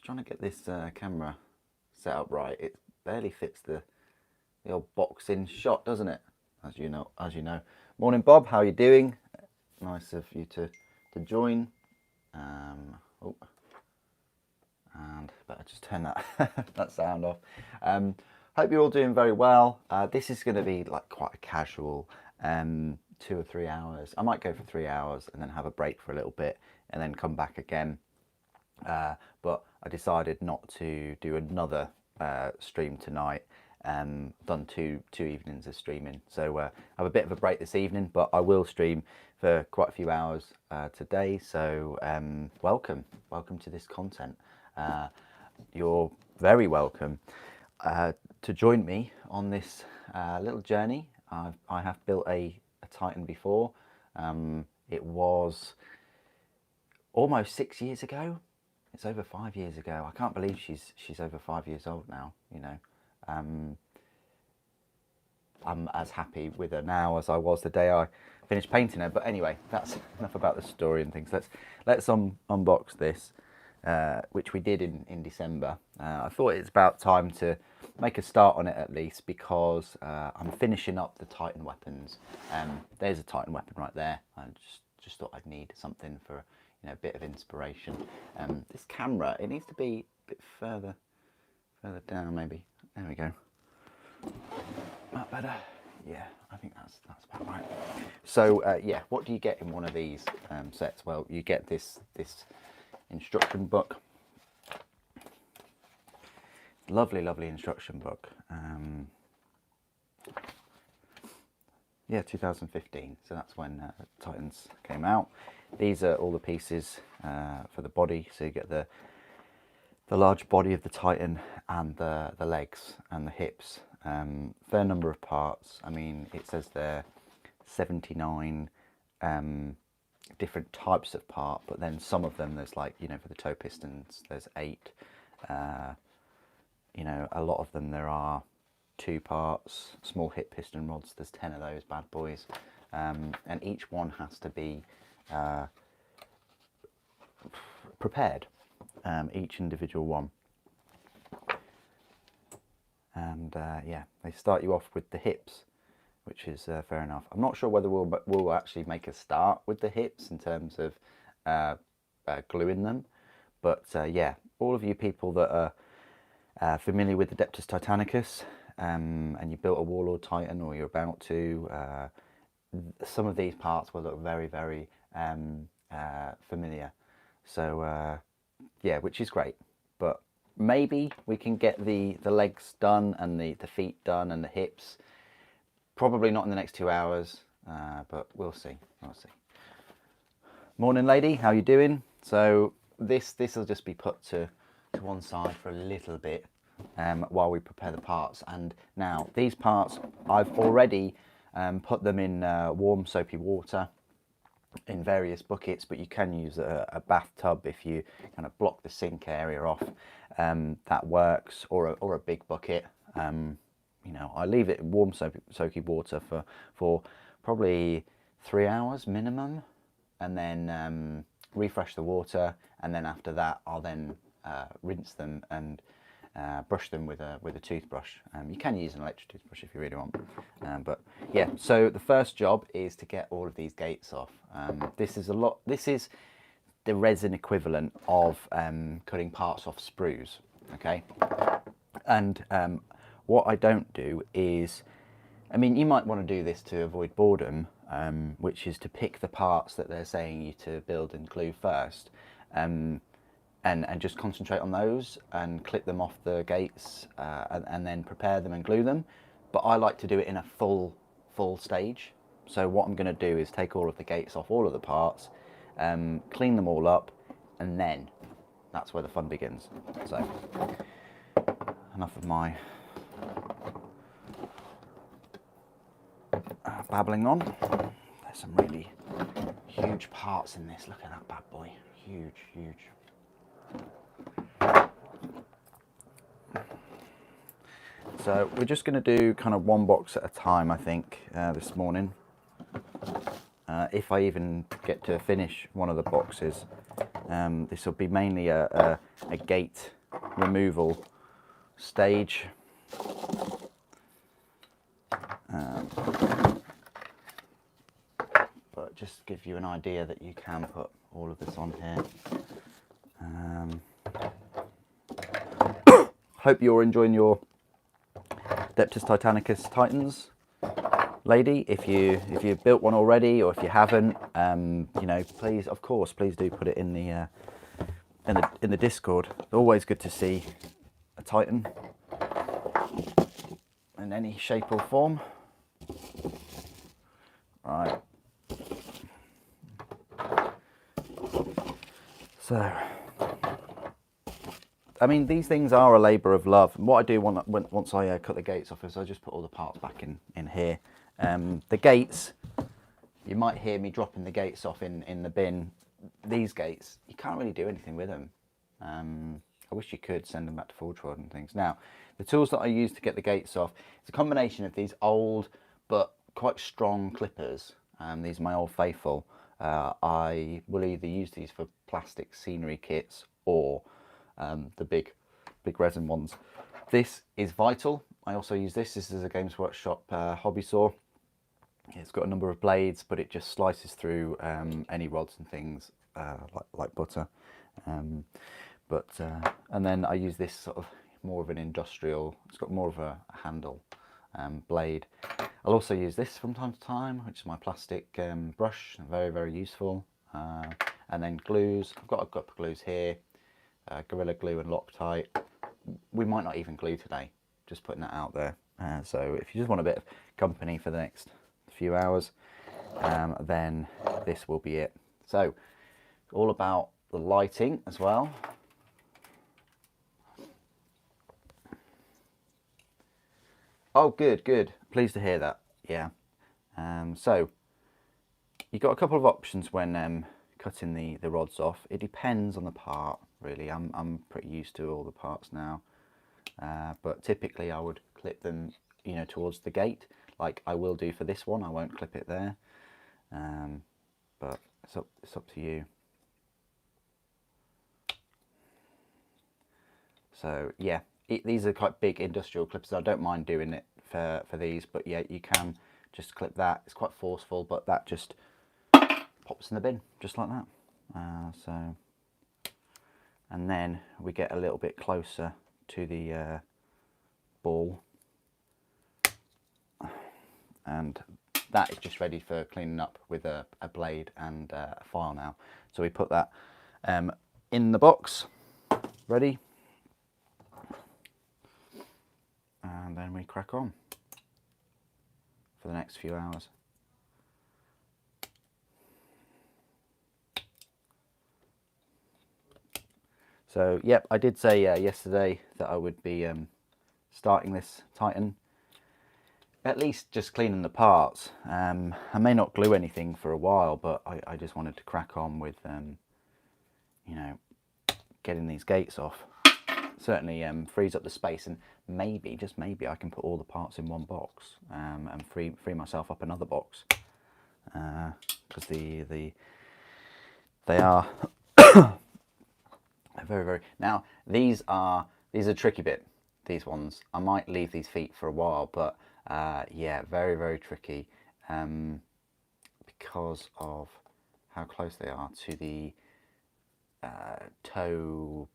Just trying to get this camera set up right. It barely fits the old box in shot, doesn't it? As you know. Morning, Bob. How are you doing? Nice of you to join. Oh, and better just turn that that sound off. Hope you're all doing very well. This is going to be like quite a casual 2 or 3 hours. I might go for 3 hours and then have a break for a little bit and then come back again. But I decided not to do another stream tonight. Done two evenings of streaming, so I have a bit of a break this evening, but I will stream for quite a few hours today. So welcome to this content. You're very welcome to join me on this little journey. I have built a Titan before. It was almost 6 years ago. It's over 5 years ago. I can't believe she's over 5 years old now, you know. I'm as happy with her now as I was the day I finished painting her. But anyway, that's enough about the story and things. Let's unbox this, which we did in December. I thought it's about time to make a start on it at least, because I'm finishing up the Titan weapons. There's a Titan weapon right there. I just thought I'd need something for, you know, a bit of inspiration. This camera, it needs to be a bit further down maybe. There we go. That better? Yeah, I think that's about right. So yeah, what do you get in one of these sets? Well, you get this instruction book. Lovely instruction book. Yeah, 2015. So that's when Titans came out. These are all the pieces for the body. So you get the large body of the Titan and the legs and the hips. Fair number of parts. I mean, it says there 79 different types of part, but then some of them there's, like, you know, for the toe pistons there's 8. You know, a lot of them there are 2 parts. Small hip piston rods, there's 10 of those bad boys, and each one has to be prepared. Each individual one, and yeah, they start you off with the hips, which is fair enough. I'm not sure whether we'll actually make a start with the hips in terms of gluing them, but yeah, all of you people that are familiar with Adeptus Titanicus, and you built a Warlord Titan, or you're about to, some of these parts will look very familiar. So yeah, which is great, but maybe we can get the legs done and the feet done and the hips. Probably not in the next 2 hours, but we'll see. Morning, lady. How you doing? So this will just be put to one side for a little bit while we prepare the parts. And now these parts, I've already put them in warm soapy water in various buckets, but you can use a bathtub if you kind of block the sink area off. That works, or a big bucket. You know, I leave it in warm soapy water for probably 3 hours minimum, and then refresh the water, and then after that I'll then rinse them and brush them with a toothbrush. You can use an electric toothbrush if you really want, but yeah. So the first job is to get all of these gates off. This is the resin equivalent of cutting parts off sprues. Okay, and what I don't do is, I mean, you might want to do this to avoid boredom, which is to pick the parts that they're saying you to build and glue first. And just concentrate on those and clip them off the gates, and then prepare them and glue them. But I like to do it in a full stage. So what I'm going to do is take all of the gates off all of the parts, clean them all up, and then that's where the fun begins. So enough of my babbling on. There's some really huge parts in this. Look at that bad boy. Huge. So we're just going to do kind of one box at a time, I think, this morning. If I even get to finish one of the boxes, This will be mainly a gate removal stage. But just to give you an idea that you can put all of this on here. Hope you're enjoying your Adeptus Titanicus Titans, lady. If you've built one already, or if you haven't, you know, please, of course, please do put it in the Discord. It's always good to see a Titan in any shape or form. Right. So, I mean, these things are a labour of love. And what I do once I cut the gates off is I just put all the parts back in here. The gates, you might hear me dropping the gates off in the bin. These gates, you can't really do anything with them. I wish you could send them back to Forge World and things. Now, the tools that I use to get the gates off, it's a combination of these old but quite strong clippers. These are my Old Faithful. I will either use these for plastic scenery kits or the big resin ones. This is vital. I also use this. This is a Games Workshop hobby saw. It's got a number of blades, but it just slices through any rods and things like butter. And then I use this sort of more of an industrial. It's got more of a handle blade. I'll also use this from time to time, which is my plastic brush. Very useful. And then glues. I've got a couple of glues here. Gorilla Glue and Loctite. We might not even glue today, just putting that out there. So if you just want a bit of company for the next few hours, then this will be it. So all about the lighting as well. Oh, good. Pleased to hear that. Yeah. So you've got a couple of options when cutting the rods off. It depends on the part, really. I'm pretty used to all the parts now, but typically I would clip them, you know, towards the gate, like I will do for this one. I won't clip it there, but it's up to you. So yeah, these are quite big industrial clippers. I don't mind doing it for these, but yeah, you can just clip that. It's quite forceful, but that just pops in the bin, just like that. So, and then we get a little bit closer to the ball, and that is just ready for cleaning up with a blade and a file now. So we put that in the box, ready, and then we crack on for the next few hours. So, yep, I did say yesterday that I would be starting this Titan, at least just cleaning the parts. I may not glue anything for a while, but I just wanted to crack on with, you know, getting these gates off. Certainly frees up the space, and maybe, just maybe, I can put all the parts in one box and free myself up another box, because they are very. Now these are a tricky bit. These ones, I might leave these feet for a while, but yeah, very tricky because of how close they are to the toe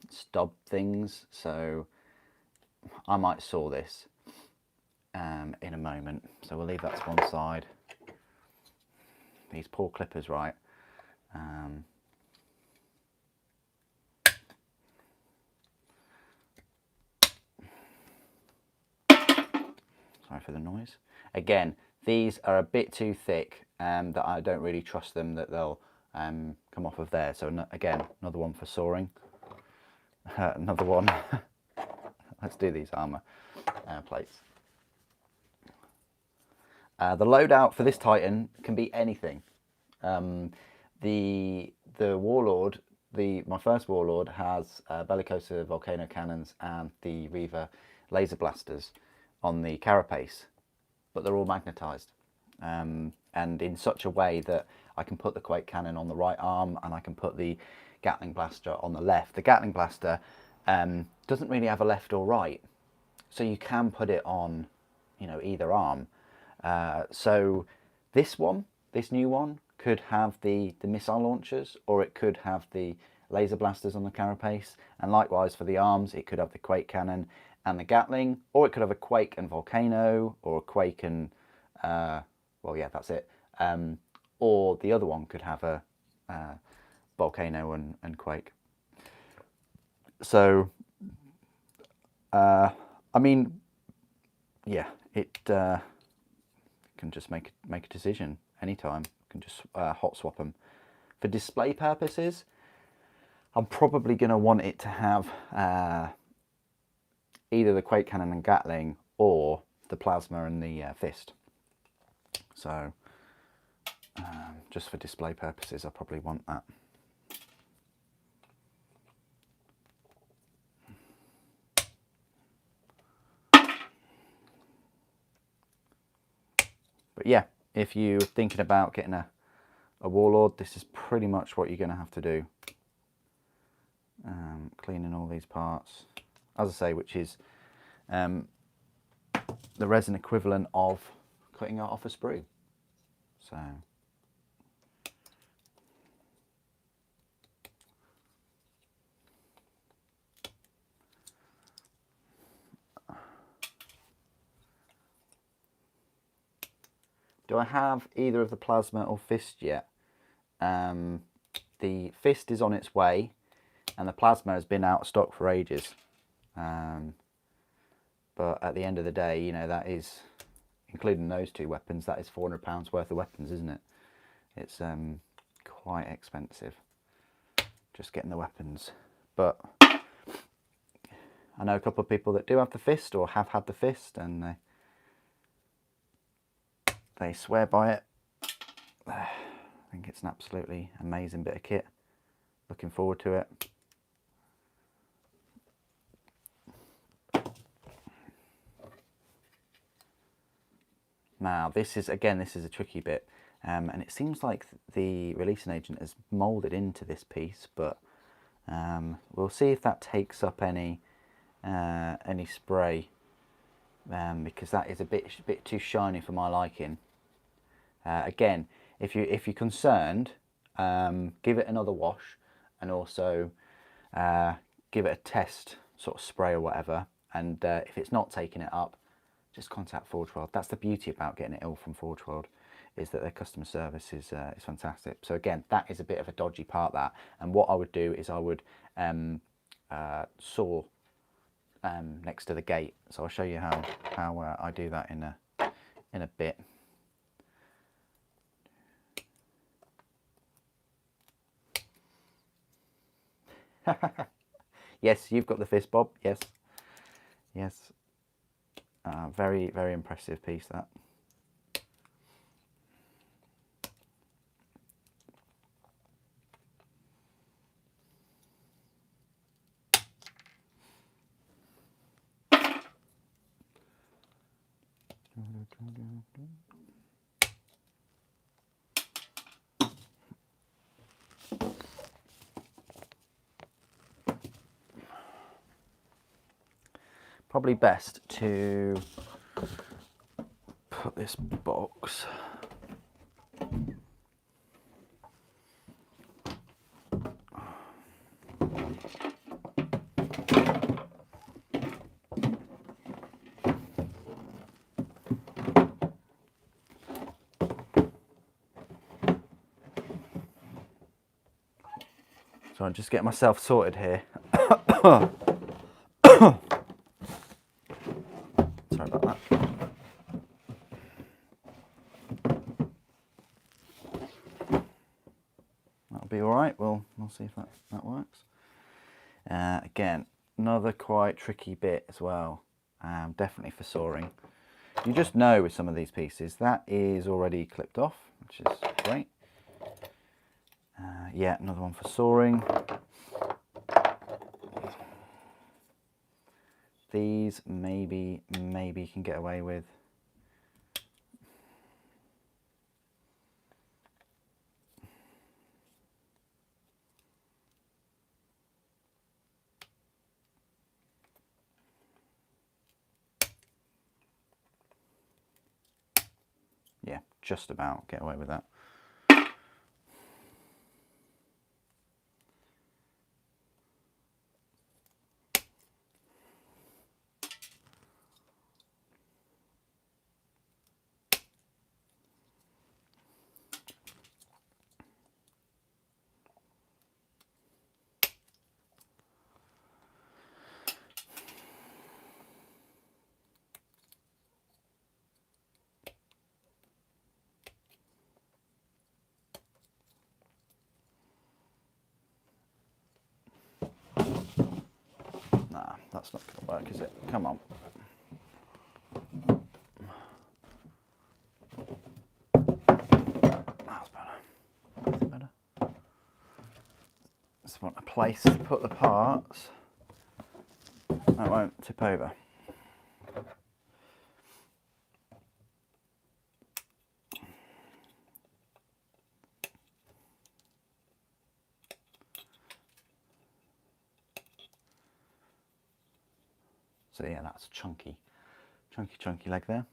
stub things. So I might saw this in a moment, so we'll leave that to one side. These poor clippers, right? Sorry for the noise. Again, these are a bit too thick that I don't really trust them that they'll come off of there. So again, another one for sawing. Another one. Let's do these armour plates. The loadout for this Titan can be anything. The Warlord, my first Warlord, has Bellicosa volcano cannons and the Reaver laser blasters on the carapace, but they're all magnetised, and in such a way that I can put the Quake cannon on the right arm and I can put the Gatling blaster on the left. The Gatling blaster doesn't really have a left or right, so you can put it on, you know, either arm. So this new one could have the missile launchers, or it could have the laser blasters on the carapace, and likewise for the arms it could have the Quake cannon and the Gatling, or it could have a Quake and Volcano, or a Quake and well, yeah, that's it. Or the other one could have a Volcano and Quake. So I mean, yeah, it can just make a decision anytime. You can just hot swap them. For display purposes, I'm probably going to want it to have either the Quake cannon and Gatling or the plasma and the fist. So just for display purposes, I probably want that. But yeah, if you're thinking about getting a Warlord, this is pretty much what you're going to have to do. Cleaning all these parts, as I say, which is the resin equivalent of cutting it off a sprue. So do I have either of the plasma or fist yet? The fist is on its way, and the plasma has been out of stock for ages. But at the end of the day, you know, that is, including those two weapons, that is £400 worth of weapons, isn't it? It's quite expensive just getting the weapons. But I know a couple of people that do have the fist or have had the fist, and they swear by it. I think it's an absolutely amazing bit of kit. Looking forward to it. Now this is a tricky bit, and it seems like the releasing agent has moulded into this piece, but we'll see if that takes up any spray, because that is a bit too shiny for my liking. Again, if you're concerned, give it another wash, and also give it a test sort of spray or whatever. And if it's not taking it up, just contact Forge World. That's the beauty about getting it ill from Forge World, is that their customer service is fantastic. So again, that is a bit of a dodgy part, that. And what I would do is I would saw next to the gate. So I'll show you how I do that in a bit. Yes, you've got the fist, Bob. Yes, yes. Very, very impressive piece, that. Probably best to put this box so I'm just getting myself sorted here. Sorry about that. That'll be all right. We'll see if that works. Again, another quite tricky bit as well. Definitely for sawing. You just know with some of these pieces that is already clipped off, which is great. Yeah, another one for sawing. These maybe you can get away with. just about get away with that. Nah, that's not going to work, is it? Come on. That's better. That's better. Just want a place to put the parts that won't tip over. So yeah, that's chunky leg there.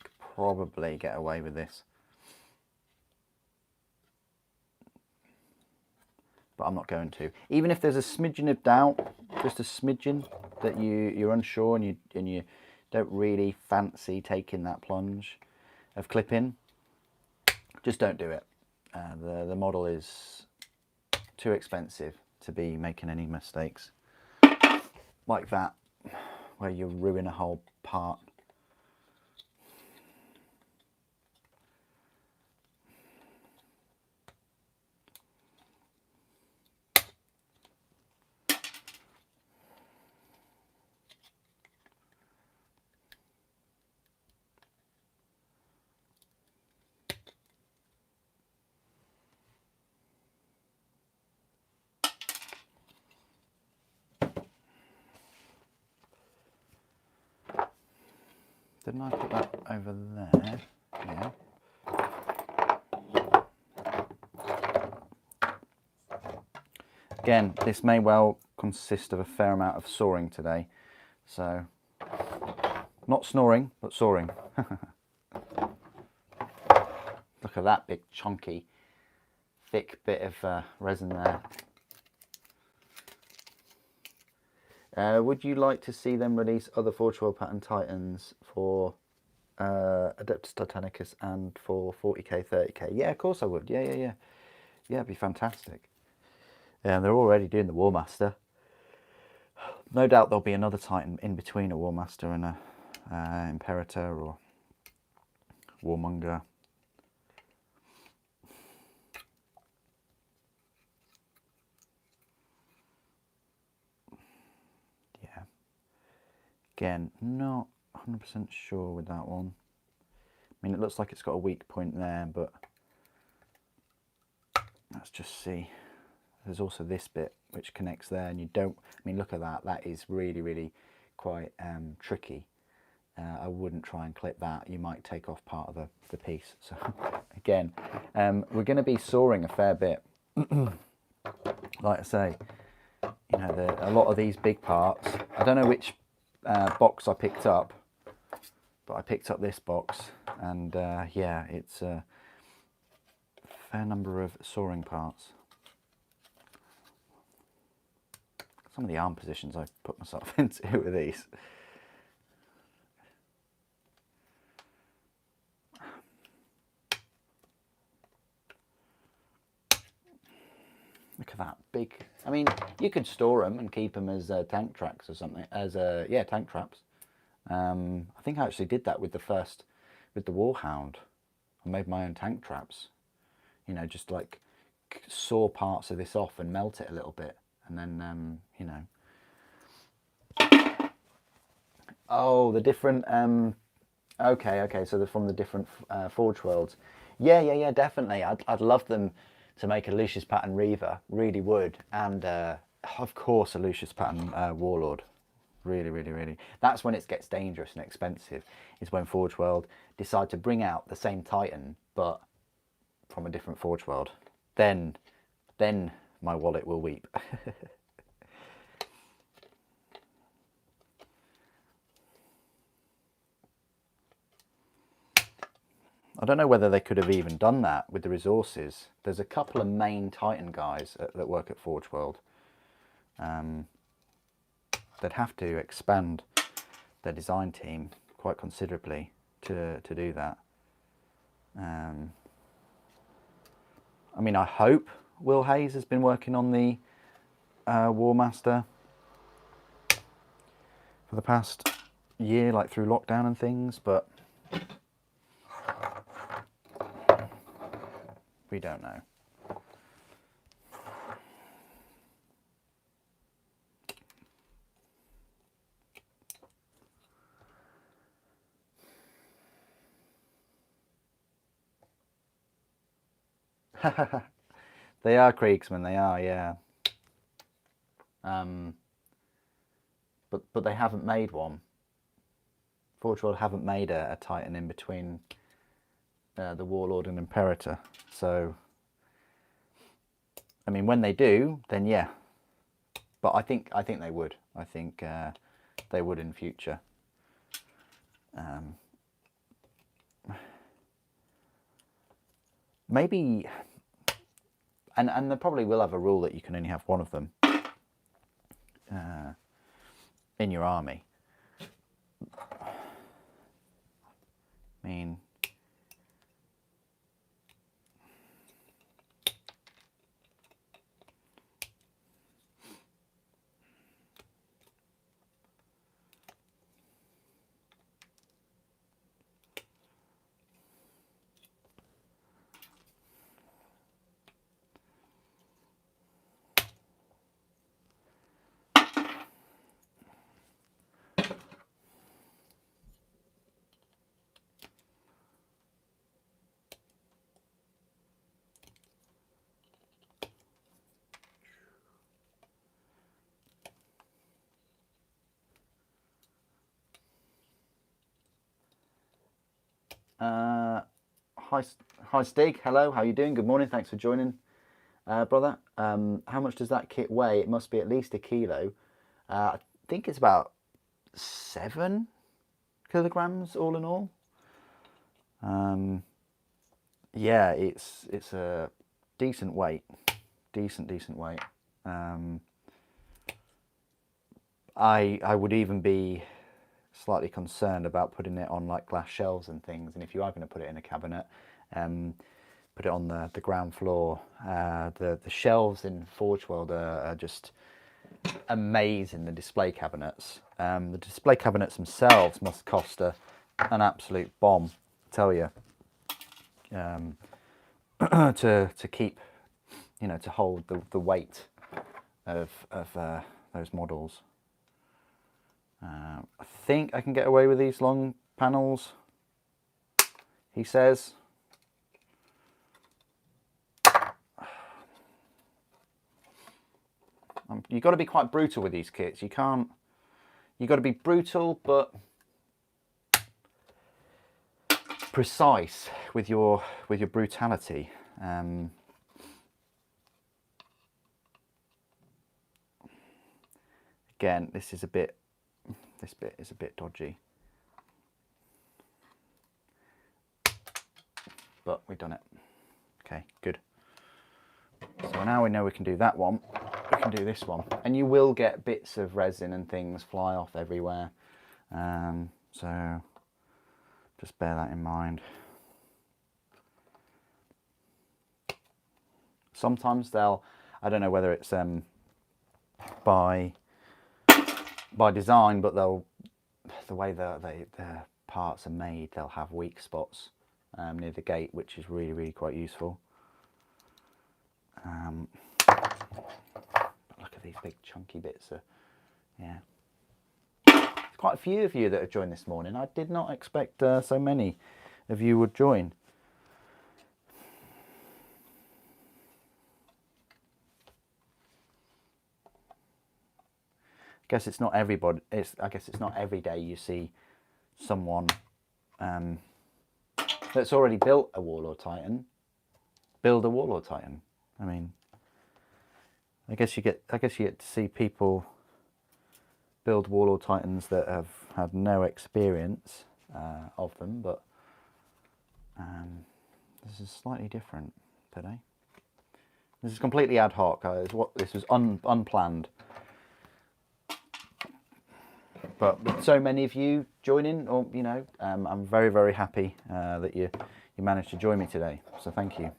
Could probably get away with this, but I'm not going to. Even if there's a smidgen of doubt, just a smidgen that you're unsure and you don't really fancy taking that plunge of clipping, just don't do it. The model is too expensive to be making any mistakes like that, where you ruin a whole part. Didn't I put that over there? Yeah. Again, this may well consist of a fair amount of sawing today. So, not snoring, but sawing. Look at that big, chunky, thick bit of resin there. Would you like to see them release other Forge World pattern Titans for Adeptus Titanicus and for 40k, 30k? Yeah, of course I would. Yeah. Yeah, it'd be fantastic. Yeah, they're already doing the Warmaster. No doubt there'll be another Titan in between a Warmaster and a Imperator or Warmonger. Yeah. Again, not 100% sure with that one. I mean, it looks like it's got a weak point there, but let's just see. There's also this bit which connects there, and you don't, I mean, look at that. That is really quite tricky. I wouldn't try and clip that. You might take off part of the piece. So again, we're going to be sawing a fair bit. Like I say, you know, a lot of these big parts, I don't know which box I picked up, but I picked up this box, and yeah, it's a fair number of sawing parts. Some of the arm positions I've put myself into with these. Look at that big. I mean, you could store them and keep them as tank tracks or something. As yeah, tank traps. I think I actually did that with the Warhound. I made my own tank traps. You know, just like saw parts of this off and melt it a little bit, and then you know. Oh, the different. Okay. So they're from the different Forge Worlds. Yeah, definitely. I'd love them to make a Lucius pattern Reaver, really would, and of course a Lucius pattern Warlord. Really. That's when it gets dangerous and expensive, is when Forge World decide to bring out the same Titan, but from a different Forge World. Then my wallet will weep. I don't know whether they could have even done that with the resources. There's a couple of main Titan guys that work at Forge World. They'd have to expand their design team quite considerably to do that. I mean, I hope Will Hayes has been working on the War Master for the past year, like through lockdown and things, but we don't know. They are Kriegsmen, they are, yeah. But they haven't made one. Forge World haven't made a Titan in between the Warlord and Imperator. So, I mean, when they do, then yeah. But I think they would. I think they would in future. Maybe, and they probably will have a rule that you can only have one of them in your army. I mean, hi Stig, hello, how you doing? Good morning, thanks for joining, brother. How much does that kit weigh? It must be at least 1 kilo. I think it's about 7 kilograms all in all. Yeah, it's a decent weight, decent weight. I would even be slightly concerned about putting it on like glass shelves and things, and if you are going to put it in a cabinet, put it on the ground floor. The shelves in Forge World are just amazing, the display cabinets. The display cabinets themselves must cost an absolute bomb, I tell you, to keep, you know, to hold the weight of those models. I think I can get away with these long panels, he says. You've got to be quite brutal with these kits. You've got to be brutal but precise with your brutality. Again, this bit is a bit dodgy, but we've done it. Okay, good. So now we know we can do that one. We can do this one, and you will get bits of resin and things fly off everywhere. So just bear that in mind. Sometimes they'll, I don't know whether it's by design, but the way the parts are made, they'll have weak spots near the gate, which is really quite useful. But look at these big chunky bits. Yeah, there's quite a few of you that have joined this morning. I did not expect so many of you would join. I guess it's not everybody. I guess it's not every day you see someone that's already built a Warlord Titan build a Warlord Titan. I mean, I guess you get to see people build Warlord Titans that have had no experience of them, but This is slightly different today. This is completely ad hoc. This was unplanned. But with so many of you joining, or you know, I'm very, very happy that you managed to join me today. So thank you.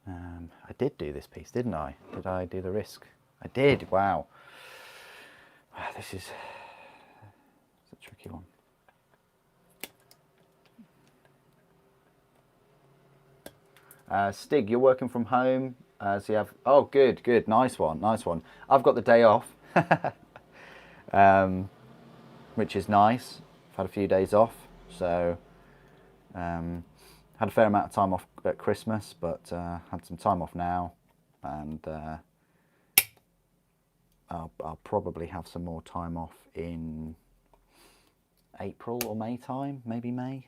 I did do this piece, didn't I? Did I do the risk? I did. Wow. This is a tricky one. Stig, you're working from home, so you have. Oh, good, good, nice one, nice one. I've got the day off. Which is nice. I've had a few days off, so had a fair amount of time off at Christmas, but had some time off now, and I'll probably have some more time off in April or May time, maybe May.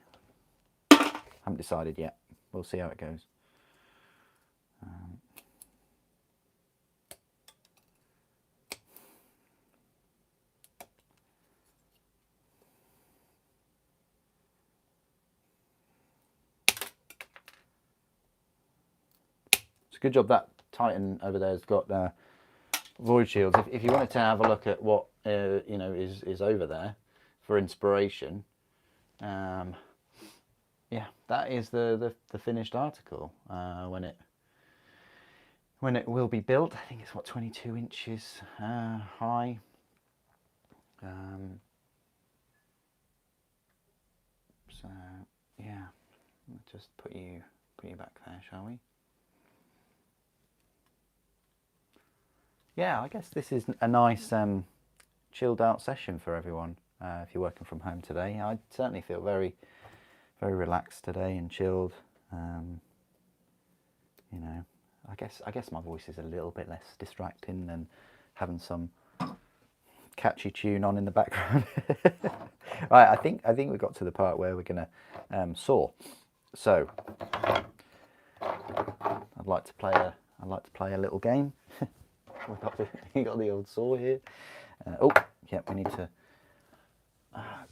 Haven't decided yet. We'll see how it goes. It's a good job that Titan over there has got void shields. If you wanted to have a look at what you know is over there for inspiration, yeah, that is the finished article when it will be built. I think it's what, 22 inches high. So yeah, let's just put you back there, shall we? Yeah, I guess this is a nice chilled out session for everyone. If you're working from home today, I certainly feel very, very relaxed today and chilled. You know, I guess my voice is a little bit less distracting than having some catchy tune on in the background. Right, I think we got to the part where we're gonna saw. So I'd like to play a little game. We got the old saw here. Oh, yeah, we need to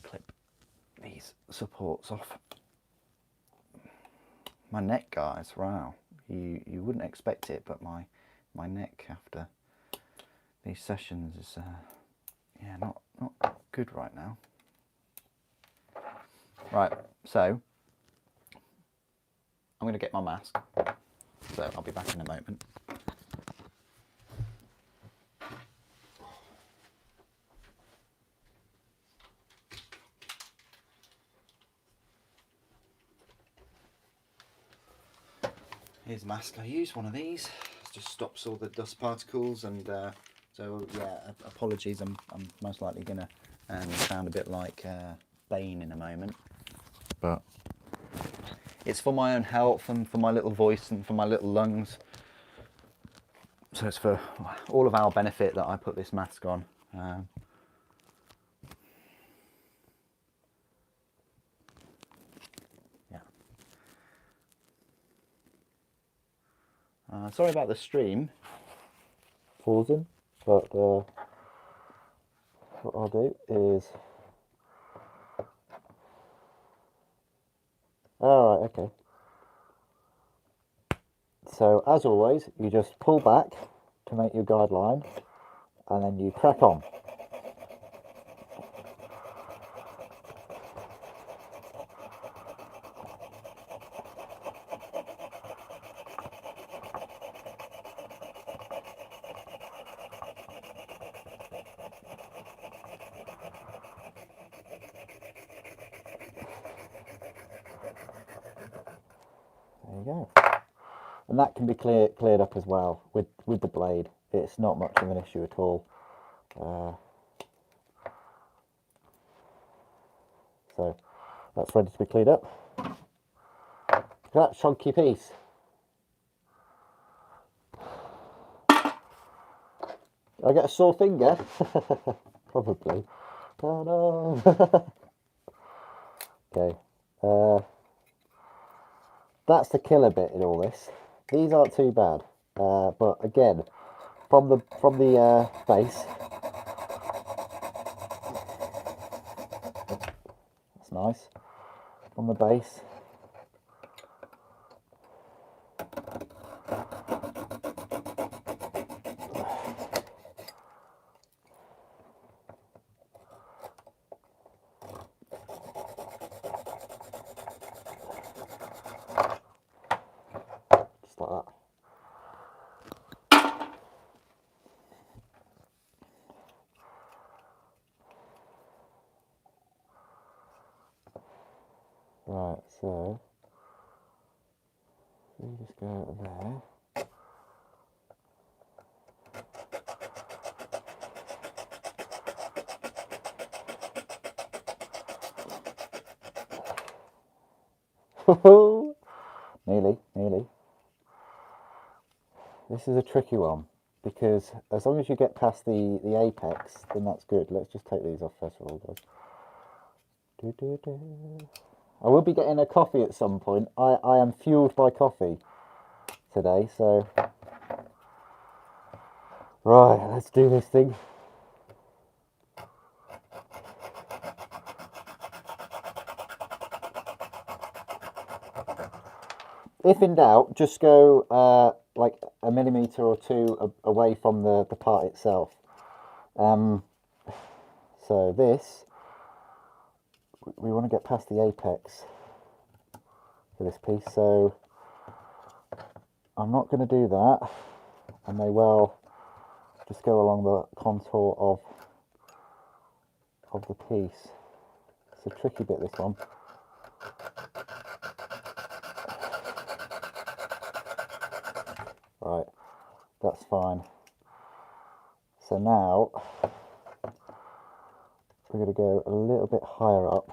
clip these supports off. My neck, guys, wow. You wouldn't expect it, but my neck after these sessions is yeah, not good right now. Right, so I'm going to get my mask. So I'll be back in a moment. Here's a mask I use, one of these. It just stops all the dust particles, and so yeah, apologies, I'm most likely going to sound a bit like Bane in a moment. But it's for my own health and for my little voice and for my little lungs. So it's for all of our benefit that I put this mask on. Sorry about the stream pausing, but what I'll do is... Alright, okay. So as always, you just pull back to make your guideline, and then you crack on. There you go. And that can be cleared up as well with the blade. It's not much of an issue at all. So that's ready to be cleared up. Look at that chunky piece. I get a sore finger? Probably. Oh no. Okay. That's the killer bit in all this. These aren't too bad, but again, from the base, that's nice. on the base. Just like that. Right, so we just go there. Nearly. This is a tricky one because as long as you get past the apex, then that's good. Let's just take these off first of all, guys. I will be getting a coffee at some point. I am fueled by coffee today, so right, let's do this thing. If in doubt, just go like a millimetre or two away from the part itself. So this, we want to get past the apex for this piece, so I'm not going to do that. I may well just go along the contour of the piece. It's a tricky bit, this one. Right, that's fine. So now we're going to go a little bit higher up.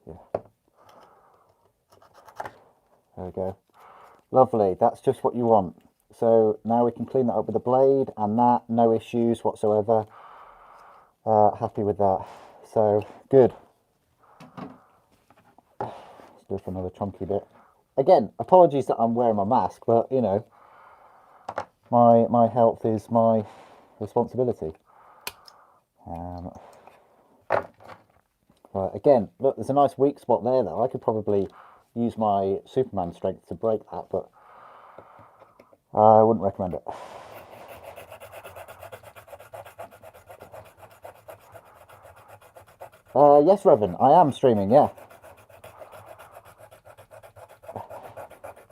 Yeah. There we go. Lovely, that's just what you want. So now we can clean that up with a blade and that, no issues whatsoever. Happy with that. So, good. Let's do it for another chunky bit. Again, apologies that I'm wearing my mask, but you know, my health is my responsibility. Right, again, look, there's a nice weak spot there though. I could probably use my Superman strength to break that, but I wouldn't recommend it. Yes, Revan, I am streaming, yeah.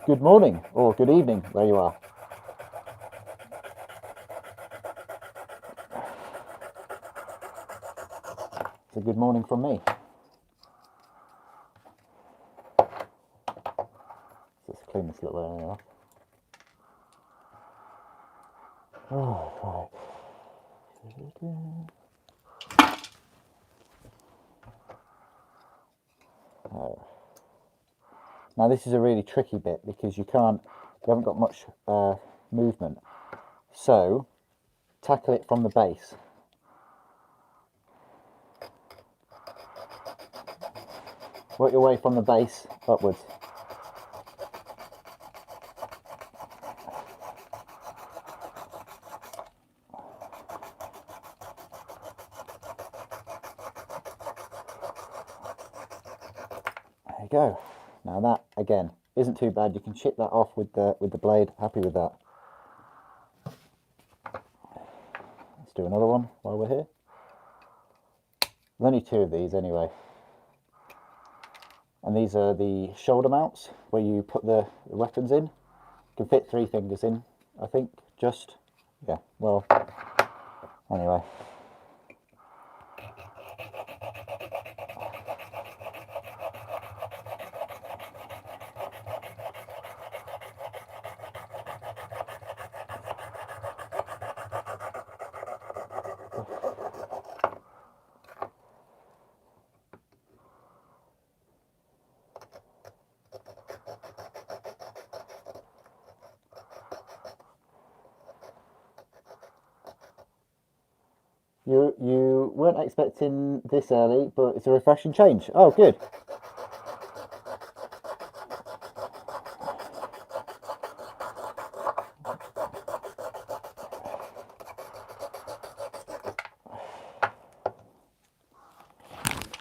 Good morning, or good evening, where you are. It's a good morning from me. Let's clean this little area off. Oh, right. Oh. Now this is a really tricky bit because you haven't got much movement. So tackle it from the base. Work your way from the base upwards. There you go. Now that again isn't too bad. You can chip that off with the blade. Happy with that. Let's do another one while we're here. There's only two of these anyway. And these are the shoulder mounts where you put the weapons in. You can fit 3 fingers in, I think, just. Yeah, well, anyway. You weren't expecting this early, but it's a refreshing change. Oh, good.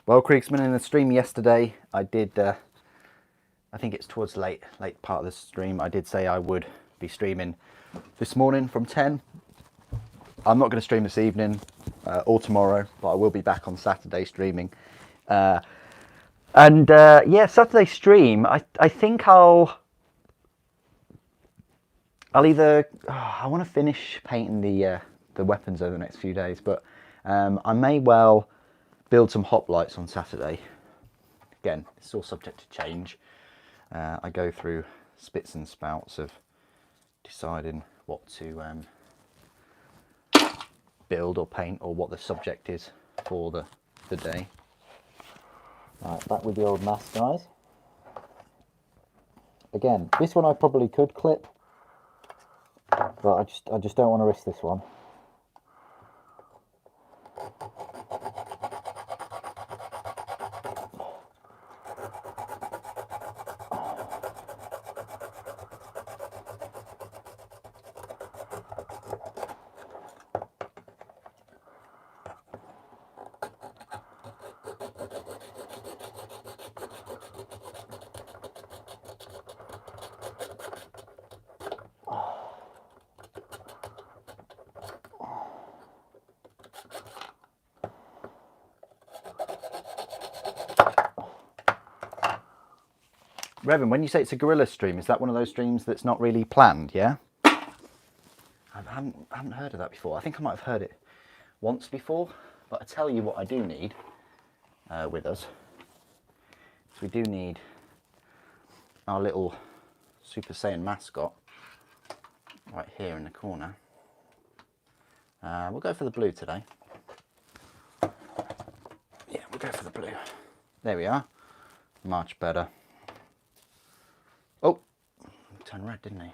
Well, Kriegsman, in the stream yesterday, I did, I think it's towards the late part of the stream, I did say I would be streaming this morning from 10. I'm not going to stream this evening or tomorrow, but I will be back on Saturday streaming. Yeah, Saturday stream, I think I'll either, I want to finish painting the weapons over the next few days, but I may well build some hoplites on Saturday. Again, it's all subject to change. I go through spits and spouts of deciding what to build or paint, or what the subject is for the day. Right, back with the old mask, guys. Again, this one I probably could clip, but I just don't want to risk this one. Revan, when you say it's a guerrilla stream, is that one of those streams that's not really planned, yeah? I haven't heard of that before. I think I might have heard it once before, but I tell you what I do need with us. So we do need our little Super Saiyan mascot right here in the corner. We'll go for the blue today. Yeah, we'll go for the blue. There we are. Much better. Oh, turned red, didn't he?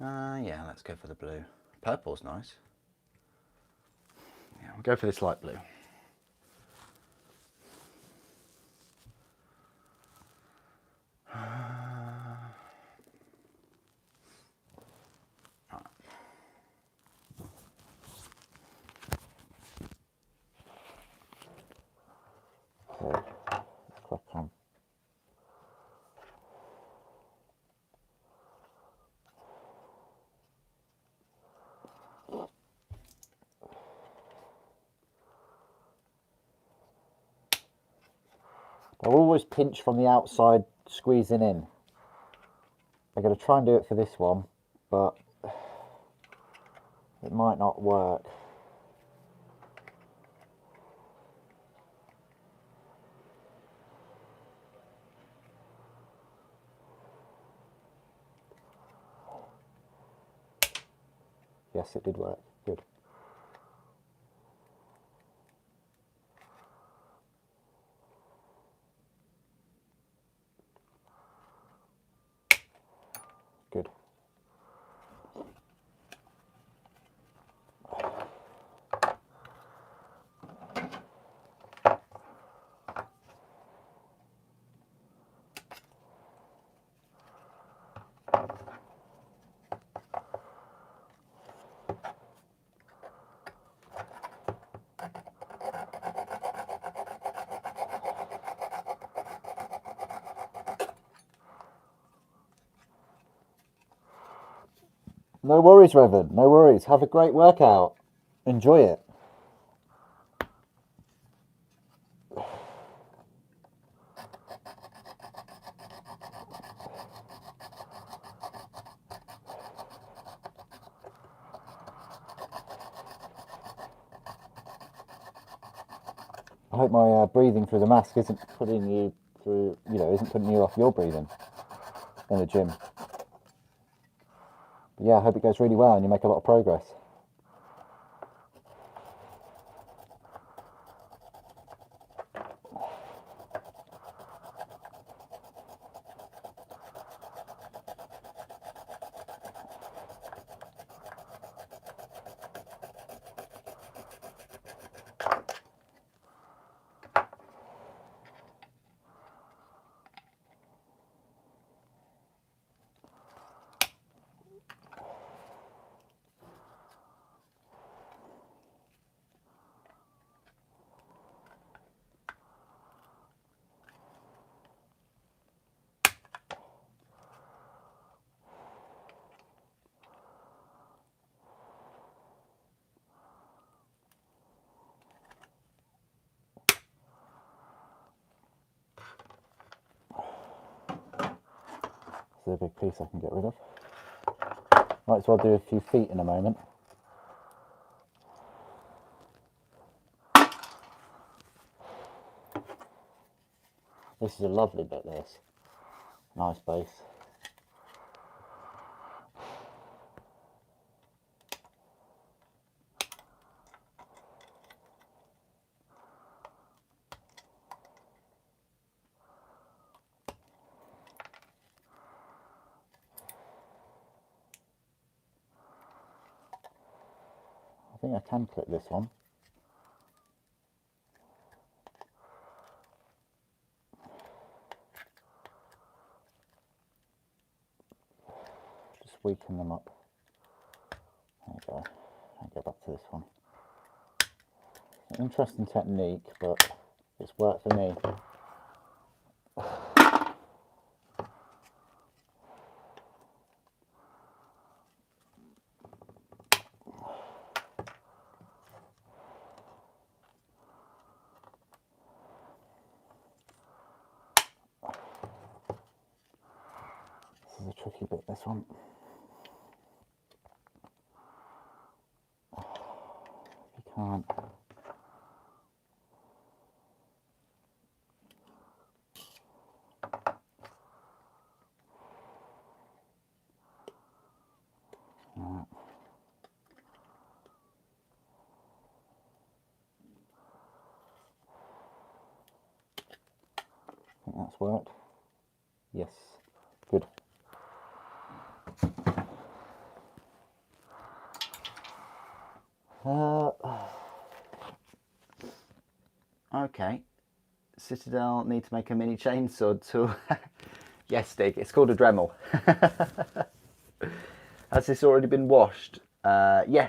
Yeah, let's go for the blue. Purple's nice. Yeah, we'll go for this light blue. Okay, crack on. I'll always pinch from the outside, squeezing in. I'm going to try and do it for this one, but it might not work. Yes, it did work. Good. Good. No worries, Revan. No worries. Have a great workout. Enjoy it. I hope my breathing through the mask isn't putting you through, isn't putting you off your breathing in the gym. But yeah, I hope it goes really well and you make a lot of progress. This is a big piece I can get rid of. Might as well do a few feet in a moment. This is a lovely bit, this. Nice base. I think I can clip this one. Just weaken them up. There you go. I'll go back to this one. It's an interesting technique, but it's worked for me. This is a tricky bit, this one. You can't. Right. I think that's worked. Yes, good. Okay. Citadel need to make a mini chainsaw tool. Yes, Stig, it's called a Dremel. Has this already been washed? Yeah.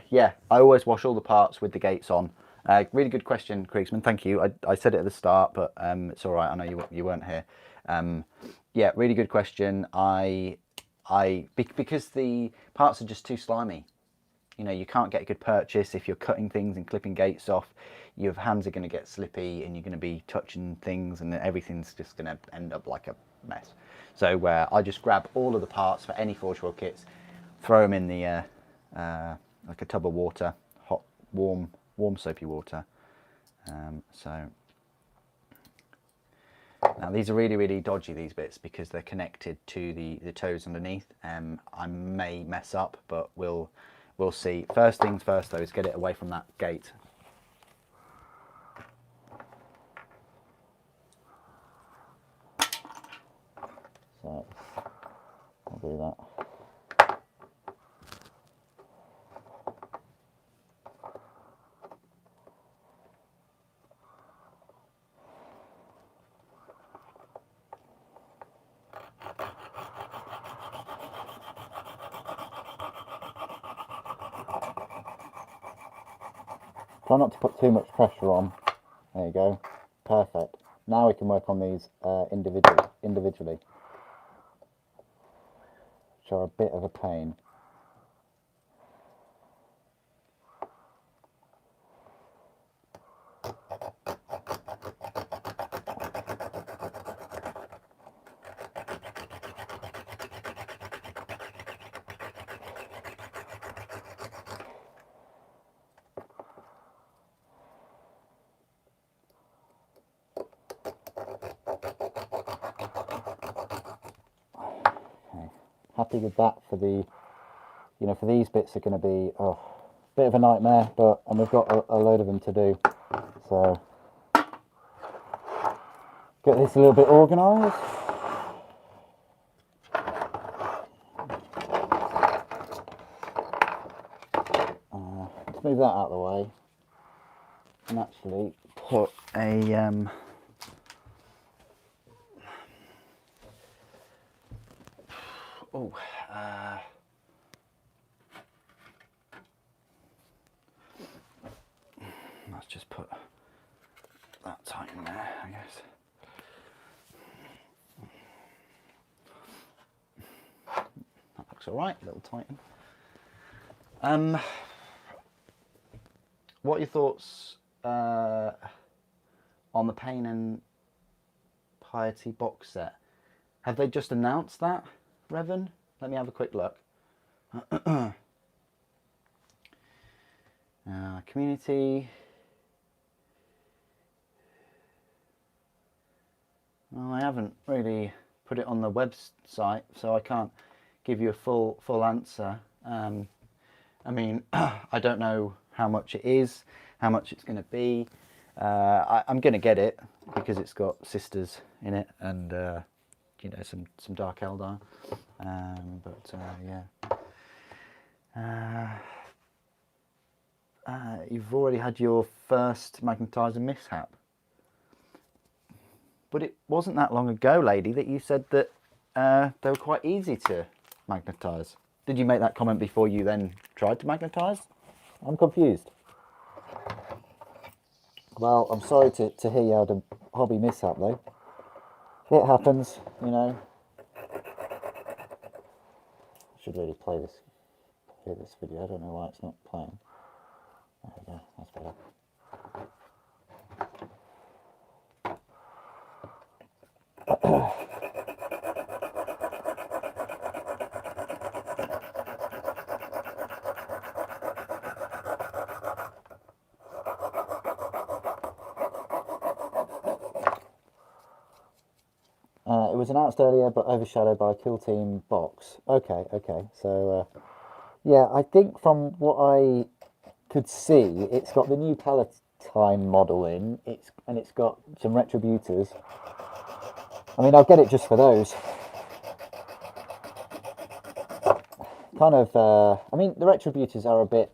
I always wash all the parts with the gates on. Really good question, Kriegsman. Thank you. I said it at the start, but it's all right. I know you weren't here. Yeah, really good question. Because the parts are just too slimy. You know, you can't get a good purchase if you're cutting things and clipping gates off. Your hands are going to get slippy, and you're going to be touching things, and everything's just going to end up like a mess. So I just grab all of the parts for any Forge World kits, throw them in the like a tub of water, hot, warm soapy water. So now these are really dodgy, these bits, because they're connected to the toes underneath. I may mess up, but we'll see. First things first though is get it away from that gate. So I'll do that. Try not to put too much pressure on. There you go. Perfect. Now we can work on these individually, which are a bit of a pain. Happy with that. For the, you know, for these bits are going to be a bit of a nightmare, and we've got a load of them to do. So get this a little bit organised. Let's move that out of the way and actually put a let's just put that tight in there, I guess. That looks all right, a little tighten. What are your thoughts on the Pain and Piety box set? Have they just announced that Revan? Let me have a quick look. Community. Well, I haven't really put it on the website, so I can't give you a full answer. I mean, I don't know how much it is, how much it's going to be. I'm going to get it because it's got sisters in it and you know, some Dark Eldar. Yeah. You've already had your first magnetizer mishap. But it wasn't that long ago, lady, that you said that they were quite easy to magnetize. Did you make that comment before you then tried to magnetize? I'm confused. Well, I'm sorry to hear you had a hobby mishap though. It happens, you know. I should really play this video. I don't know why it's not playing. There we go, that's better. It was announced earlier, but overshadowed by Kill Team Box. Okay. So, yeah, I think from what I could see, it's got the new Palatine model in. It's got some Retributors. I mean, I'll get it just for those. Kind of. I mean, the Retributors are a bit,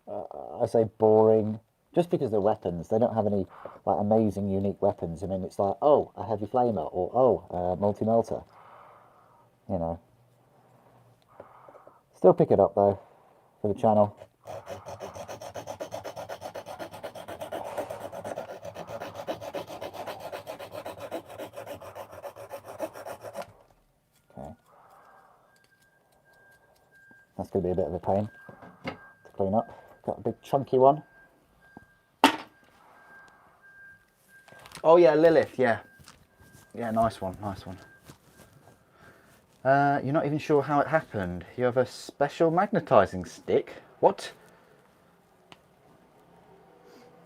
I say, boring. Just because they're weapons, they don't have any like amazing, unique weapons. I mean, it's like, oh, a heavy flamer, or oh, a multi-melter. You know. Still pick it up though for the channel. Okay. That's going to be a bit of a pain to clean up. Got a big chunky one. Oh yeah, Lilith, yeah. Yeah, nice one. You're not even sure how it happened. You have a special magnetizing stick? What?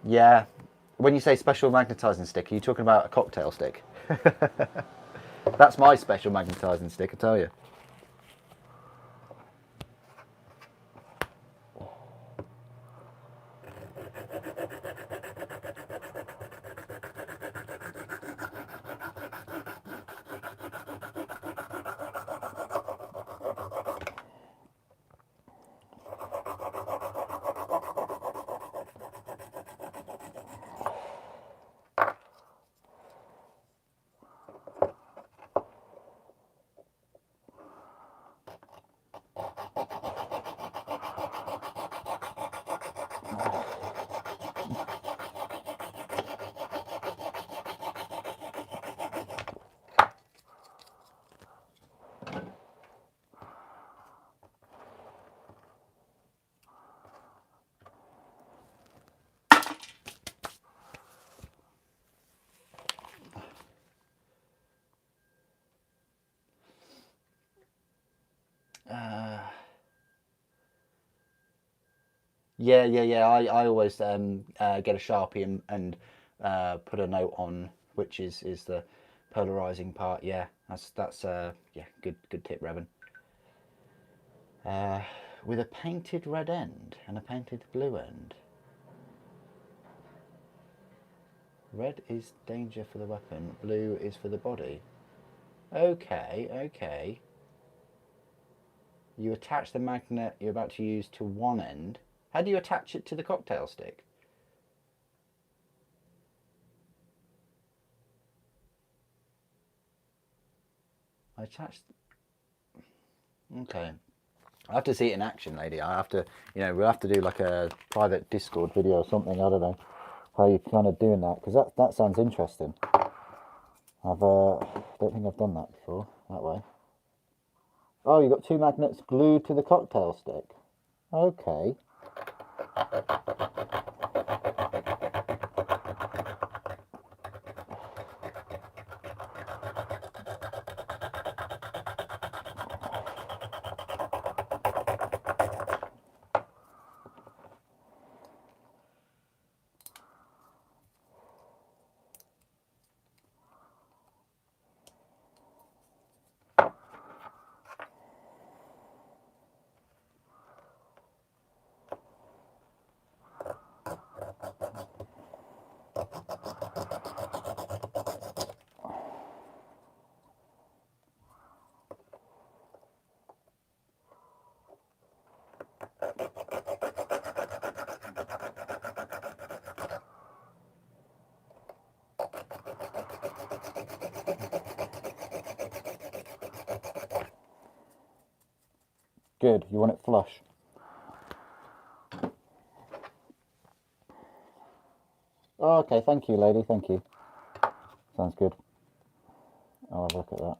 Yeah. When you say special magnetizing stick, are you talking about a cocktail stick? That's my special magnetizing stick, I tell you. Yeah. I always get a Sharpie and put a note on which is the polarizing part. Yeah, that's yeah, good tip, Revan. With a painted red end and a painted blue end. Red is danger for the weapon, blue is for the body. Okay. You attach the magnet you're about to use to one end. How do you attach it to the cocktail stick? I attached... Okay. I have to see it in action, lady. I have to, you know, we'll have to do like a private Discord video or something. I don't know how you're kind of doing that, because that sounds interesting. I don't think I've done that before, that way. Oh, you've got two magnets glued to the cocktail stick. Okay. Good, you want it flush. Oh, okay, thank you, lady, thank you. Sounds good. I'll have a look at that.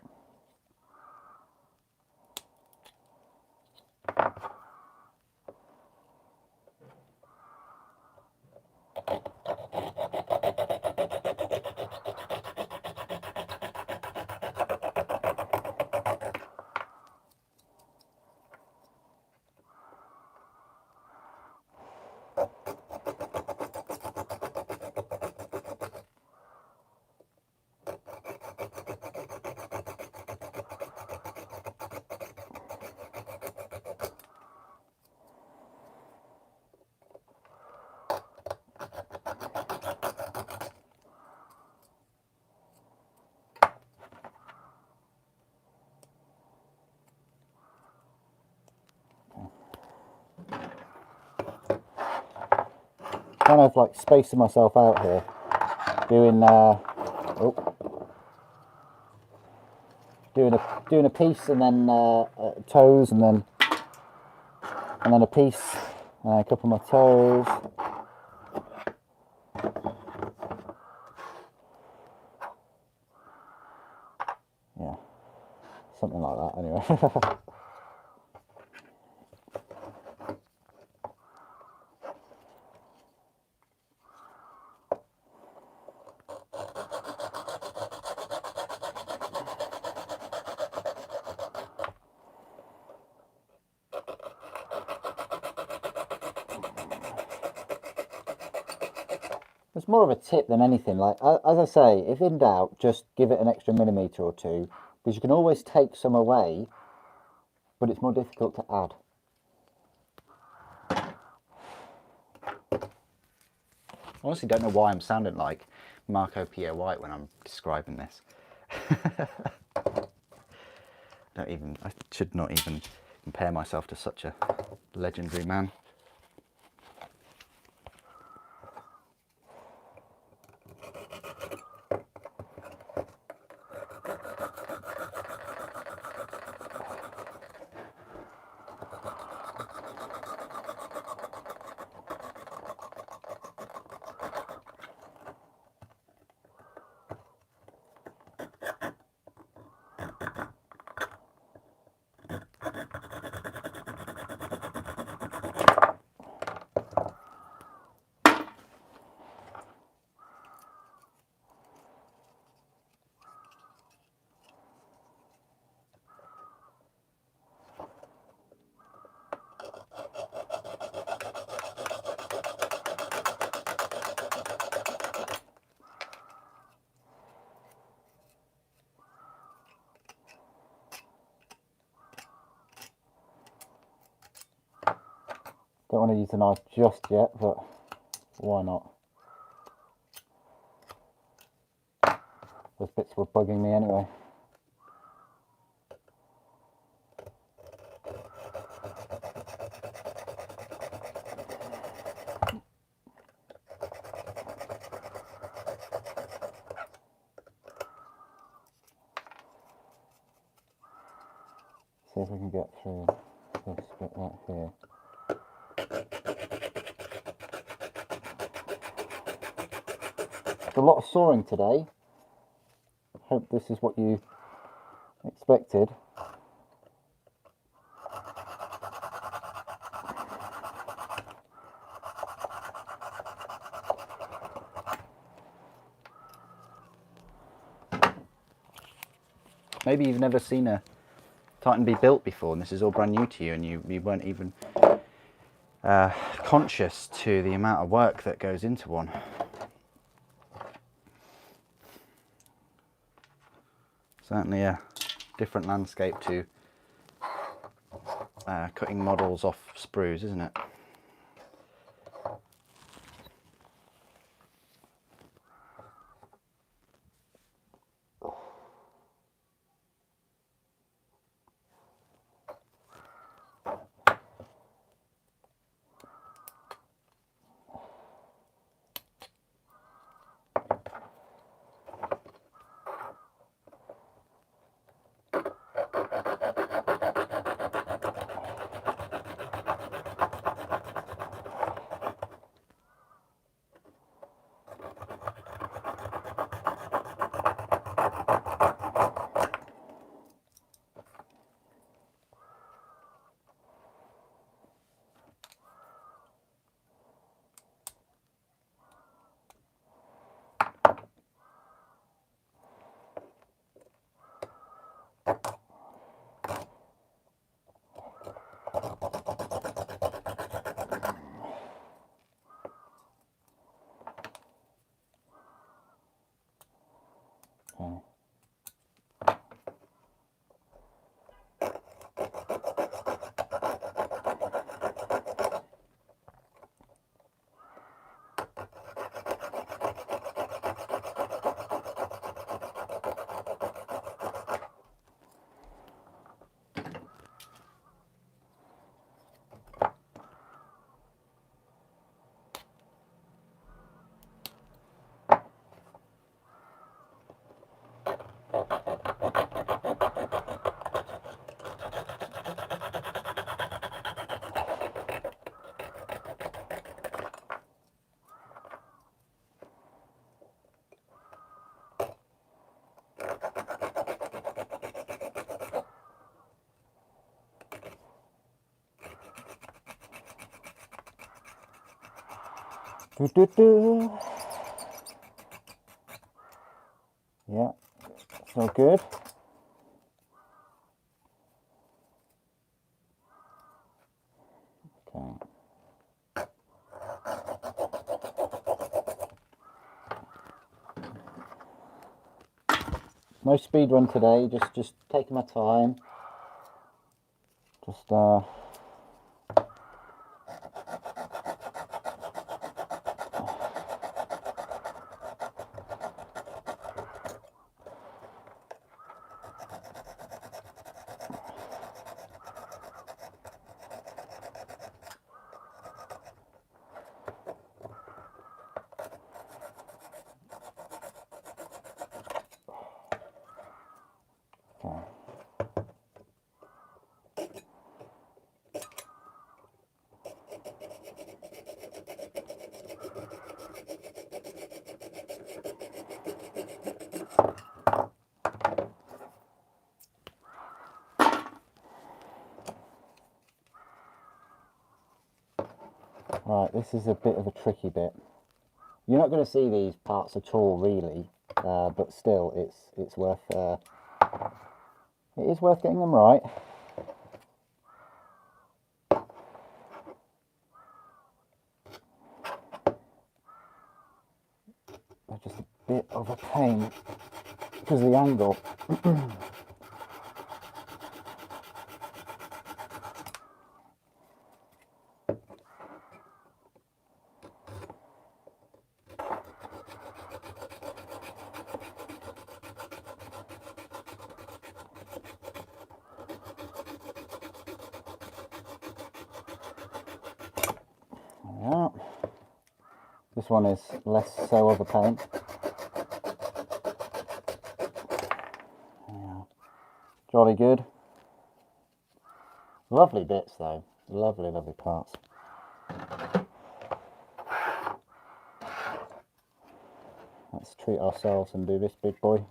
Kind of like spacing myself out here, doing doing a piece and then toes and then a piece, a couple more toes. Yeah, something like that anyway. It's more of a tip than anything. Like, as I say, if in doubt, just give it an extra millimetre or two, because you can always take some away, but it's more difficult to add. I honestly don't know why I'm sounding like Marco Pierre White when I'm describing this. I should not even compare myself to such a legendary man. Don't want to use the knife just yet, but why not? Those bits were bugging me anyway. See if we can get through this bit right here. A lot of sawing today. Hope this is what you expected. Maybe you've never seen a Titan be built before and this is all brand new to you, and you weren't even conscious to the amount of work that goes into one. Certainly a different landscape to cutting models off sprues, isn't it? Do, do, do. Yeah, it's all good. Okay. No speed run today, just taking my time. Just okay. Right, this is a bit of a tricky bit. You're not going to see these parts at all, really, but still, it's worth it is worth getting them right. They're just a bit of a pain because of the angle. Yeah. This one is less so of a pain. Yeah. Jolly good. Lovely bits though. Lovely, lovely parts. Let's treat ourselves and do this big boy.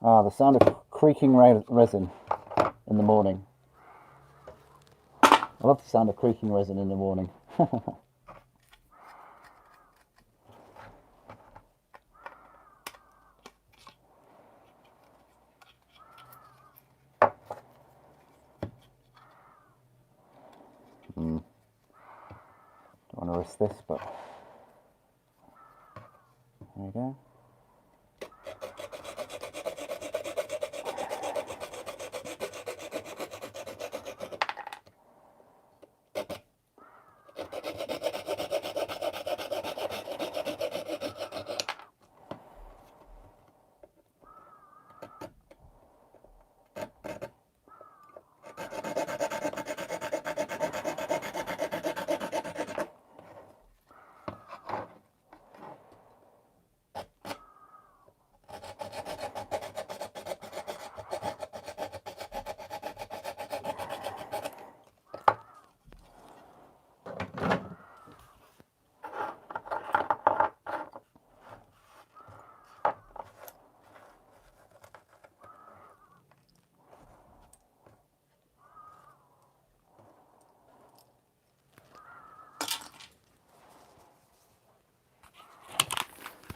Ah, the sound of creaking resin in the morning. I love the sound of creaking resin in the morning. Don't want to risk this, but there we go.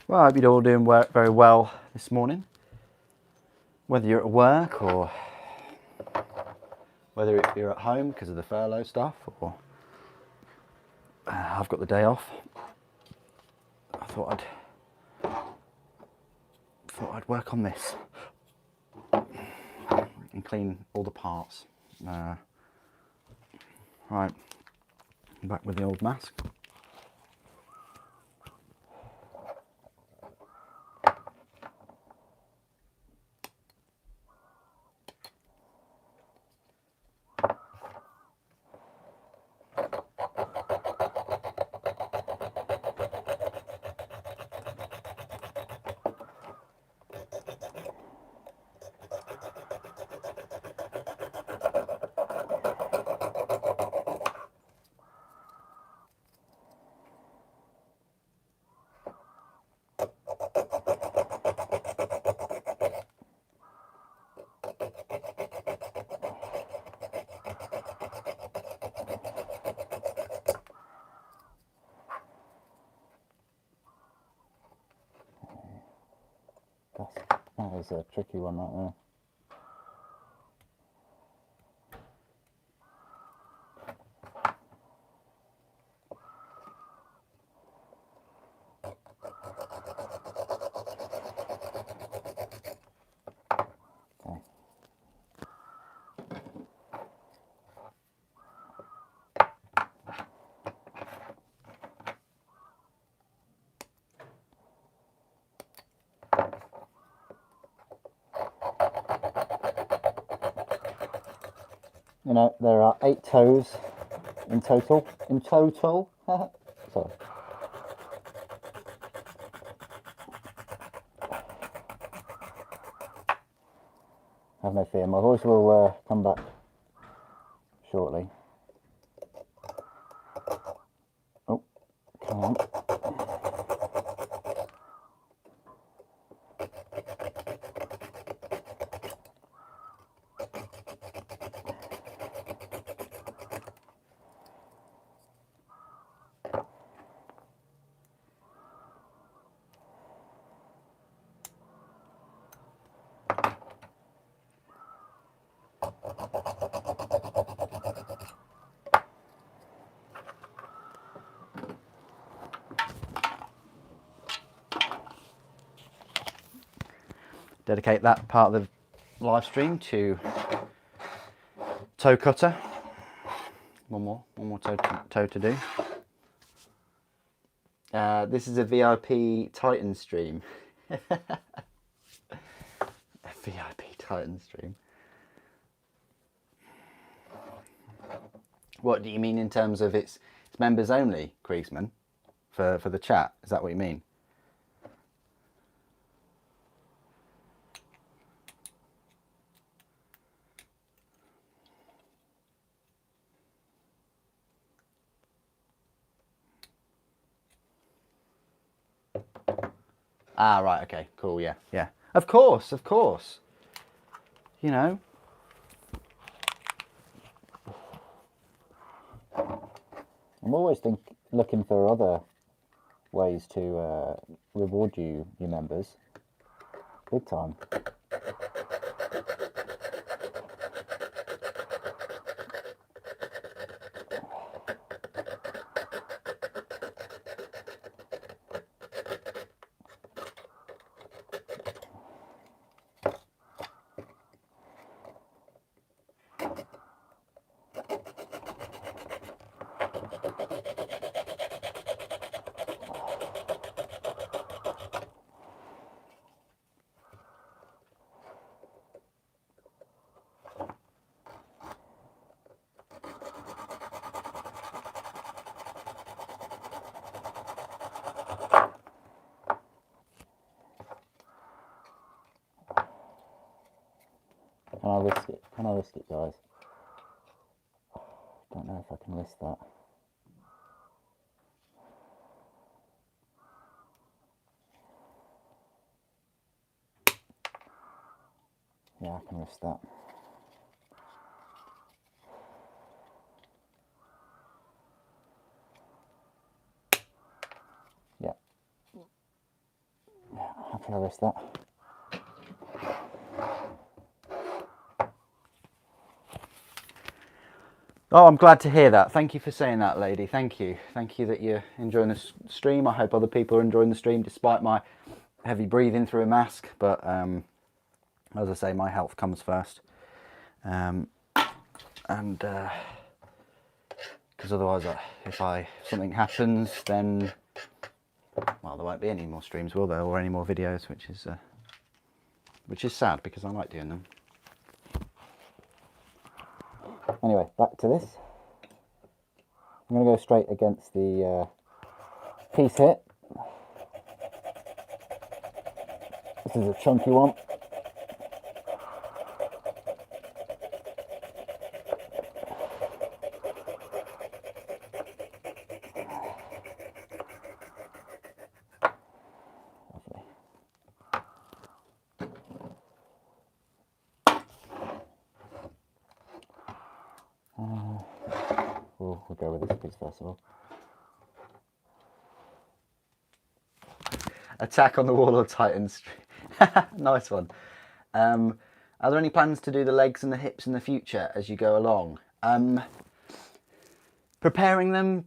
Well, I hope you're all doing very well this morning, whether you're at work or whether you're at home because of the furlough stuff, or I've got the day off. I thought I'd work on this and clean all the parts. Right, I'm back with the old mask. That is a tricky one right there. You know, there are 8 toes in total. Sorry. Have no fear, my voice will come back shortly. Oh, come on. Dedicate that part of the live stream to toe cutter. One more toe to do. This is a VIP Titan stream. A VIP Titan stream. What do you mean in terms of it's members only, Creasman, for the chat? Is that what you mean? Ah, right, okay, cool, yeah, yeah. Of course, of course. You know. I'm always looking for other ways to reward you members. Big time. Can I risk it? Can I risk it, guys? Don't know if I can risk that. Yeah, I can risk that. Yeah. Yeah, happy I risk that. Oh, I'm glad to hear that. Thank you for saying that, lady. Thank you. Thank you that you're enjoying the stream. I hope other people are enjoying the stream despite my heavy breathing through a mask. But as I say, my health comes first. Because otherwise, if something happens, then, well, there won't be any more streams, will there? Or any more videos, which is sad because I like doing them. Anyway, back to this. I'm going to go straight against the piece here. This is a chunky one. We'll go with this piece first of all. Attack on the Warlord Titans. Nice one. Are there any plans to do the legs and the hips in the future as you go along? Preparing them,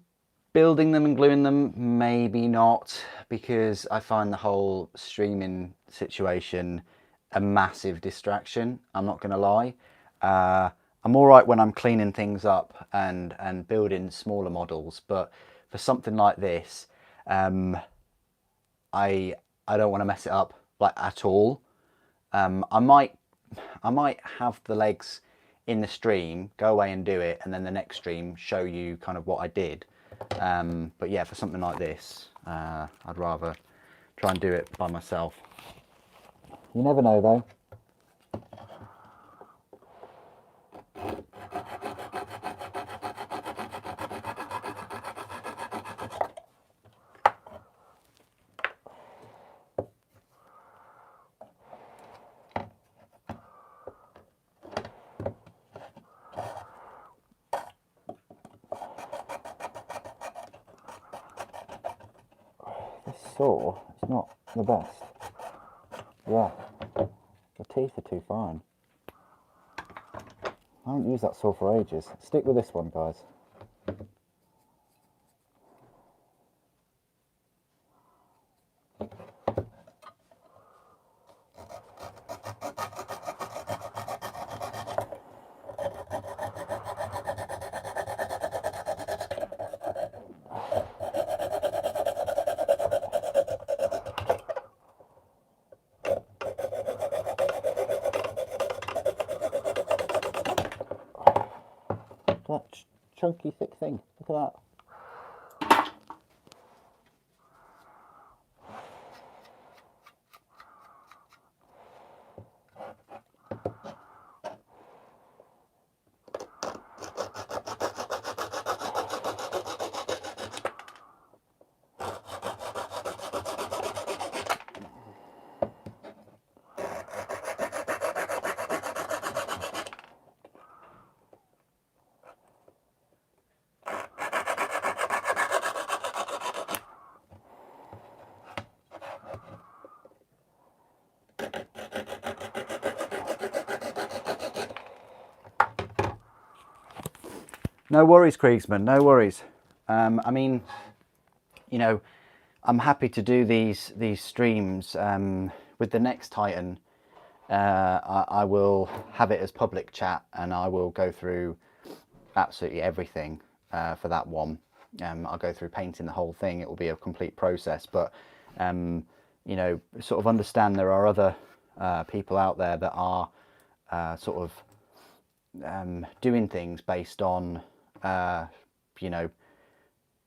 building them and gluing them, maybe not, because I find the whole streaming situation a massive distraction. I'm not going to lie. I'm all right when I'm cleaning things up and building smaller models, but for something like this, I don't want to mess it up like at all. I might have the legs in the stream, go away and do it, and then the next stream show you kind of what I did. But yeah, for something like this, I'd rather try and do it by myself. You never know though. Saw, it's not the best. Yeah, the teeth are too fine. I haven't used that saw for ages. Stick with this one, guys. That chunky, thick thing. Look at that. No worries, Kriegsman, no worries. I mean, you know, I'm happy to do these streams. With the next Titan, I will have it as public chat and I will go through absolutely everything for that one. I'll go through painting the whole thing. It will be a complete process, but you know, sort of understand there are other people out there that are sort of doing things based on you know,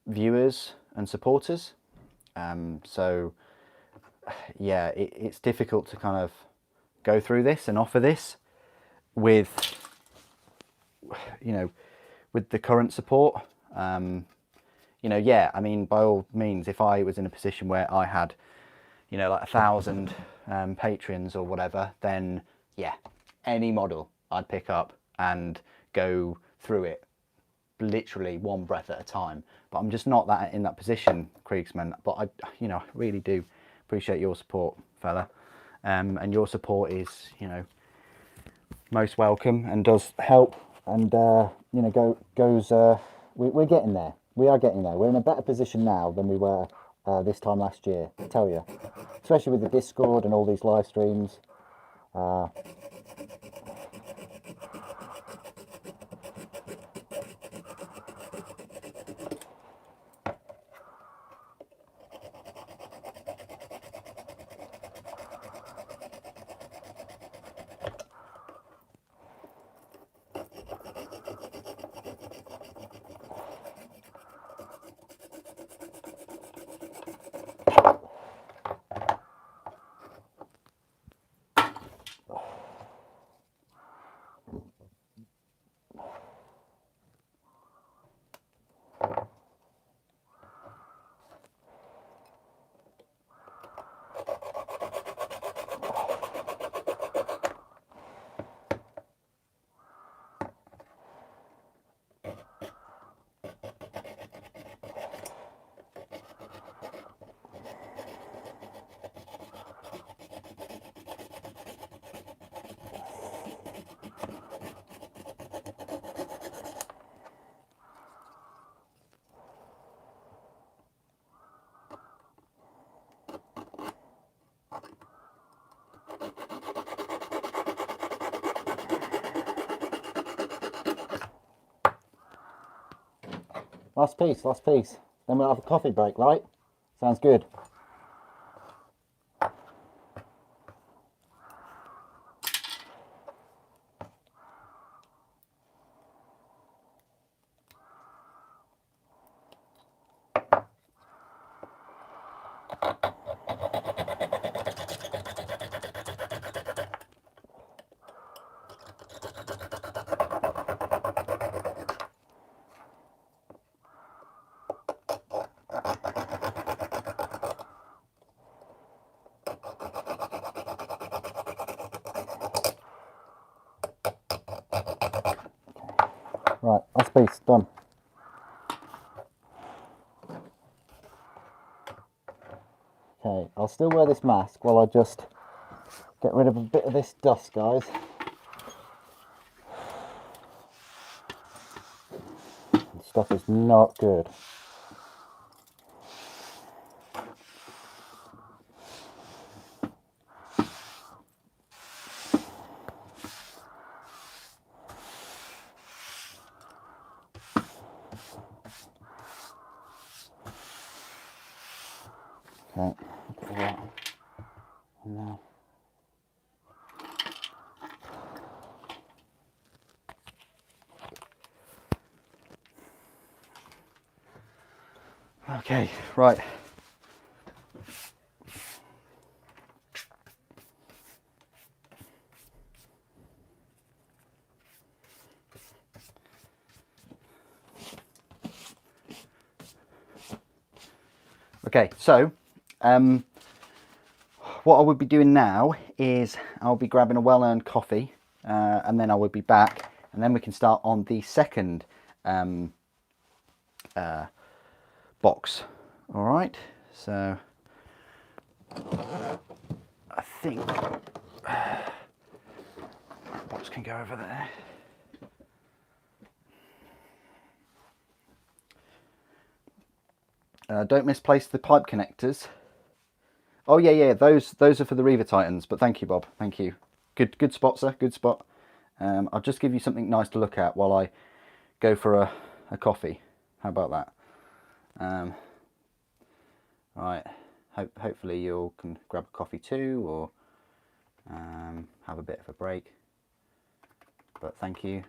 viewers and supporters. So yeah, it's difficult to kind of go through this and offer this with, you know, with the current support. You know, yeah, I mean, by all means, if I was in a position where I had, you know, like 1,000 patrons or whatever, then yeah, any model I'd pick up and go through it literally one breath at a time. But I'm just not that in that position, Kriegsman. But I, you know, really do appreciate your support, fella. And your support is, you know, most welcome and does help. And you know, we're getting there. We are getting there. We're in a better position now than we were this time last year, I tell you. Especially with the Discord and all these live streams. Last piece, last piece. Then we'll have a coffee break, right? Sounds good. Right, last piece, done. Okay, I'll still wear this mask while I just get rid of a bit of this dust, guys. This stuff is not good. Okay, put that on there. Okay, right. Okay, so what I would be doing now is I'll be grabbing a well-earned coffee, and then I will be back, and then we can start on the second box. All right, so I think that box can go over there. Don't misplace the pipe connectors. Oh yeah, those are for the Reaver Titans. But thank you, Bob. Thank you. Good spot, sir. Good spot. I'll just give you something nice to look at while I go for a coffee. How about that? Right. Hopefully you can grab a coffee too, or have a bit of a break. But thank you.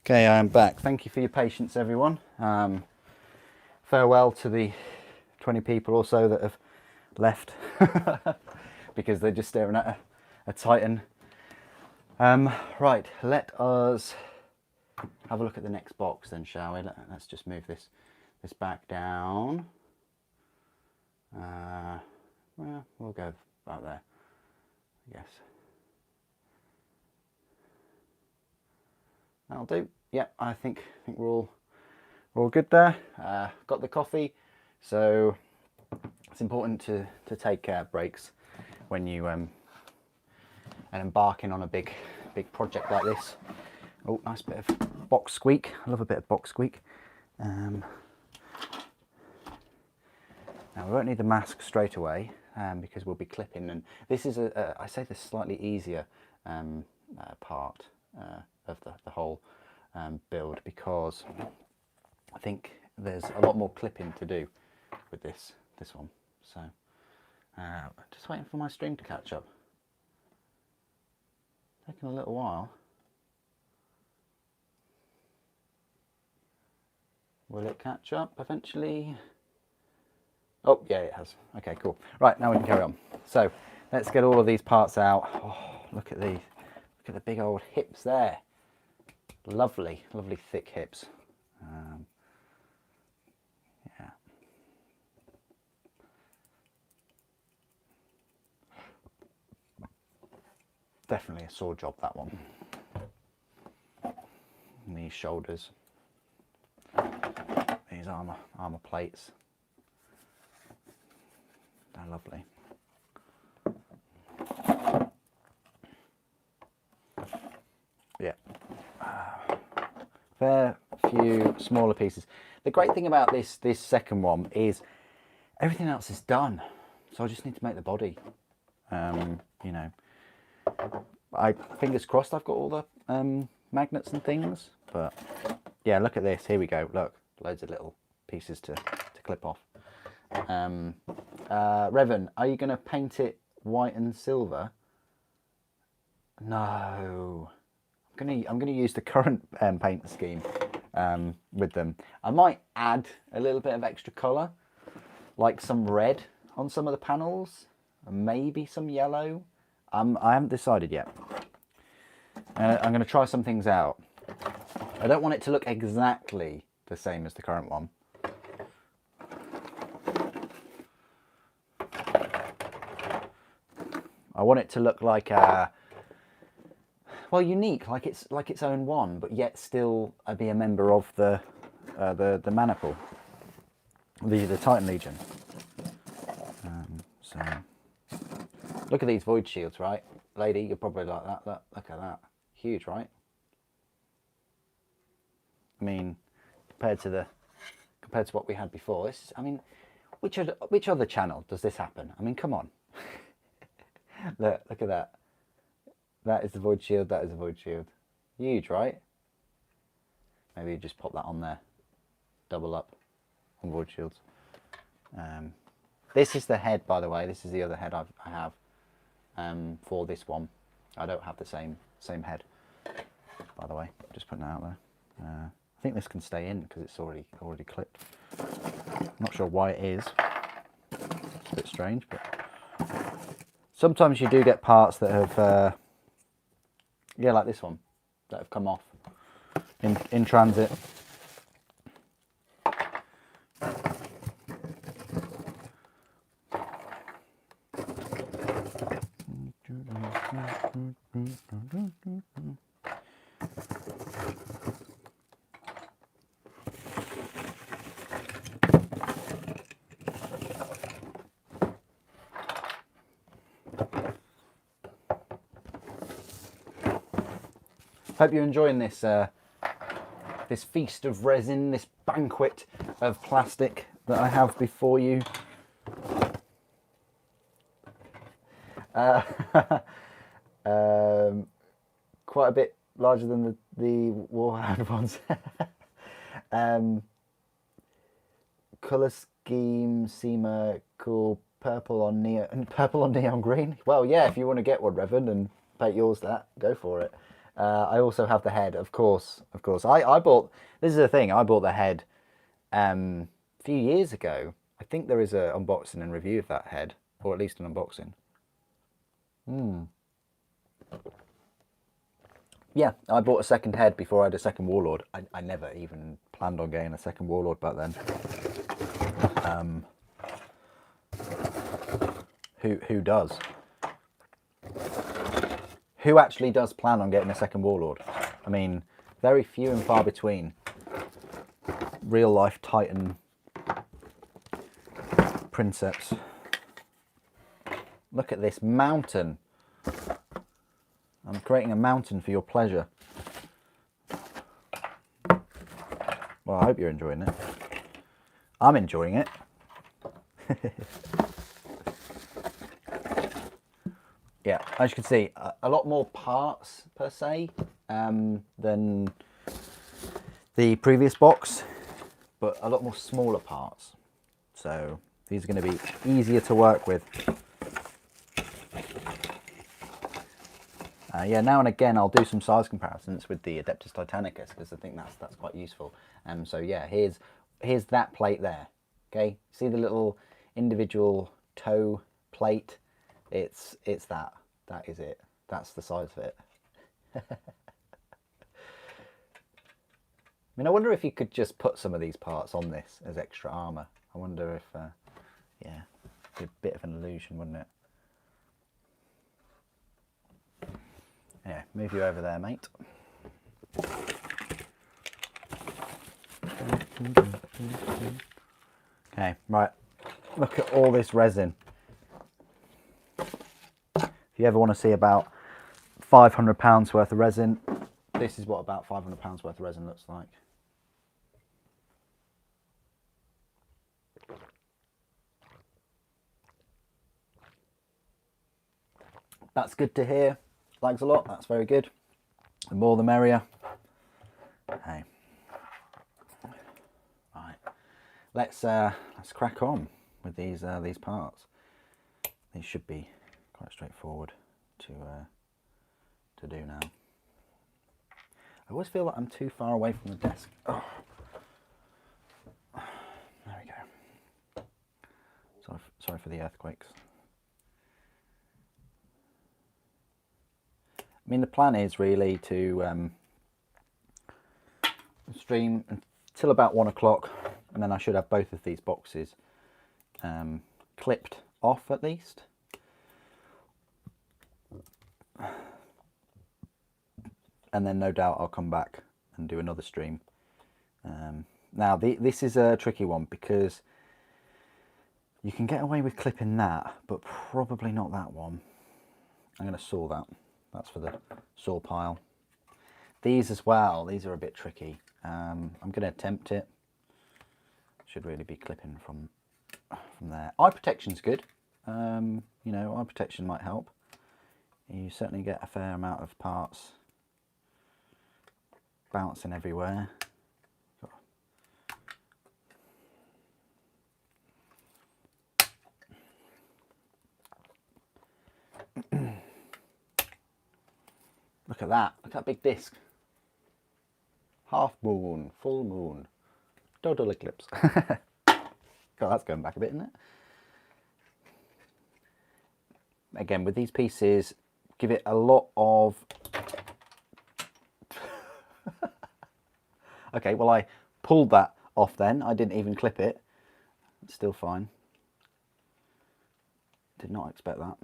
Okay, I am back. Thank you for your patience, everyone. Farewell to the 20 people or so that have left because they're just staring at a Titan. Right, let us have a look at the next box then, shall we? Let's just move this back down. Well, we'll go about there, I guess. That'll do. Yeah, I think we're all good there. Got the coffee, so it's important to take breaks when you and embarking on a big project like this. Oh, nice bit of box squeak. I love a bit of box squeak. Now we won't need the mask straight away because we'll be clipping, and this is I say this slightly easier part of the whole build, because I think there's a lot more clipping to do with this one. So just waiting for my stream to catch up. Taking a little while. Will it catch up eventually? Oh yeah, it has. Okay, cool. Right, now we can carry on. So let's get all of these parts out. Oh, look at these. Look at the big old hips there. Lovely, lovely thick hips. Yeah. Definitely a saw job, that one. And these shoulders. These armor plates. They're lovely. Yeah. Fair few smaller pieces. The great thing about this second one is everything else is done. So I just need to make the body. You know, fingers crossed I've got all the magnets and things, but yeah, look at this. Here we go. Look, loads of little pieces to clip off. Revan, are you going to paint it white and silver? No. I'm gonna use the current paint scheme with them. I might add a little bit of extra colour, like some red on some of the panels, and maybe some yellow. I haven't decided yet. I'm going to try some things out. I don't want it to look exactly the same as the current one. I want it to look like a, well, unique, like its own one, but yet still be a member of the Maniple, the Titan Legion. So look at these void shields, right, lady? You're probably like that. Look at that, huge, right? I mean, compared to what we had before, this is, I mean, which other channel does this happen? I mean, come on. Look at that. That is the void shield, that is the void shield. Huge, right? Maybe you just pop that on there. Double up on void shields. This is the head, by the way. This is the other head I have for this one. I don't have the same head, by the way. Just putting that out there. I think this can stay in because it's already clipped. I'm not sure why it is. It's a bit strange, but sometimes you do get parts that have yeah, like this one, that have come off in transit. Hope you're enjoying this this feast of resin, this banquet of plastic that I have before you. Quite a bit larger than the Warhammer ones. Colour scheme, SEMA, cool. Purple on neon green. Well, yeah, if you want to get one, Revan, and paint yours that, go for it. I also have the head, of course. I bought, this is the thing, I bought the head a few years ago. I think there is an unboxing and review of that head, or at least an unboxing. Yeah, I bought a second head before I had a second Warlord. I never even planned on getting a second Warlord back then. Who does? Who actually does plan on getting a second Warlord? I mean, very few and far between. Real life Titan Princeps. Look at this mountain. I'm creating a mountain for your pleasure. Well, I hope you're enjoying it. I'm enjoying it. Yeah, as you can see, a lot more parts per se than the previous box, but a lot more smaller parts. So these are going to be easier to work with. Yeah, now and again I'll do some size comparisons with the Adeptus Titanicus because I think that's quite useful. So yeah, here's that plate there. Okay, see the little individual toe plate? It's that. That is it. That's the size of it. I mean, I wonder if you could just put some of these parts on this as extra armour. I wonder if, yeah, it'd be a bit of an illusion, wouldn't it? Yeah, move you over there, mate. Okay, right. Look at all this resin. If you ever want to see about £500 worth of resin, this is what about £500 worth of resin looks like. That's good to hear. Thanks a lot. That's very good. The more the merrier. Okay. Right. Let's crack on with these parts. These should be quite straightforward to do now. I always feel like I'm too far away from the desk. Oh. There we go. Sorry for the earthquakes. I mean, the plan is really to stream until about 1 o'clock, and then I should have both of these boxes clipped off at least. And then no doubt I'll come back and do another stream. Now, this is a tricky one because you can get away with clipping that, but probably not that one. I'm going to saw that. That's for the saw pile. These as well, these are a bit tricky. I'm going to attempt it. Should really be clipping from there. Eye protection's good. You know, eye protection might help. You certainly get a fair amount of parts bouncing everywhere. Look at that. Look at that big disc. Half moon, full moon, total eclipse. God, that's going back a bit, isn't it? Again, with these pieces, give it a lot of... Okay, well, I pulled that off then. I didn't even clip it. It's still fine. Did not expect that.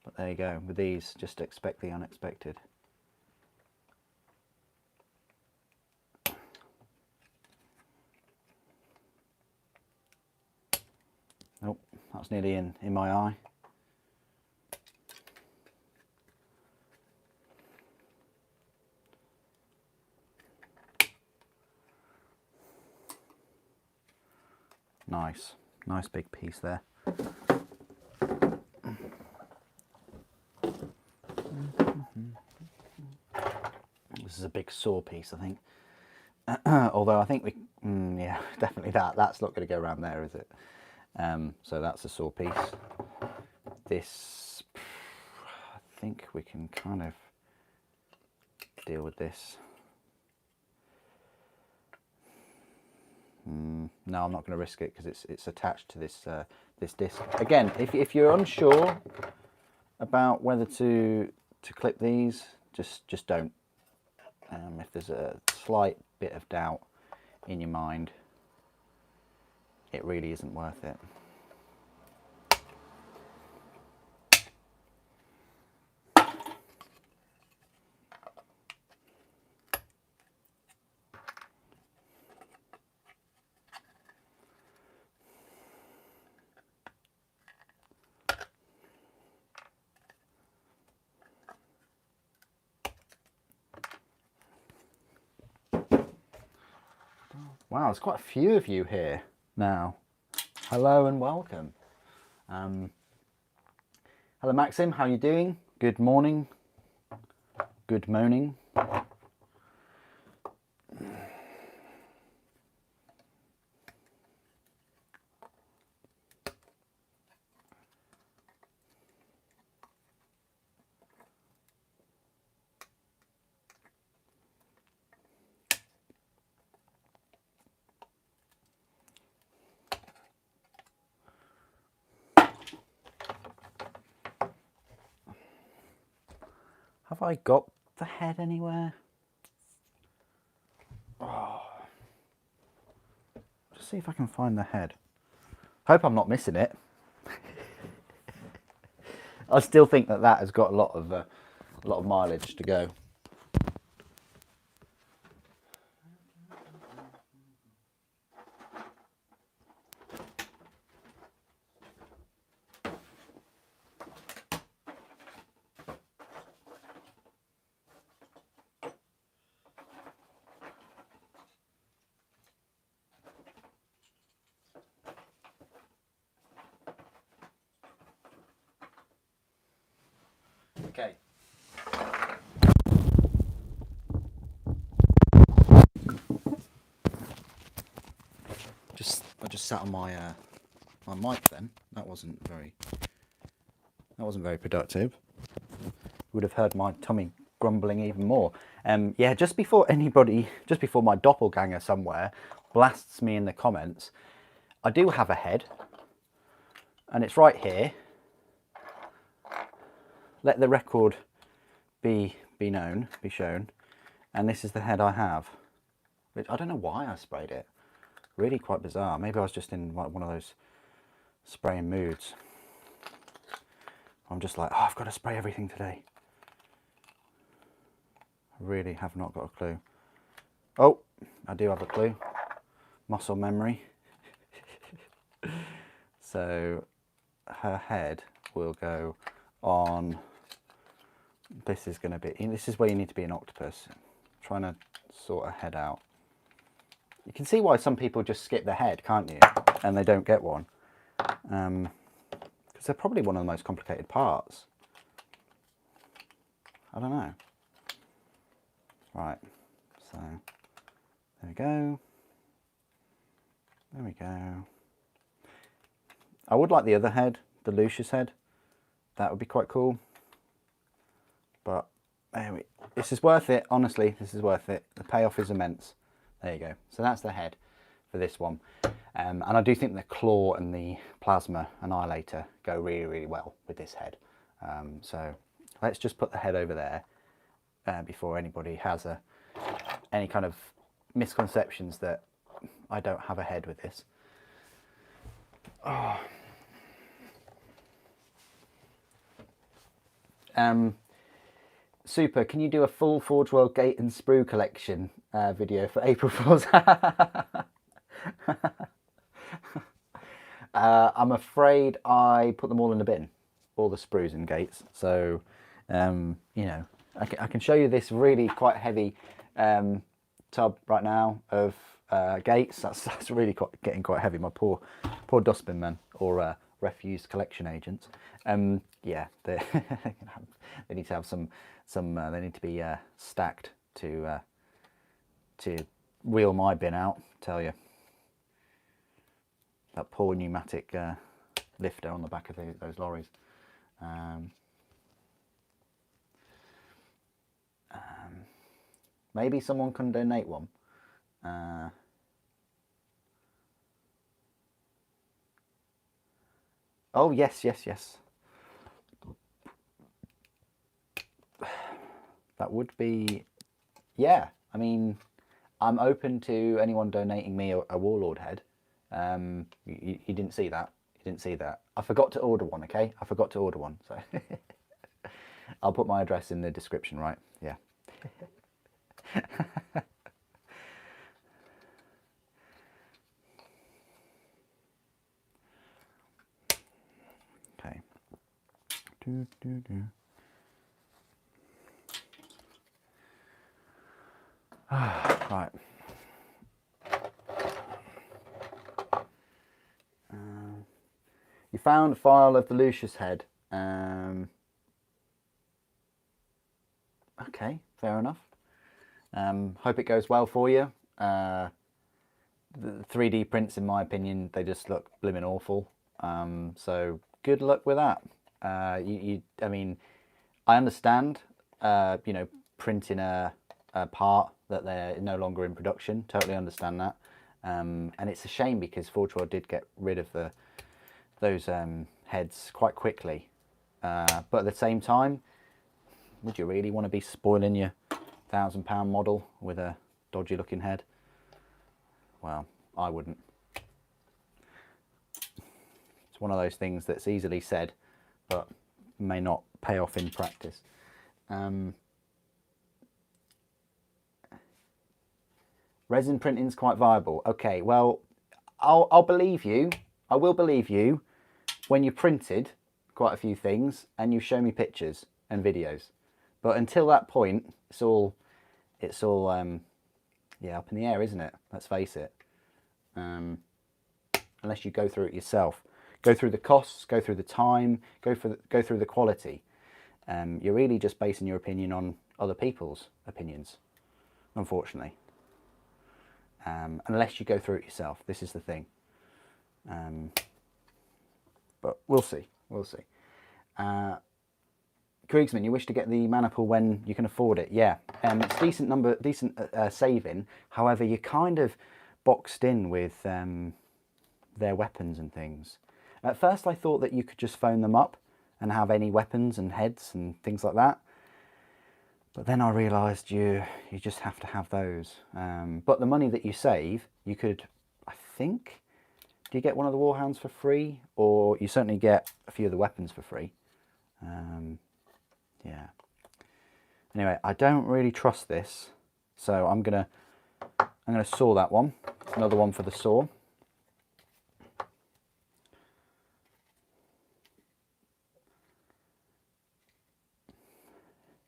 But there you go. With these, just expect the unexpected. Nope, that's nearly in my eye. Nice, nice big piece there. This is a big saw piece, I think. Although I think we, yeah, definitely that's not going to go around there, is it? So that's a saw piece. This, I think we can kind of deal with this. No, I'm not going to risk it because it's attached to this this disc. Again, if you're unsure about whether to clip these, just don't. If there's a slight bit of doubt in your mind, it really isn't worth it. Wow, there's quite a few of you here now. Hello and welcome. Hello Maxim, how are you doing? Good morning. Good morning. Have I got the head anywhere? Oh. Just see if I can find the head. Hope I'm not missing it. I still think that has got a lot of mileage to go. Okay. I just sat on my my mic then. That wasn't very productive. You would have heard my tummy grumbling even more. Yeah, just before my doppelganger somewhere blasts me in the comments, I do have a head, and it's right here. Let the record be shown, and this is the head I have, which I don't know why I sprayed it. Really quite bizarre. Maybe I was just in one of those spraying moods. I'm just like, oh, I've got to spray everything today. I really have not got a clue. Oh, I do have a clue. Muscle memory. So her head will go on. This is where you need to be an octopus. I'm trying to sort a head out. You can see why some people just skip the head, can't you? And they don't get one. Because they're probably one of the most complicated parts. I don't know. Right, so there we go. There we go. I would like the other head, the Lucius head. That would be quite cool. But anyway, this is worth it. Honestly, this is worth it. The payoff is immense. There you go. So that's the head for this one. And I do think the claw and the plasma annihilator go really, really well with this head. So let's just put the head over there before anybody has any kind of misconceptions that I don't have a head with this. Oh. Super, can you do a full Forge World gate and sprue collection video for April Fool's? I'm afraid I put them all in the bin, all the sprues and gates. So, you know, I can show you this really quite heavy tub right now of gates. That's really getting quite heavy. My poor dustbin men, or refuse collection agents. Yeah, they need to have some. They need to be stacked to wheel my bin out. Tell you, that poor pneumatic lifter on the back of those lorries. Maybe someone can donate one. Oh, yes, yes, yes. That would be, yeah. I mean, I'm open to anyone donating me a Warlord head. You didn't see that. You didn't see that. I forgot to order one, okay? I forgot to order one, so I'll put my address in the description, right? Yeah. Okay. Right. You found a file of the Lucius head. Okay, fair enough. Hope it goes well for you. The 3D prints, in my opinion, they just look blimmin' awful. So good luck with that. I mean, I understand, you know, printing a part that they're no longer in production. Totally understand that. And it's a shame because Forge World did get rid of those heads quite quickly. But at the same time, would you really want to be spoiling your £1,000 model with a dodgy looking head? Well, I wouldn't. It's one of those things that's easily said, but may not pay off in practice. Resin printing is quite viable. Okay, well, I'll believe you. I will believe you when you've printed quite a few things and you show me pictures and videos. But until that point, it's all yeah, up in the air, isn't it? Let's face it. Unless you go through it yourself, go through the costs, go through the time, go through the quality. You're really just basing your opinion on other people's opinions, unfortunately. Unless you go through it yourself, this is the thing. But we'll see. We'll see. Kriegsman, you wish to get the Maniple when you can afford it. Yeah, it's decent saving. However, you're kind of boxed in with their weapons and things. At first, I thought that you could just phone them up and have any weapons and heads and things like that. But then I realised you just have to have those. But the money that you save, you could, I think, do you get one of the Warhounds for free? Or you certainly get a few of the weapons for free. Yeah. Anyway, I don't really trust this, so I'm gonna saw that one. Another one for the saw.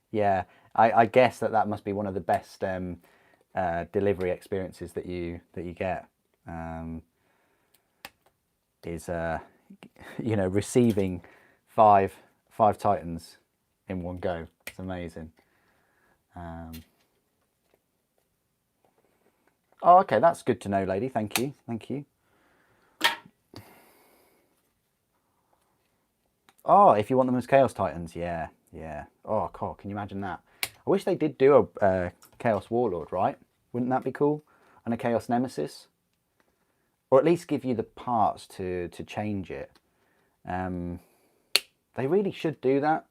Yeah, I guess that must be one of the best delivery experiences that you get. Is you know, receiving five Titans in one go. It's amazing. Oh, okay, that's good to know, lady. Thank you, thank you. Oh, if you want them as Chaos Titans, yeah, yeah. Oh, cool. Can you imagine that? I wish they did do a Chaos Warlord, right? Wouldn't that be cool? And a Chaos Nemesis, or at least give you the parts to change it. They really should do that.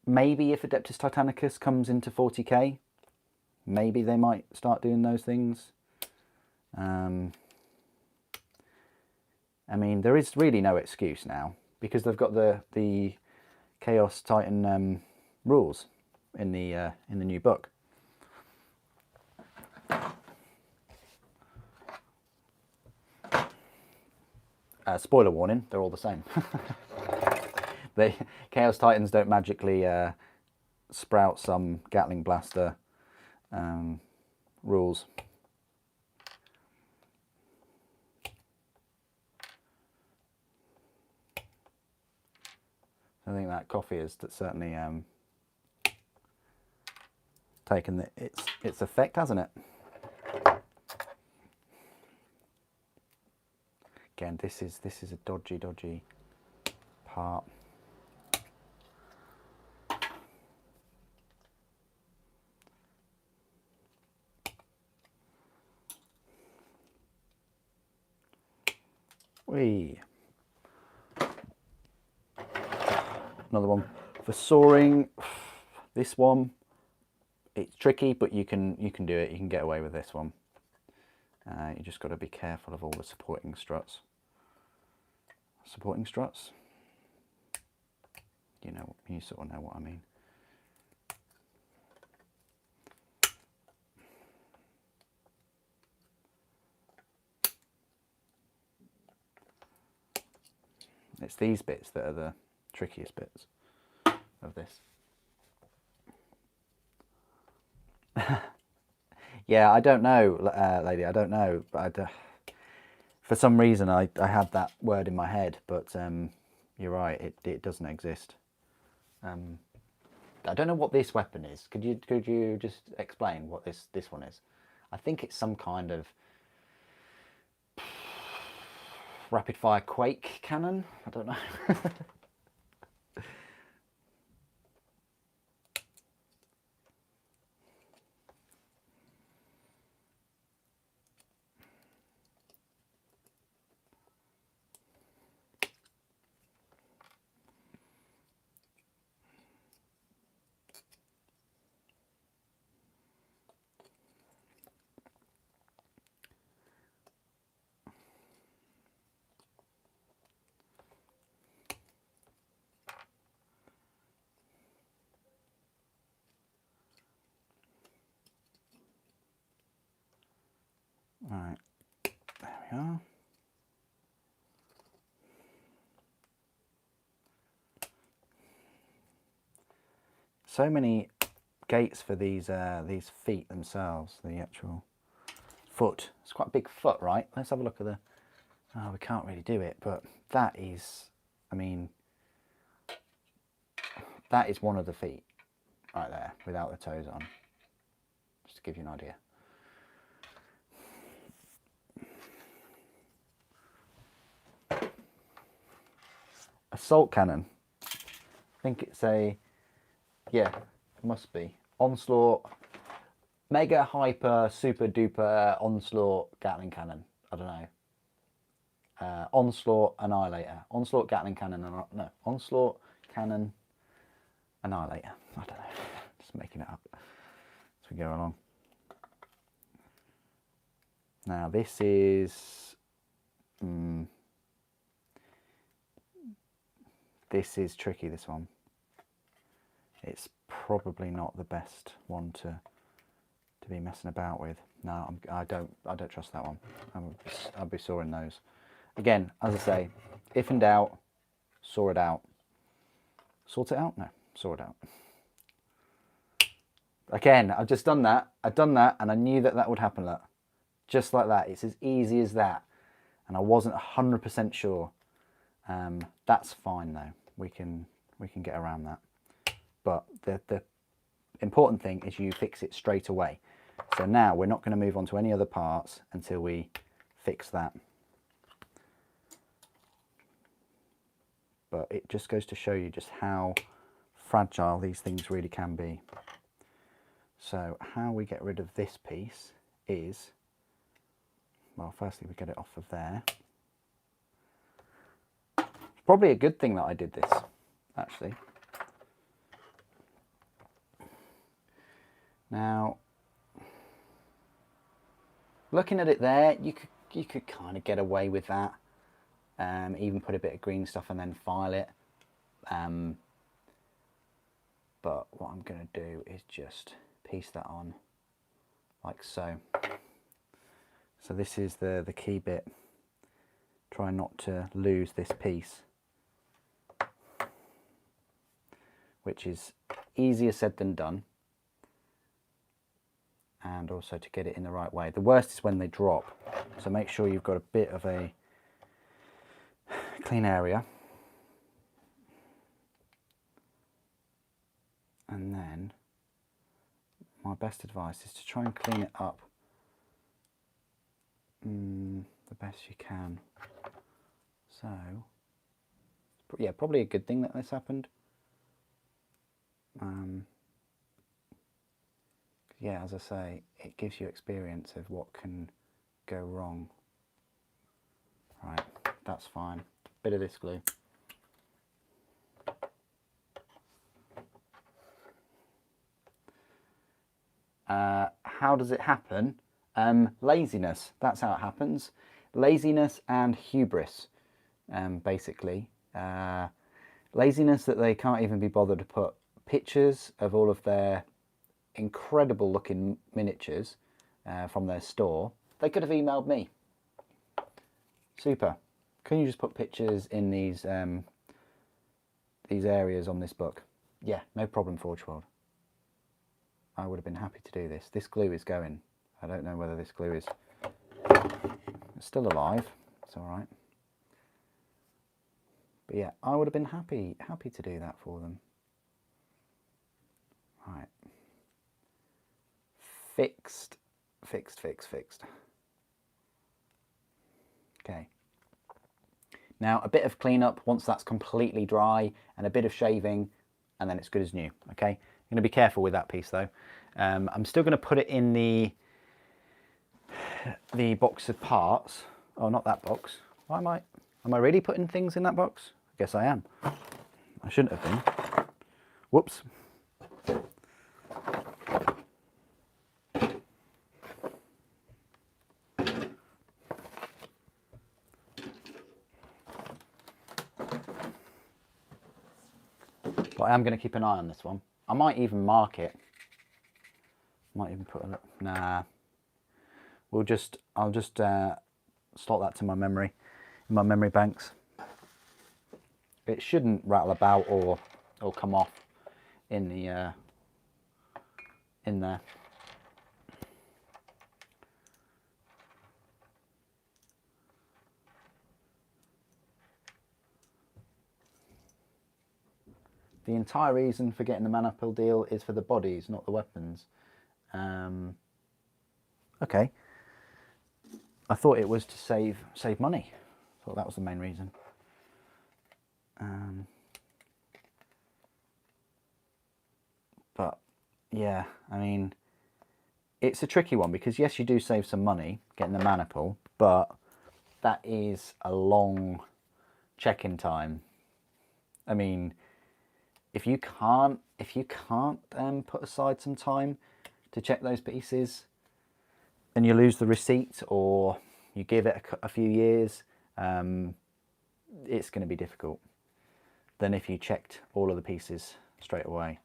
Maybe if Adeptus Titanicus comes into 40k, maybe they might start doing those things. I mean, there is really no excuse now because they've got the Chaos Titan rules in the new book. Spoiler warning: they're all the same. The Chaos Titans don't magically sprout some Gatling blaster rules. I think that coffee has certainly taken its effect, hasn't it? Again, this is a dodgy part. Another one for sawing. This one, it's tricky, but you can do it. You can get away with this one. You just got to be careful of all the supporting struts. Supporting struts? You know, you sort of know what I mean. It's these bits that are the trickiest bits of this. Yeah, I don't know, lady, I don't know. But for some reason, I had that word in my head, but you're right, it doesn't exist. I don't know what this weapon is. Could you just explain what this one is? I think it's some kind of rapid fire quake cannon. I don't know. Right, there we are. So many gates for these feet themselves, the actual foot. It's quite a big foot, right? Let's have a look at the... Oh, we can't really do it, but that is, I mean, that is one of the feet right there without the toes on, just to give you an idea. Assault cannon. I think it's a, yeah, it must be. Onslaught, mega hyper super duper onslaught Gatling cannon. I don't know. Onslaught Annihilator. Onslaught Gatling cannon. No, Onslaught Cannon Annihilator. I don't know. Just making it up as we go along. Now this is... this is tricky, this one. It's probably not the best one to be messing about with. No, I don't trust that one. I'll be sawing those. Again, as I say, if in doubt, saw it out. Sort it out? No, saw it out. Again, I've just done that. I've done that, and I knew that would happen. Look, just like that. It's as easy as that. And I wasn't 100% sure. That's fine though. We can get around that. But the important thing is you fix it straight away. So now we're not going to move on to any other parts until we fix that. But it just goes to show you just how fragile these things really can be. So how we get rid of this piece is, well, firstly we get it off of there. It's probably a good thing that I did this, actually. Now, looking at it there, you could kind of get away with that. Even put a bit of green stuff and then file it. But what I'm going to do is just piece that on like so. So this is the key bit. Try not to lose this piece, which is easier said than done. And also to get it in the right way. The worst is when they drop. So make sure you've got a bit of a clean area. And then my best advice is to try and clean it up the best you can. So, yeah, probably a good thing that this happened. Yeah, as I say, it gives you experience of what can go wrong. Right, that's fine. Bit of this glue. How does it happen? Laziness, that's how it happens. Laziness and hubris, basically. Laziness that they can't even be bothered to put pictures of all of their incredible looking miniatures from their store. They could have emailed me. Super. Can you just put pictures in these areas on this book? Yeah, no problem, Forge World. I would have been happy to do this. This glue is going. I don't know whether this glue is still alive. It's all right. But yeah, I would have been happy to do that for them. Right. Fixed. Okay. Now a bit of cleanup once that's completely dry, and a bit of shaving, and then it's good as new. Okay. I'm going to be careful with that piece though. I'm still going to put it in the box of parts. Oh, not that box. Why am I really putting things in that box? I guess I am. I shouldn't have been. Whoops. But I am going to keep an eye on this one. I might even mark it. Might even put a, nah. I'll just slot that to my memory, in my memory banks. It shouldn't rattle about or come off in the in there. The entire reason for getting the mana pill deal is for the bodies, not the weapons. Okay. I thought it was to save money. I thought that was the main reason. But yeah, I mean, it's a tricky one because yes, you do save some money getting the mana pill, but that is a long check-in time. I mean, if you can't put aside some time to check those pieces, and you lose the receipt or you give it a few years, it's going to be difficult than if you checked all of the pieces straight away.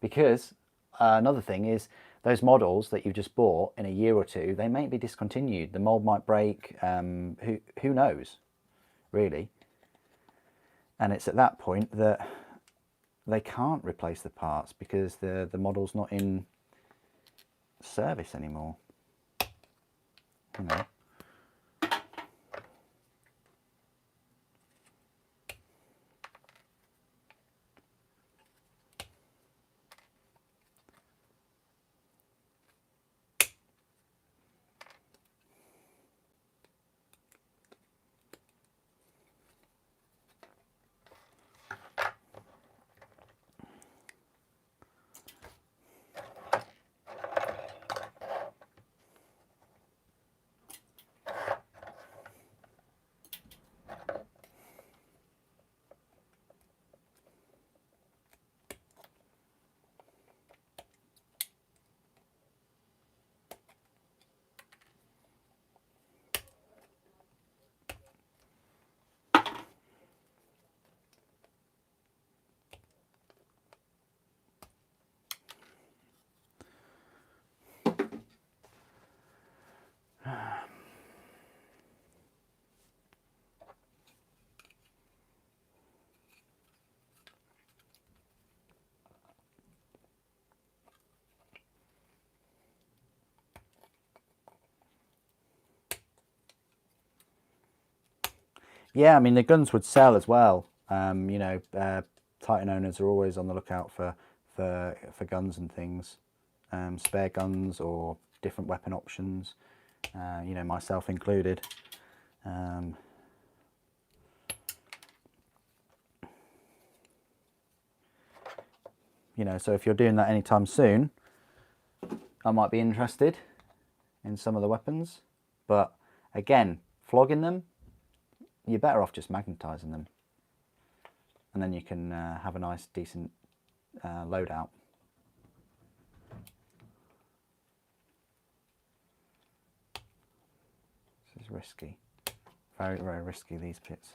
Because another thing is those models that you've just bought in a year or two, they may be discontinued. The mold might break. Who knows, really? And it's at that point that they can't replace the parts because the model's not in service anymore. You know. Yeah, I mean, the guns would sell as well. You know, Titan owners are always on the lookout for guns and things, spare guns or different weapon options, you know, myself included. You know, so if you're doing that anytime soon, I might be interested in some of the weapons, but Again, flogging them, you're better off just magnetizing them. And then you can have a nice, decent loadout. This is risky. Very, very risky, these pits.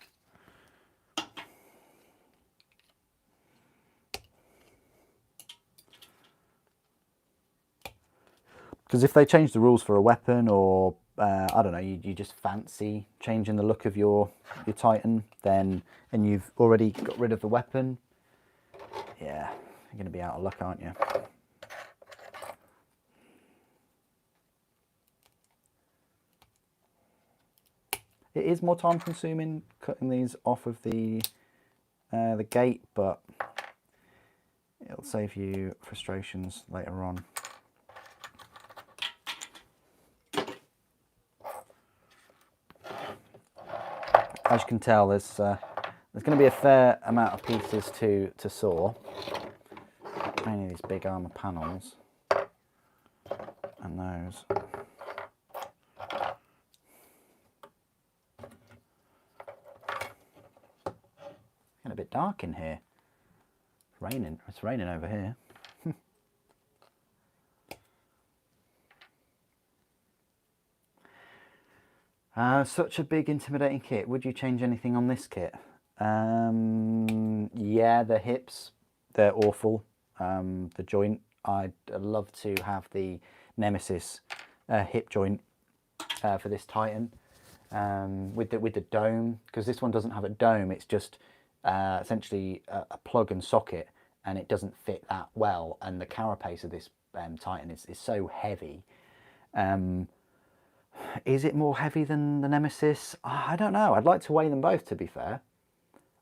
Because if they change the rules for a weapon, or I don't know, you just fancy changing the look of your Titan, then, and you've already got rid of the weapon, yeah, you're going to be out of luck, aren't you? It is more time consuming cutting these off of the gate, but it'll save you frustrations later on. As you can tell, there's going to be a fair amount of pieces to saw. Mainly these big armour panels and those. Getting a bit dark in here. It's raining. It's raining over here. Such a big intimidating kit. Would you change anything on this kit? Yeah, the hips, they're awful. The joint, I'd love to have the Nemesis hip joint for this Titan with the dome, because this one doesn't have a dome. It's just essentially a plug and socket, and it doesn't fit that well. And the carapace of this Titan is so heavy. Is it more heavy than the Nemesis? I don't know. I'd like to weigh them both, to be fair.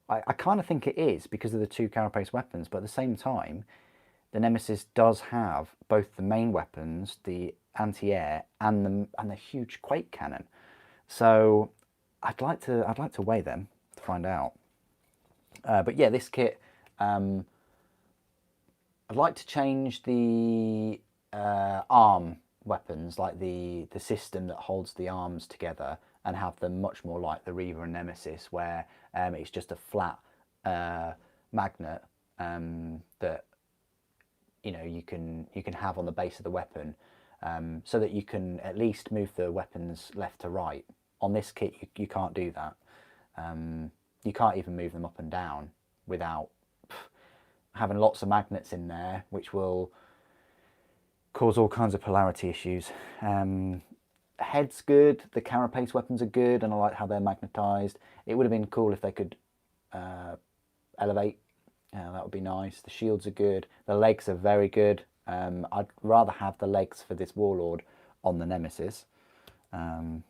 I kind of think it is because of the two carapace weapons, but at the same time, the Nemesis does have both the main weapons, the anti-air, and the huge quake cannon. So I'd like to weigh them to find out. But yeah, this kit, I'd like to change the arm weapons, like the system that holds the arms together, and have them much more like the Reaver and Nemesis, where it's just a flat magnet that you can have on the base of the weapon, so that you can at least move the weapons left to right. On this kit, you can't do that. You can't even move them up and down without having lots of magnets in there, which will cause all kinds of polarity issues. Head's good, the carapace weapons are good, and I like how they're magnetized. It would have been cool if they could elevate. That would be nice. The shields are good. The legs are very good. I'd rather have the legs for this Warlord on the Nemesis. So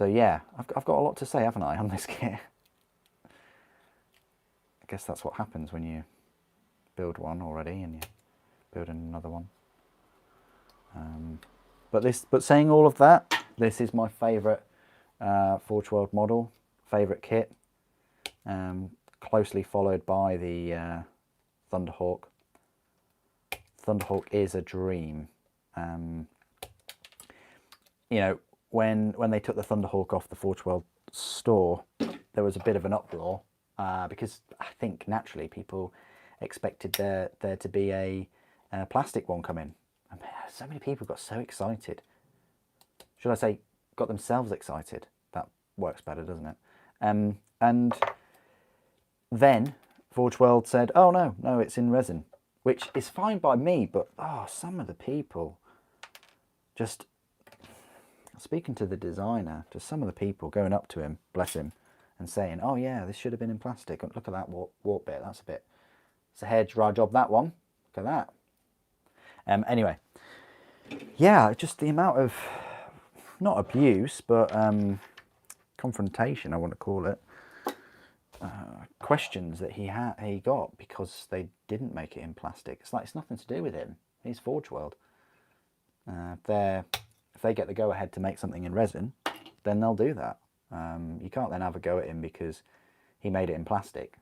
yeah, I've got a lot to say, haven't I, on this kit? I guess that's what happens when you build one already and you build another one. But saying all of that, this is my favourite Forge World model, favourite kit, closely followed by the Thunderhawk. Thunderhawk is a dream. When they took the Thunderhawk off the Forge World store, there was a bit of an uproar because I think naturally people expected there to be a plastic one come in. I mean, so many people got so excited. Should I say, got themselves excited? That works better, doesn't it? And then Forge World said, "Oh no, it's in resin," which is fine by me. But some of the people, just speaking to the designer, just some of the people going up to him, bless him, and saying, "Oh yeah, this should have been in plastic. Look at that warp bit. That's it's a hair dry job, that one. Look at that." Anyway, yeah, just the amount of, not abuse, but confrontation, I want to call it, questions that he got because they didn't make it in plastic. It's like, it's nothing to do with him. He's Forge World. If they get the go-ahead to make something in resin, then they'll do that. You can't then have a go at him because he made it in plastic.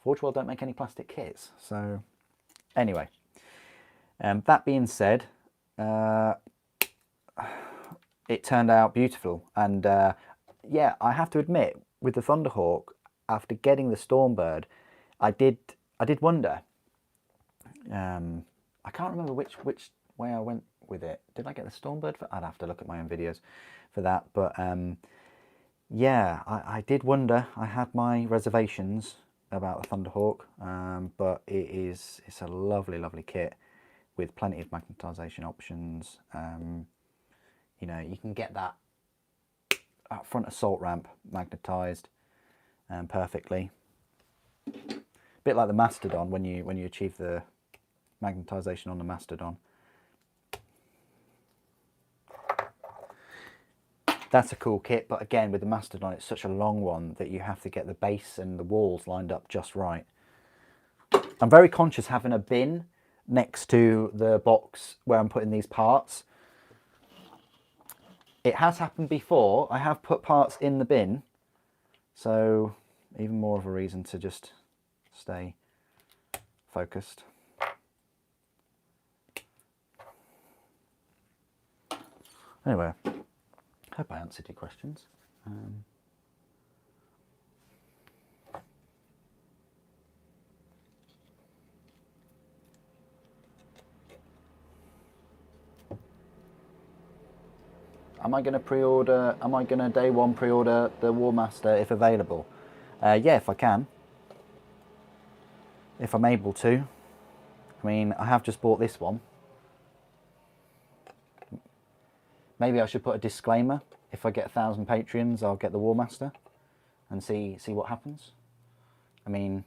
Forge World don't make any plastic kits. So anyway, that being said, it turned out beautiful. And yeah, I have to admit, with the Thunderhawk, after getting the Stormbird, I did wonder. I can't remember which way I went with it. Did I get the Stormbird? I'd have to look at my own videos for that. But yeah, I did wonder. I had my reservations about the Thunderhawk, but it's a lovely, lovely kit with plenty of magnetization options. You know, you can get that front assault ramp magnetized perfectly. A bit like the Mastodon when you achieve the magnetization on the Mastodon. That's a cool kit, but again, with the Mastodon, it's such a long one that you have to get the base and the walls lined up just right. I'm very conscious having a bin next to the box where I'm putting these parts. It has happened before. I have put parts in the bin, so even more of a reason to just stay focused. Anyway, hope I answered your questions. Am I going to pre-order? Am I going to day one pre-order the Warmaster if available? Yeah, if I can. If I'm able to. I mean, I have just bought this one. Maybe I should put a disclaimer. If I get 1,000 Patreons, I'll get the Warmaster and see what happens. I mean,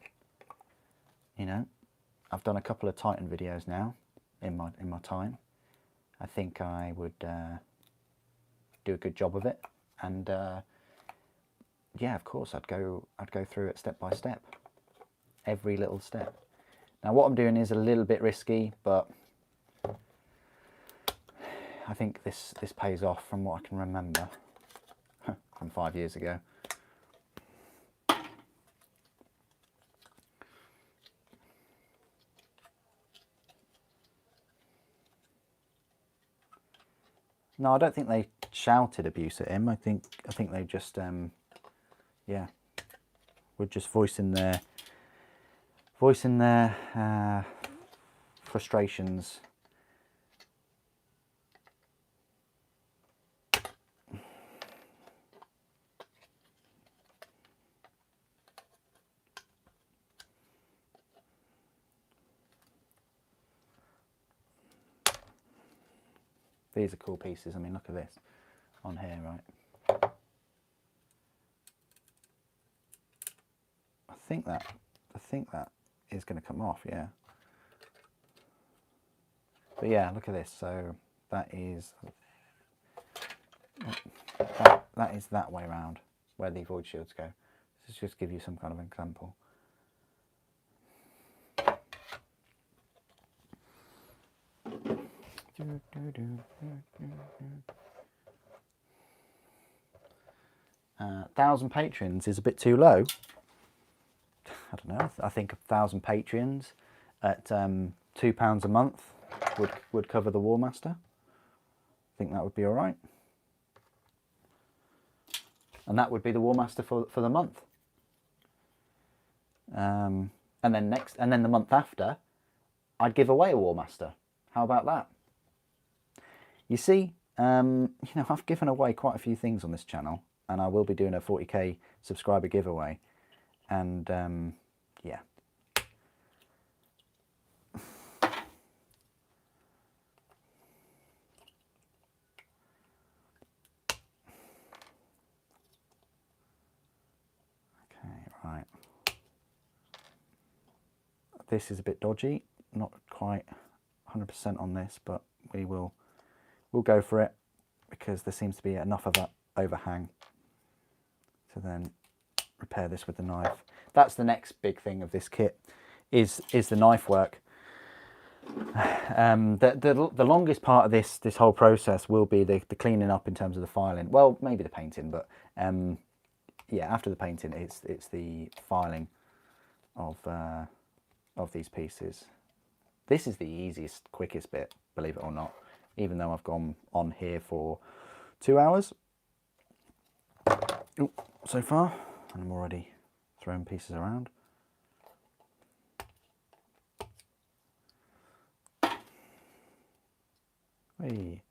you know, I've done a couple of Titan videos now in my time. I think I would do a good job of it, and yeah, of course, I'd go through it step by step, every little step. Now, what I'm doing is a little bit risky, but I think this pays off from what I can remember from 5 years ago. No, I don't think they shouted abuse at him. I think they just yeah, were just voicing their frustrations. These are cool pieces. I mean, look at this on here, right? I think that is going to come off, yeah. But yeah, look at this. So that is that way around where the void shields go. Let's just give you some kind of example. Uh, 1,000 patrons is a bit too low. I don't know. I think 1,000 patrons at £2 a month would cover the Warmaster. I think that would be all right. And that would be the Warmaster for the month. And then the month after, I'd give away a Warmaster. How about that? You see, you know, I've given away quite a few things on this channel, and I will be doing a 40k subscriber giveaway. And yeah. Right, this is a bit dodgy, not quite 100% on this, but we'll go for it because there seems to be enough of that overhang to then repair this with the knife. That's the next big thing of this kit is the knife work. The longest part of this whole process will be the cleaning up in terms of the filing. Well, maybe the painting, but yeah, after the painting, it's the filing of these pieces. This is the easiest, quickest bit, believe it or not. Even though I've gone on here for 2 hours so far, and I'm already throwing pieces around. Hey.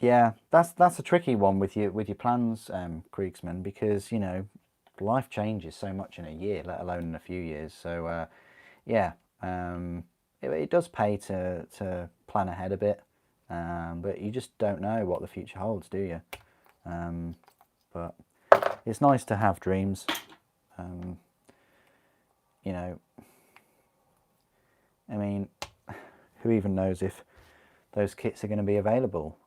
Yeah, that's a tricky one with your plans, Kriegsman, because you know life changes so much in a year, let alone in a few years. So yeah, it does pay to plan ahead a bit, but you just don't know what the future holds, do you? But it's nice to have dreams. You know, I mean, who even knows if those kits are going to be available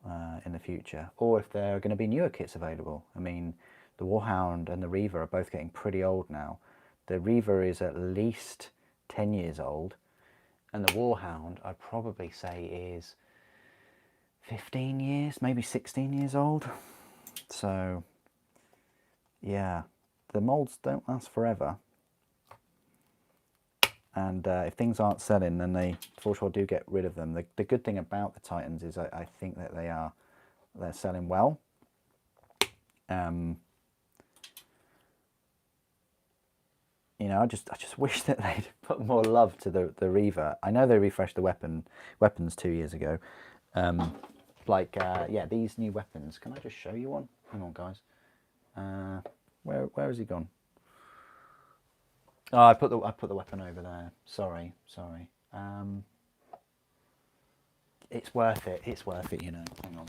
in the future, or if there are going to be newer kits available. I mean, the Warhound and the Reaver are both getting pretty old now. The Reaver is at least 10 years old, and the Warhound I'd probably say is 15 years, maybe 16 years old. So yeah, the molds don't last forever, and if things aren't selling, then they for sure do get rid of them. The good thing about the Titans is I think that they're selling well. You know, I just wish that they'd put more love to the Reaver. I know they refreshed the weapons 2 years ago. Yeah, these new weapons. Can I just show you one? Hang on, guys. Where has he gone? Oh, I put the weapon over there. Sorry. It's worth it. It's worth it, you know. Hang on.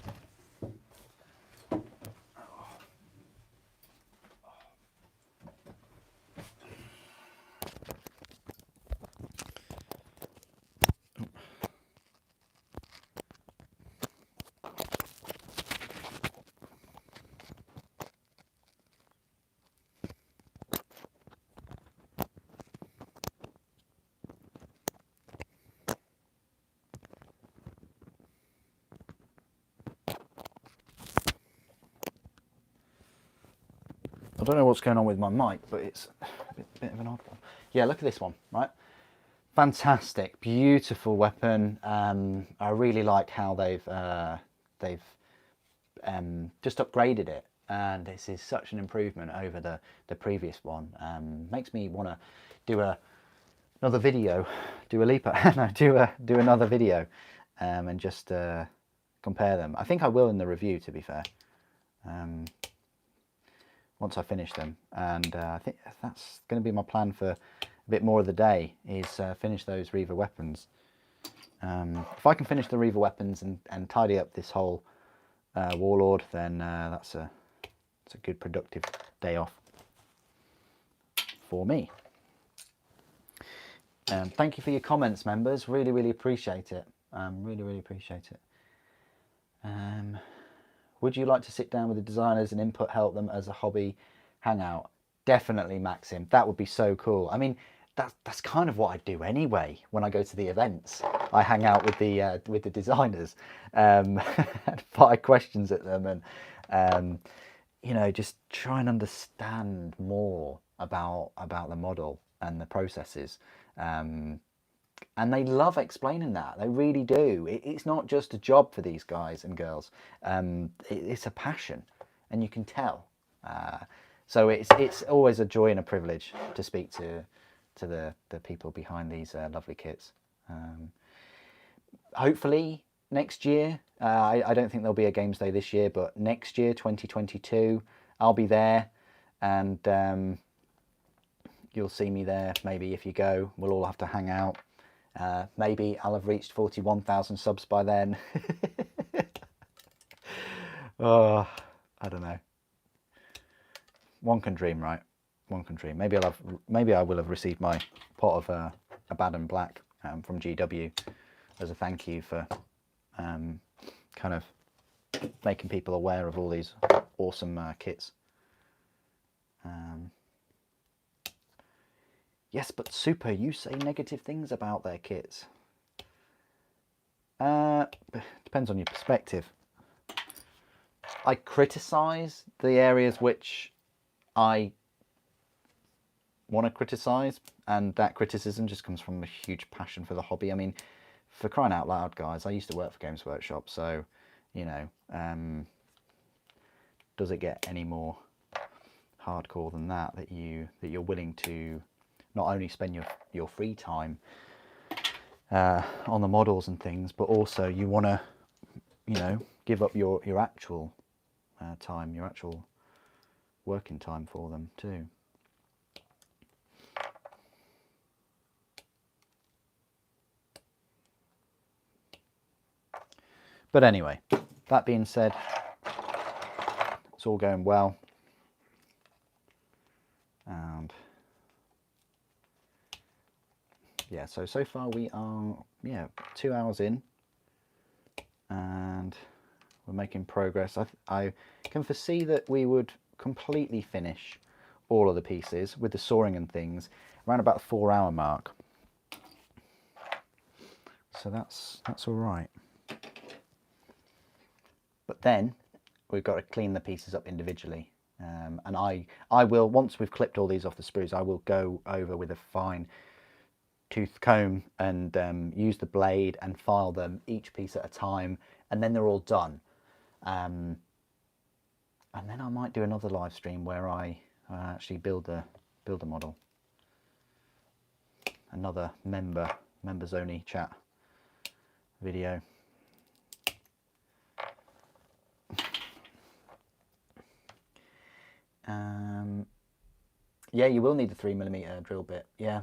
I don't know what's going on with my mic, but it's a bit of an odd one. Yeah, look at this one, right? Fantastic, beautiful weapon. I really like how they've just upgraded it, and this is such an improvement over the previous one. Makes me want to do another video, do another video, and just compare them. I think I will in the review, to be fair. Once I finish them, and I think that's going to be my plan for a bit more of the day, is finish those Reaver weapons. If I can finish the Reaver weapons and tidy up this whole Warlord, then that's a good productive day off for me. Thank you for your comments, members. Really appreciate it. Really appreciate it. Would you like to sit down with the designers and input help them as a hobby hangout? Definitely, Maxim. That would be so cool. I mean, that's kind of what I do anyway when I go to the events. I hang out with the designers, and fire questions at them, and you know, just try and understand more about the model and the processes. And they love explaining that. They really do. It's not just a job for these guys and girls. It's a passion, and you can tell. So it's always a joy and a privilege to speak to the people behind these lovely kits. Hopefully next year, I don't think there'll be a Games Day this year, but next year, 2022, I'll be there, and you'll see me there. Maybe if you go, we'll all have to hang out. Maybe I'll have reached 41,000 subs by then. Oh, I don't know. One can dream, right? One can dream. Maybe I will have received my pot of Abaddon Black from GW as a thank you for kind of making people aware of all these awesome kits. Yes, but Super, you say negative things about their kits. Depends on your perspective. I criticise the areas which I want to criticise, and that criticism just comes from a huge passion for the hobby. I mean, for crying out loud, guys, I used to work for Games Workshop, so, you know, does it get any more hardcore than that, that you're willing to not only spend your free time on the models and things, but also you want to, you know, give up your actual time, your actual working time for them too. But anyway, that being said, it's all going well, and yeah, so far we are 2 hours in, and we're making progress. I can foresee that we would completely finish all of the pieces with the sawing and things around about the 4 hour mark. So that's all right. But then we've got to clean the pieces up individually. And I will, once we've clipped all these off the sprues, I will go over with a fine tooth comb and use the blade and file them each piece at a time, and then they're all done. And then I might do another live stream where I actually build a model. Another members only chat video. Yeah, you will need the 3mm drill bit. Yeah.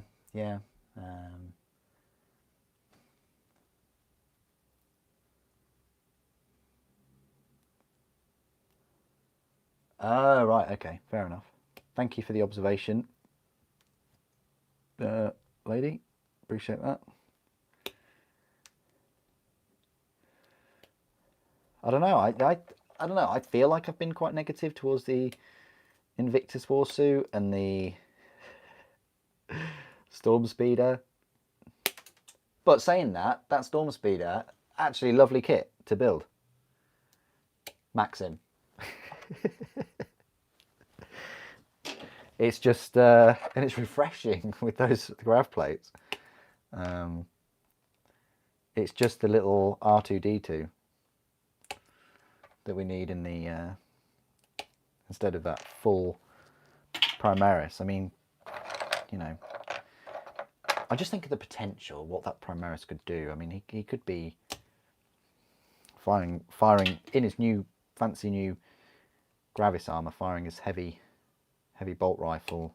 Oh, right, okay, fair enough. Thank you for the observation, lady. Appreciate that. I don't know. I don't know. I feel like I've been quite negative towards the Invictus Warsuit and the Storm Speeder. But saying that Storm Speeder, actually lovely kit to build. Maxim. It's just, and it's refreshing with those grav plates. It's just the little R2-D2 that we need in the, instead of that full Primaris. I mean, you know, I just think of the potential, what that Primaris could do. I mean, he could be firing in his new, fancy new Gravis armor, firing his heavy bolt rifle,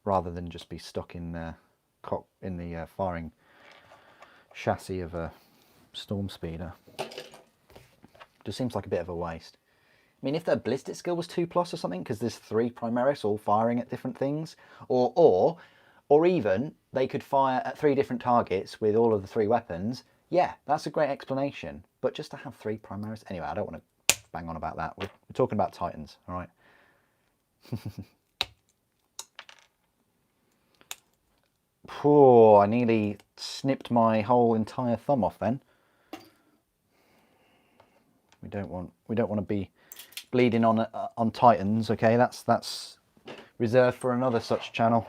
rather than just be stuck in the firing chassis of a Storm Speeder. Just seems like a bit of a waste. I mean, if their ballistic skill was 2+ or something, because there's 3 Primaris all firing at different things, or even they could fire at 3 different targets with all of the 3 weapons. Yeah, that's a great explanation. But just to have 3 Primaris, anyway, I don't want to bang on about that. We're talking about Titans, all right? Poor, I nearly snipped my whole entire thumb off then. We don't want to be bleeding on Titans, okay? That's reserved for another such channel.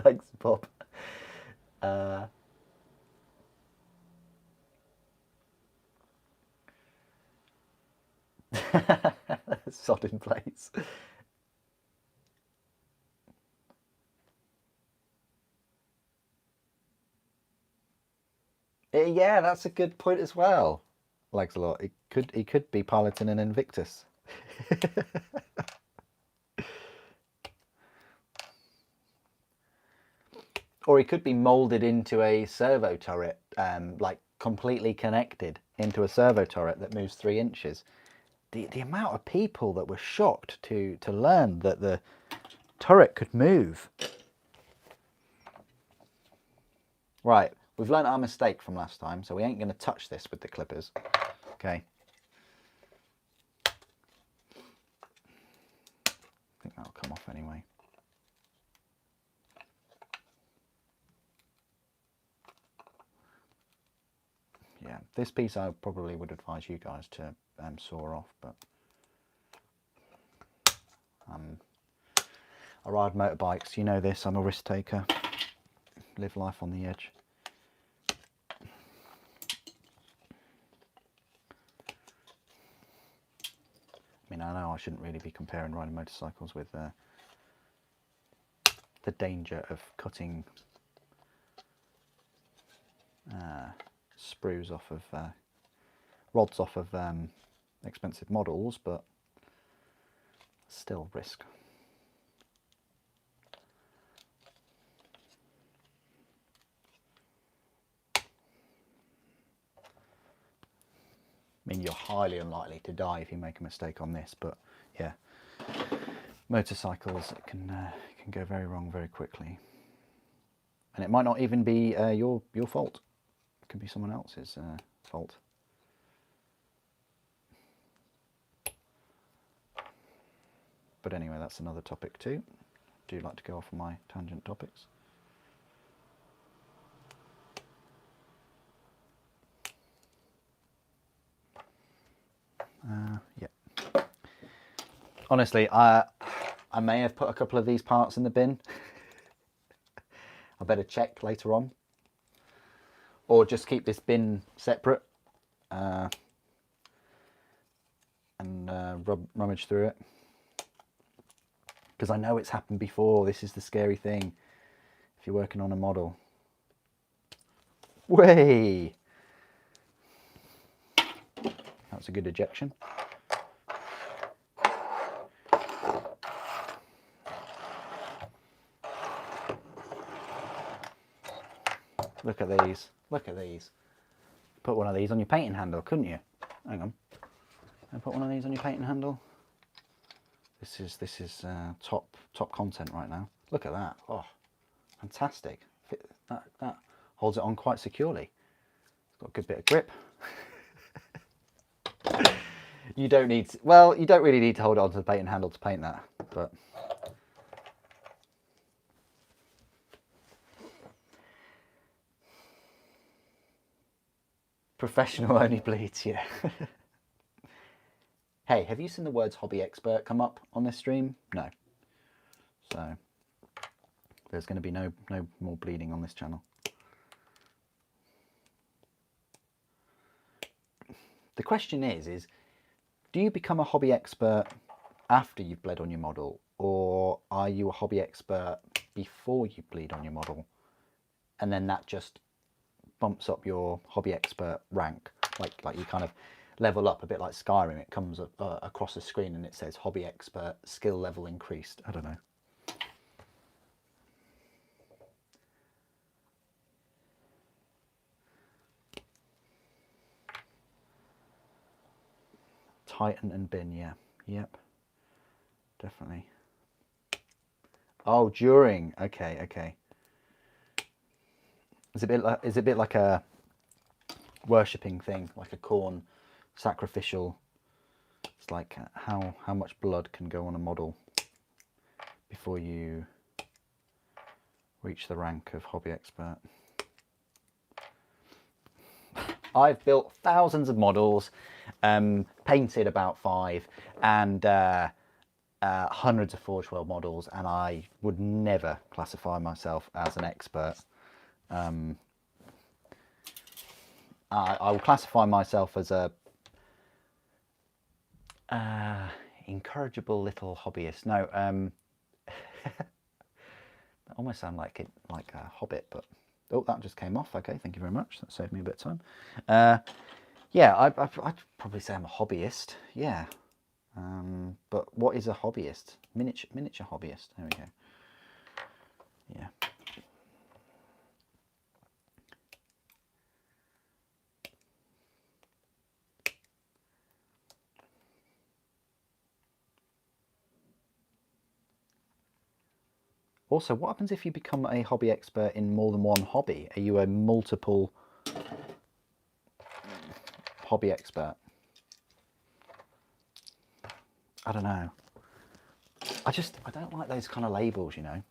Thanks, Bob. Sod in place. Yeah, that's a good point as well. Legs a lot. He could be piloting an Invictus. Or he could be molded into a servo turret, like completely connected into a servo turret that moves 3 inches. The amount of people that were shocked to learn that the turret could move. Right, we've learned our mistake from last time, so we ain't going to touch this with the clippers. Okay. I think that'll come off anyway. Yeah, this piece I probably would advise you guys to saw off, but I ride motorbikes, you know this, I'm a risk taker, live life on the edge. I mean, I know I shouldn't really be comparing riding motorcycles with the danger of cutting sprues off of rods off of expensive models, but still risk. I mean, you're highly unlikely to die if you make a mistake on this, but yeah, motorcycles can go very wrong very quickly, and it might not even be your fault. It could be someone else's fault. But anyway, that's another topic too. I do like to go off on my tangent topics. Yeah. Honestly, I may have put a couple of these parts in the bin. I better check later on. Or just keep this bin separate and rummage through it. Because I know it's happened before. This is the scary thing if you're working on a model. Way! That's a good ejection. Look at these. Look at these. Put one of these on your painting handle, couldn't you? Hang on. And put one of these on your painting handle. This is top content right now. Look at that. Oh, fantastic. That holds it on quite securely. It's got a good bit of grip. You don't need to, well, you don't really need to hold it onto the painting handle to paint that, but professional only bleeds, yeah. Hey, have you seen the words hobby expert come up on this stream? No. So there's going to be no more bleeding on this channel. The question is do you become a hobby expert after you've bled on your model, or are you a hobby expert before you bleed on your model, and then that just bumps up your hobby expert rank, like you kind of level up a bit like Skyrim. It comes up across the screen and it says hobby expert, skill level increased. I don't know. Tighten and bin, yeah. Yep. Definitely. Oh, during. Okay, okay. Is it a bit like a worshipping thing, like a corn sacrificial? It's like how much blood can go on a model before you reach the rank of hobby expert. I've built thousands of models, painted about 5, and hundreds of Forge World models, and I would never classify myself as an expert. I will classify myself as a incorrigible little hobbyist. No, that almost sounds like a hobbit, but Oh, that just came off. Okay, thank you very much. That saved me a bit of time. Yeah, I'd probably say I'm a hobbyist. Yeah. But what is a hobbyist? Miniature hobbyist. There we go. Yeah. Also, what happens if you become a hobby expert in more than one hobby? Are you a multiple hobby expert? I don't know. I don't like those kind of labels, you know.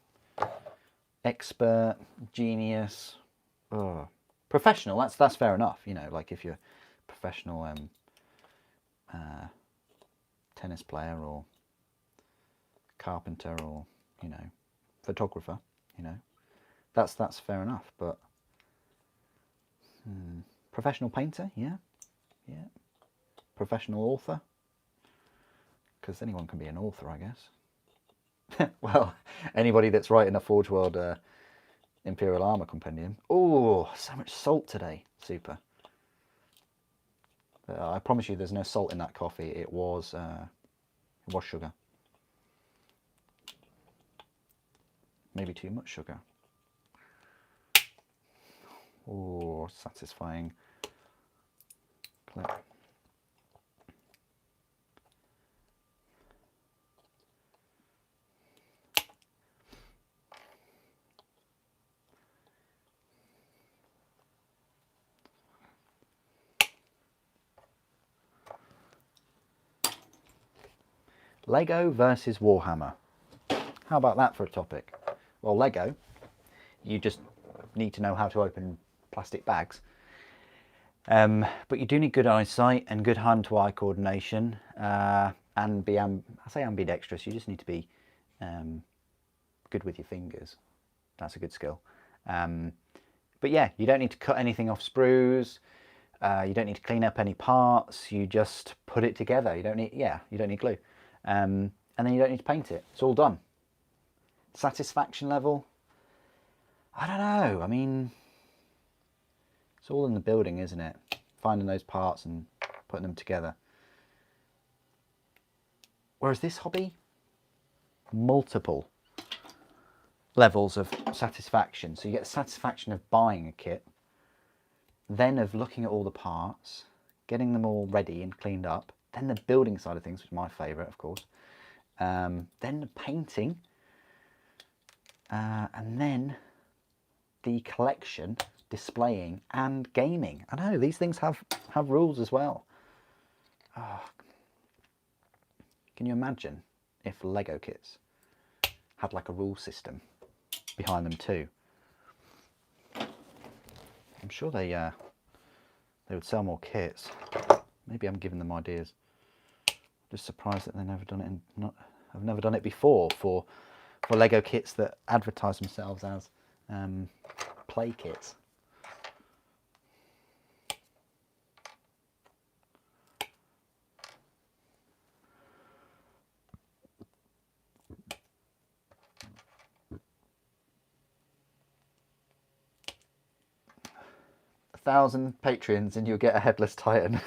Expert, genius, professional. That's fair enough, you know. Like if you're a professional tennis player or carpenter or, you know, photographer, you know, that's fair enough. But professional painter, yeah. Professional author, because anyone can be an author, I guess. Well, anybody that's writing a Forge World Imperial Armour Compendium. Oh, so much salt today. Super. I promise you there's no salt in that coffee. It was sugar. Maybe too much sugar. Oh, satisfying click. Lego versus Warhammer. How about that for a topic? Well, Lego, you just need to know how to open plastic bags. But you do need good eyesight and good hand-to-eye coordination, and be, I say ambidextrous, you just need to be good with your fingers. That's a good skill. But yeah, you don't need to cut anything off sprues. You don't need to clean up any parts. You just put it together. You don't need glue. And then you don't need to paint it. It's all done. Satisfaction level? I don't know. I mean, it's all in the building, isn't it? Finding those parts and putting them together. Whereas this hobby, multiple levels of satisfaction. So you get the satisfaction of buying a kit, then of looking at all the parts, getting them all ready and cleaned up, then the building side of things, which is my favourite, of course, then the painting, and then the collection, displaying and gaming. I know these things have rules as well. Can you imagine if Lego kits had like a rule system behind them too? I'm sure they would sell more kits. Maybe I'm giving them ideas. Just surprised that they've never done it. I've never done it before for Lego kits that advertise themselves as play kits. $1,000 Patreons and you'll get a headless Titan.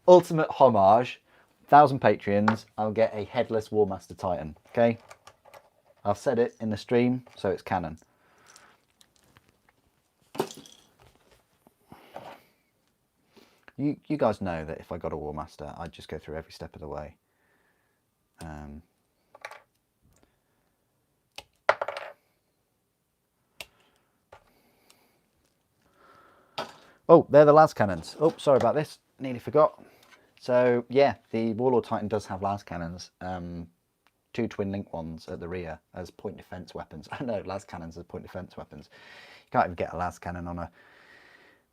Ultimate homage, 1,000 Patreons, I'll get a headless Warmaster Titan, okay? I've said it in the stream, so it's canon. You guys know that if I got a Warmaster, I'd just go through every step of the way. Oh, they're the las cannons. Oh, sorry about this. Nearly forgot. So yeah, the Warlord Titan does have las cannons. 2 twin link ones at the rear as point defense weapons. I know, las cannons as point defense weapons. You can't even get a las cannon on a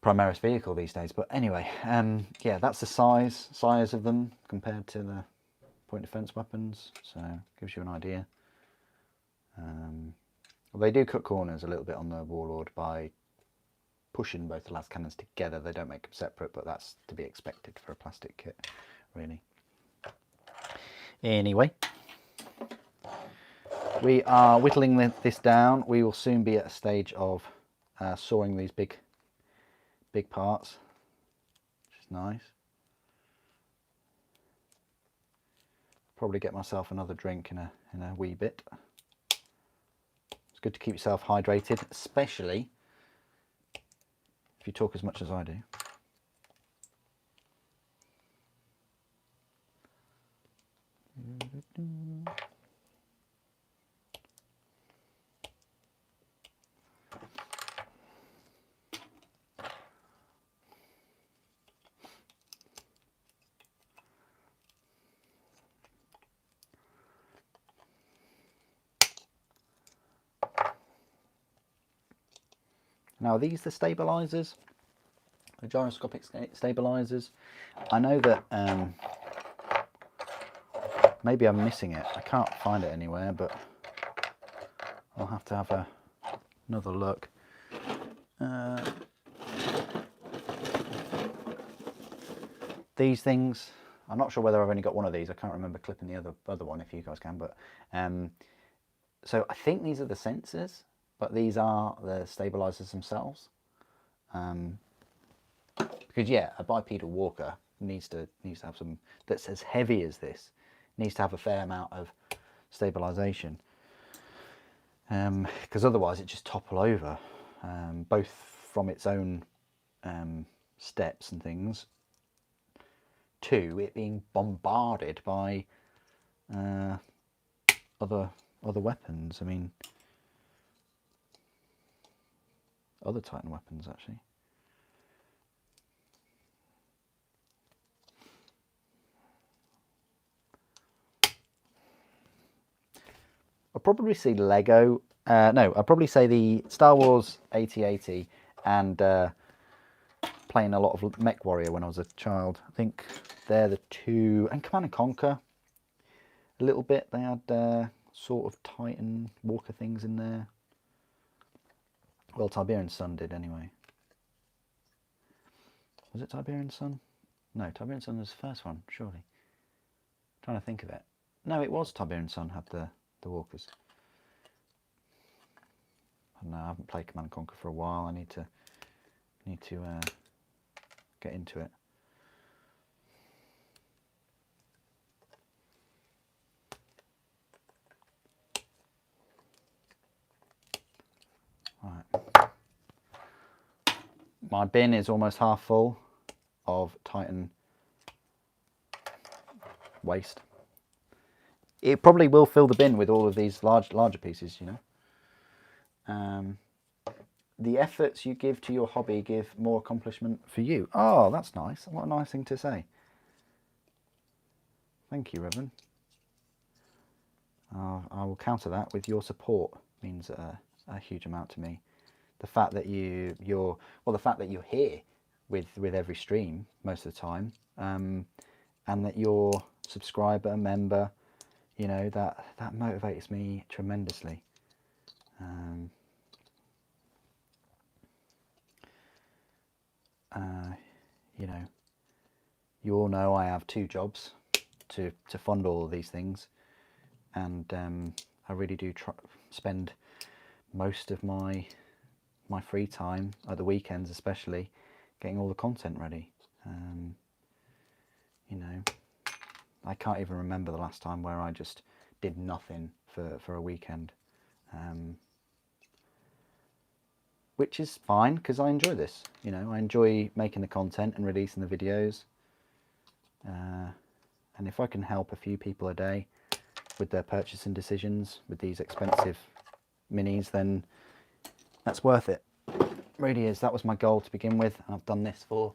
Primaris vehicle these days. But anyway, yeah, that's the size of them compared to the point defense weapons. So gives you an idea. Well, they do cut corners a little bit on the Warlord by pushing both the las cannons together. They don't make them separate, but that's to be expected for a plastic kit, really. Anyway, We are whittling this down. We will soon be at a stage of sawing these big parts, which is nice. Probably get myself another drink in a wee bit. It's good to keep yourself hydrated, especially if you talk as much as I do. Now, are these the stabilizers, the gyroscopic stabilizers? I know that maybe I'm missing it. I can't find it anywhere, but I'll have to have another look. These things, I'm not sure whether I've only got one of these. I can't remember clipping the other one, if you guys can. But so I think these are the sensors, but these are the stabilizers themselves. Because yeah, a bipedal walker needs to have some, that's as heavy as this, needs to have a fair amount of stabilization. Because otherwise it just topple over, both from its own steps and things, to it being bombarded by other weapons. I mean, other Titan weapons actually. I'll probably see Lego. No, I'll probably say the Star Wars 8080 and playing a lot of Mech Warrior when I was a child. I think they're the two, and Command & Conquer a little bit. They had sort of Titan walker things in there. Well, Tiberian Sun did anyway. Was it Tiberian Sun? No, Tiberian Sun was the first one, surely. I'm trying to think of it. No, it was Tiberian Sun had the walkers. I don't know, I haven't played Command & Conquer for a while. I need to get into it. Right. My bin is almost half full of Titan waste. It probably will fill the bin with all of these larger pieces, you know. The efforts you give to your hobby give more accomplishment for you. Oh, that's nice. What a nice thing to say. Thank you, Reverend. I will counter that with your support. Means a huge amount to me. The fact that you're here with every stream most of the time, and that you're subscriber, member, you know, that motivates me tremendously. You know, you all know I have 2 jobs to fund all of these things, and I really do spend most of my free time at the weekends, especially, getting all the content ready. You know, I can't even remember the last time where I just did nothing for a weekend, which is fine because I enjoy this. You know, I enjoy making the content and releasing the videos, and if I can help a few people a day with their purchasing decisions with these expensive minis, then that's worth it. It really is. That was my goal to begin with. I've done this for,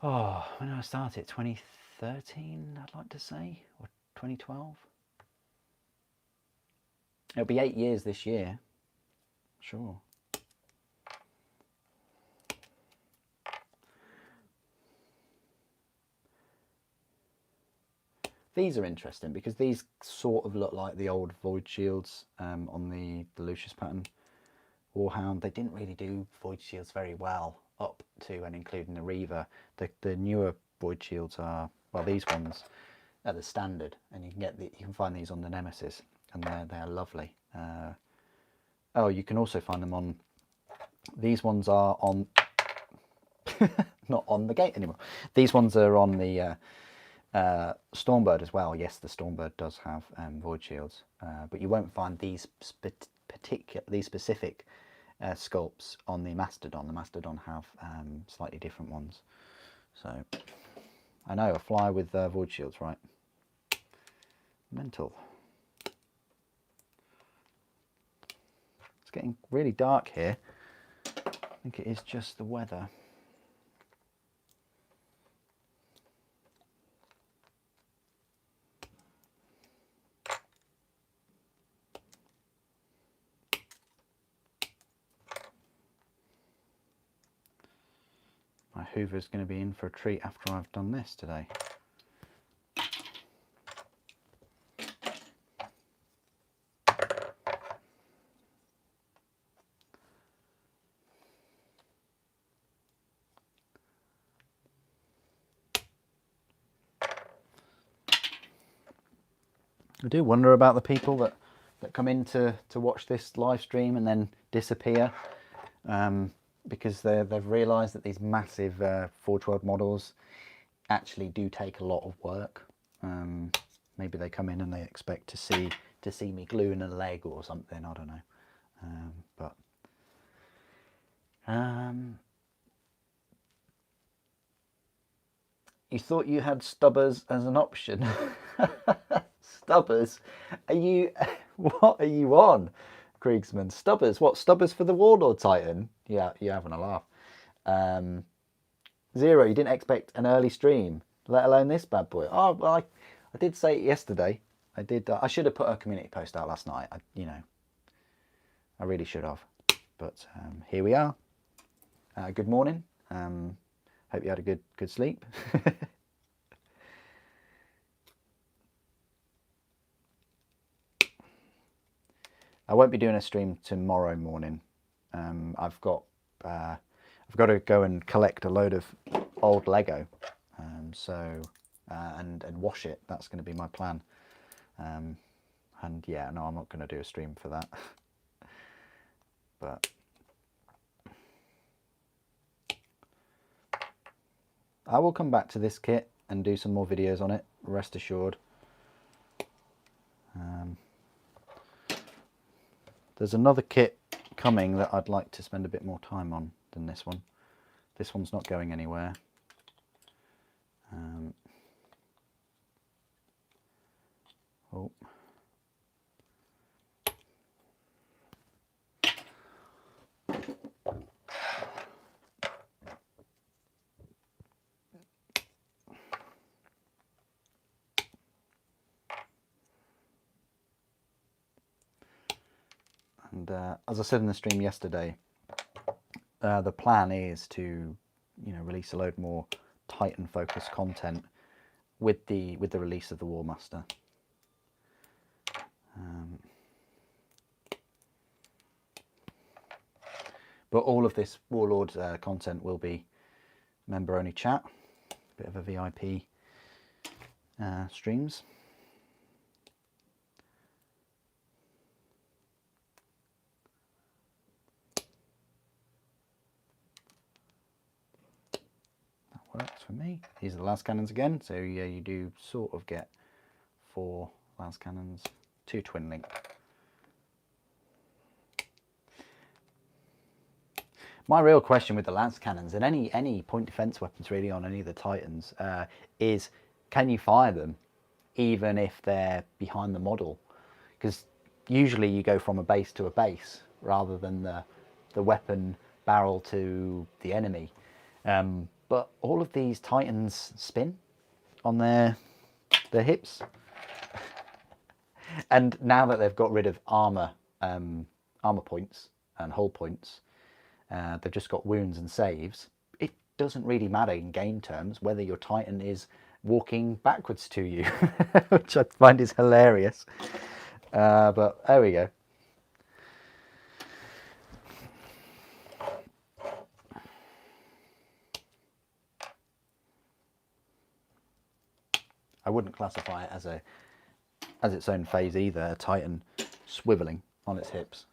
when did I start it? 2013, I'd like to say, or 2012. It'll be 8 years this year. Sure. These are interesting because these sort of look like the old Void Shields on the Lucius pattern Warhound. They didn't really do Void Shields very well up to and including the Reaver. The newer Void Shields are, well, these ones are the standard, and you can find these on the Nemesis. and they're lovely. Oh, you can also find them on, these ones are on, not on the gate anymore. These ones are on the Stormbird as well. Yes, the Stormbird does have void shields, but you won't find these specific sculpts on the Mastodon. The Mastodon have slightly different ones. So I know, a fly with void shields, right? Mental. It's getting really dark here. I think it is just the weather. My Hoover's going to be in for a treat after I've done this today. I do wonder about the people that come in to watch this live stream and then disappear, because they've realised that these massive Forge World models actually do take a lot of work. Maybe they come in and they expect to see me gluing a leg or something. I don't know, you thought you had stubbers as an option. Stubbers? Are you, what are you on, Kriegsman? Stubbers? What, stubbers for the Warlord Titan? Yeah, you're having a laugh. Zero, you didn't expect an early stream, let alone this bad boy. Oh, well, I did say it yesterday. I did. I should have put a community post out last night. I really should have. But here we are. Good morning. Hope you had a good sleep. I won't be doing a stream tomorrow morning. I've got to go and collect a load of old Lego, and wash it. That's going to be my plan. And yeah, no, I'm not going to do a stream for that. But I will come back to this kit and do some more videos on it, rest assured. There's another kit coming that I'd like to spend a bit more time on than this one. This one's not going anywhere. Oh. And as I said in the stream yesterday, the plan is to, release a load more Titan focused content with the release of the War Master. But all of this Warlord content will be member only chat, bit of a VIP streams. Works for me. These are the last cannons again, so yeah, you do sort of get 4 last cannons, 2 twin link. My real question with the lance cannons and any point defense weapons really on any of the Titans is, can you fire them even if they're behind the model? Because usually you go from a base to a base rather than the weapon barrel to the enemy. But all of these Titans spin on their hips. And now that they've got rid of armor points and hull points, they've just got wounds and saves. It doesn't really matter in game terms whether your Titan is walking backwards to you, which I find is hilarious. But there we go. I wouldn't classify it as a has its own phase either, Titan swiveling on its hips.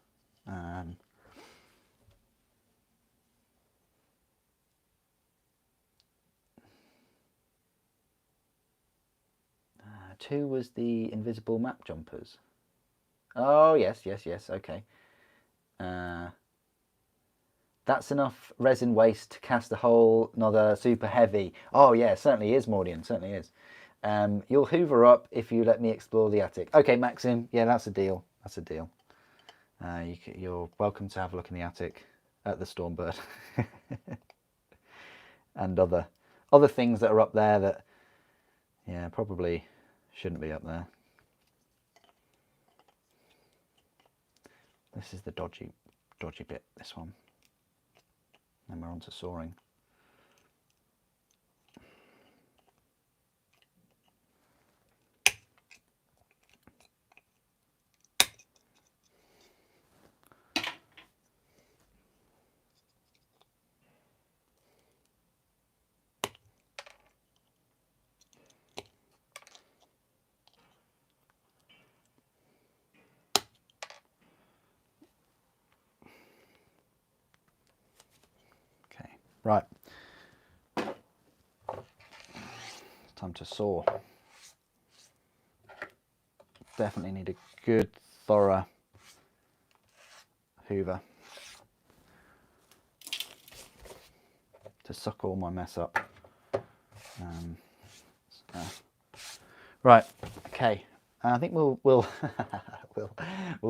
2 was the invisible map jumpers. Oh, yes, okay. That's enough resin waste to cast a whole another super heavy. Oh, yeah, certainly is, Mordian, certainly is. You'll hoover up if you let me explore the attic. Okay, Maxim, yeah, that's a deal. That's a deal. You're welcome to have a look in the attic at the Stormbird. And other things that are up there that, yeah, probably shouldn't be up there. This is the dodgy bit, this one. And we're on to sawing. Right, time to saw. Definitely need a good, thorough hoover to suck all my mess up. Right, okay. I think we'll we'll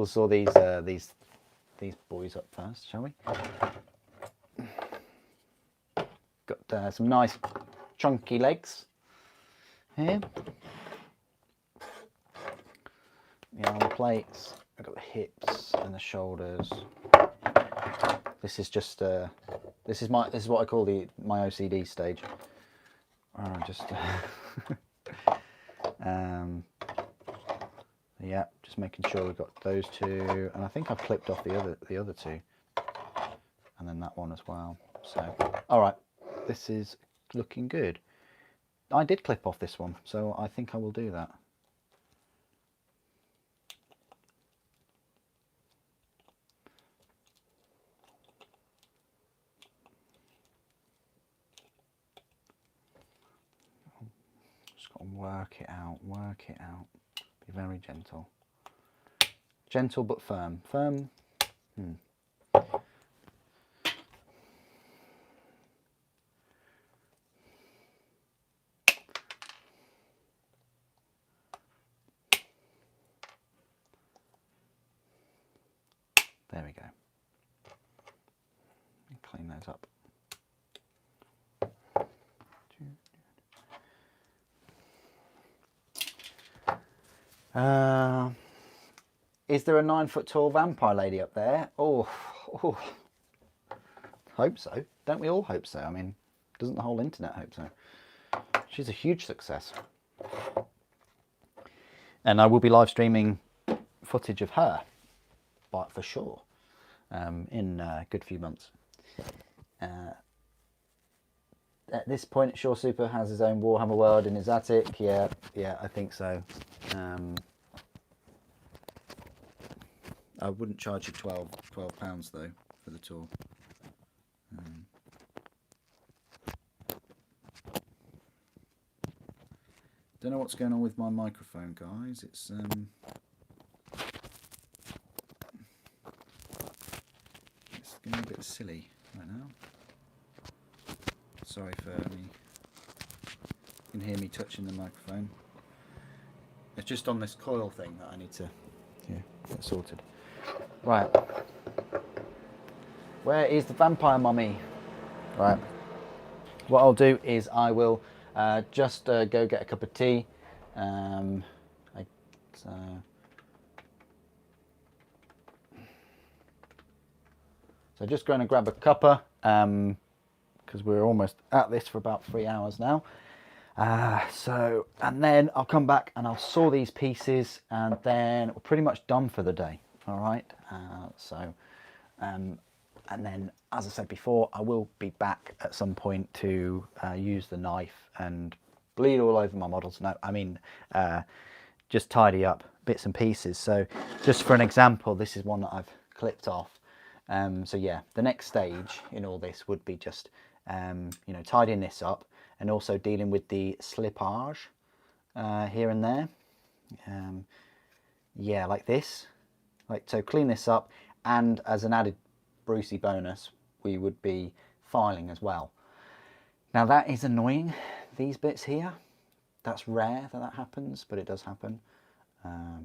saw these boys up first, shall we? Got some nice chunky legs here. The arm plates. I've got the hips and the shoulders. This is just this is what I call my OCD stage. Yeah, just making sure we've got those two, and I think I've clipped off the other two, and then that one as well. So, all right. This is looking good. I did clip off this one, so I think I will do that. Just got to work it out, Be very gentle. Gentle but firm. Firm. There we go. Clean those up. Is there a 9-foot-tall vampire lady up there? Oh, hope so. Don't we all hope so? I mean, doesn't the whole internet hope so? She's a huge success. And I will be live streaming footage of her, but for sure, in a good few months. At this point, Shaw Super has his own Warhammer world in his attic. Yeah, I think so. I wouldn't charge you £12 though for the tour. Don't know what's going on with my microphone, guys. It's getting a bit silly right now. Sorry for me. You can hear me touching the microphone. It's just on this coil thing that I need to get sorted. Right. Where is the vampire mummy? Right. What I'll do is I will just go get a cup of tea. So just going to grab a cuppa, because we're almost at this for about 3 hours now. And then I'll come back and I'll saw these pieces, and then we're pretty much done for the day. All right. And then, as I said before, I will be back at some point to use the knife and bleed all over my models. No, I mean, just tidy up bits and pieces. So just for an example, this is one that I've clipped off. So yeah, the next stage in all this would be just you know, tidying this up and also dealing with the slippage here and there. Yeah, like this. So clean this up, and as an added Brucey bonus, we would be filing as well. Now that is annoying, these bits here. That's rare that happens, but it does happen.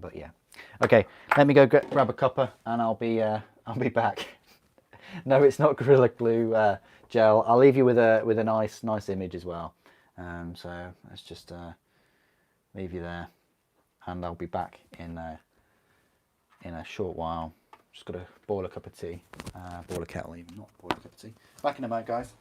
But yeah. Okay, let me go grab a cuppa and I'll be back. No, it's not Gorilla Glue gel. I'll leave you with a nice image as well. So let's just leave you there, and I'll be back in a short while. Just got to boil a cup of tea, boil a kettle even, not boil a cup of tea. Back in a moment, guys.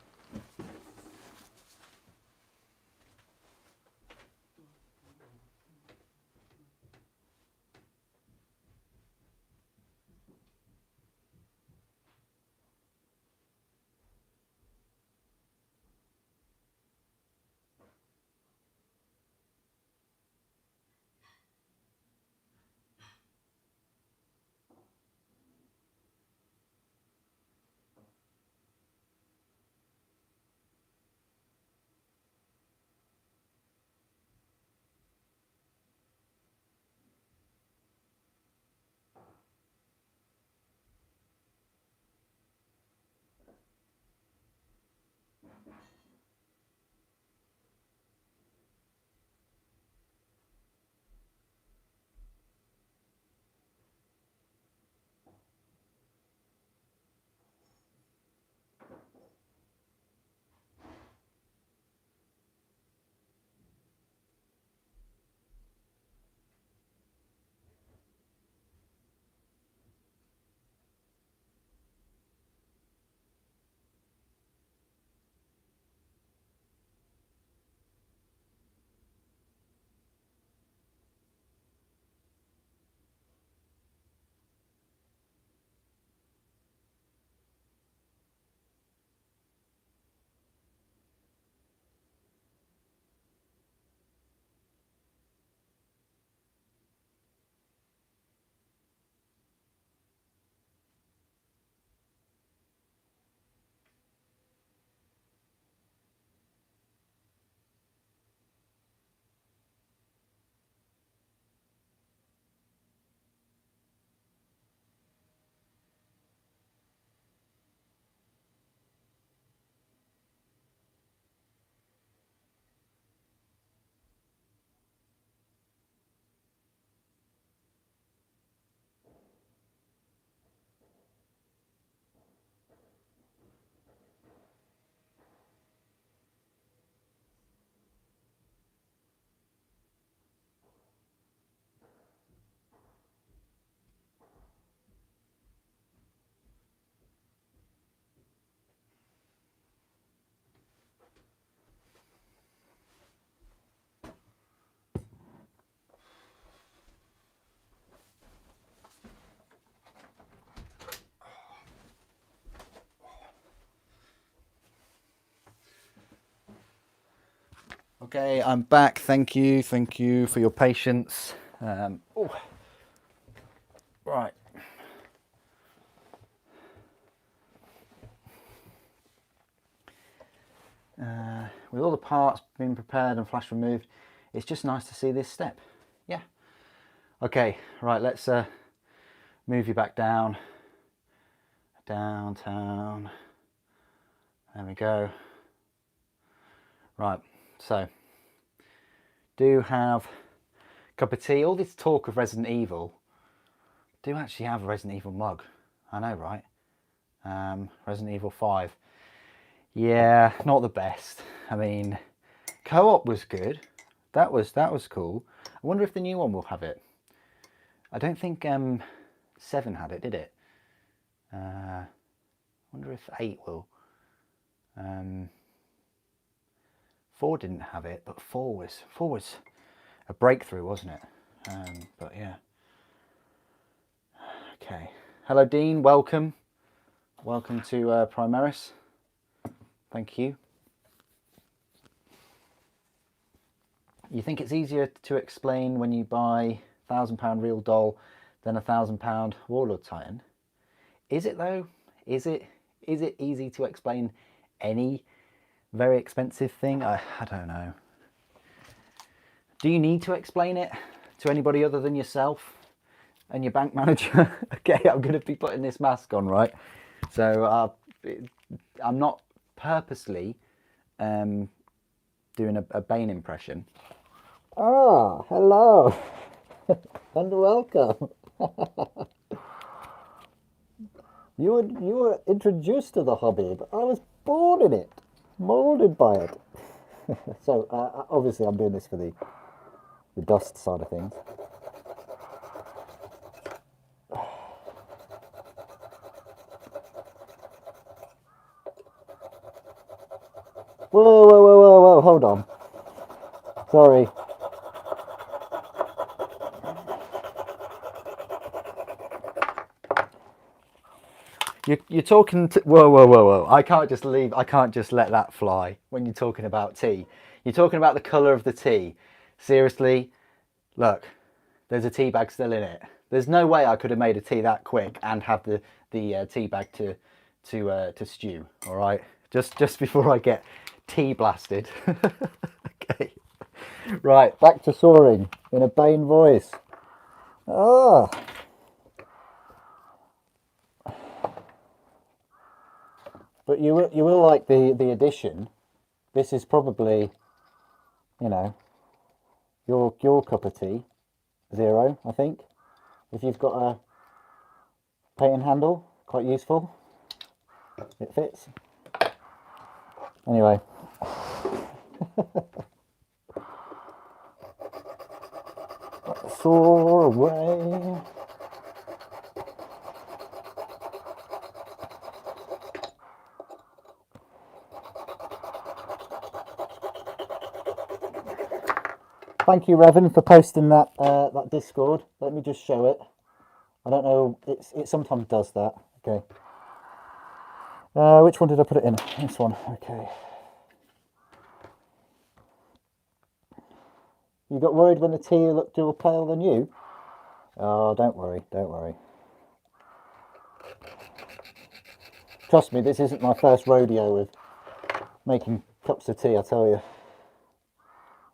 Okay, I'm back. Thank you for your patience. Right. With all the parts being prepared and flash removed, it's just nice to see this step. Yeah. Okay, right, let's move you back down. Downtown. There we go. Right, so do have a cup of tea. All this talk of Resident Evil, do actually have a Resident Evil mug. I know, right? Resident Evil 5. Yeah, not the best. I mean, co-op was good. That was cool. I wonder if the new one will have it. I don't think 7 had it, did it? I wonder if 8 will. 4 didn't have it, but 4 was a breakthrough, wasn't it? But yeah. Okay. Hello, Dean. Welcome. Welcome to Primaris. Thank you. You think it's easier to explain when you buy £1,000 real doll than a £1,000 Warlord Titan? Is it though? Is it easy to explain any very expensive thing? I don't know. Do you need to explain it to anybody other than yourself and your bank manager? Okay, I'm going to be putting this mask on, right? So I'm not purposely doing a Bane impression. Ah, hello and welcome. You were introduced to the hobby, but I was born in it, molded by it. So obviously I'm doing this for the dust side of things. Whoa, whoa, whoa, whoa, whoa, hold on. Sorry. You're talking to, whoa, whoa, whoa, whoa. I can't just let that fly when you're talking about tea. You're talking about the colour of the tea. Seriously, look, there's a tea bag still in it. There's no way I could have made a tea that quick and have the tea bag to stew, all right? Just before I get tea blasted. Okay. Right, Back to soaring in a Bane voice. Ah. But you will like the addition. This is probably, you know, your cup of tea. Zero, I think. If you've got a painting handle, quite useful. It fits. Anyway. Soar away. Thank you, Revan, for posting that that Discord. Let me just show it. I don't know. It sometimes does that. Okay. Which one did I put it in? This one. Okay. You got worried when the tea looked more pale than you? Oh, don't worry. Don't worry. Trust me, this isn't my first rodeo with making cups of tea, I tell you.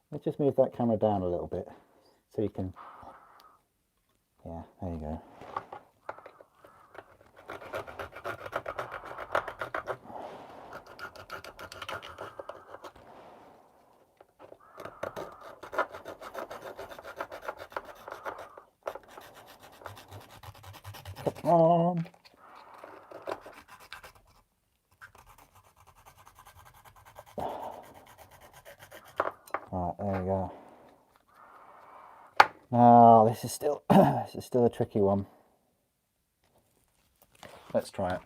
Let's just move that camera down a little bit so you can... Yeah, there you go. Come on. Right, there we go. Now this is still this is still a tricky one. let's try it.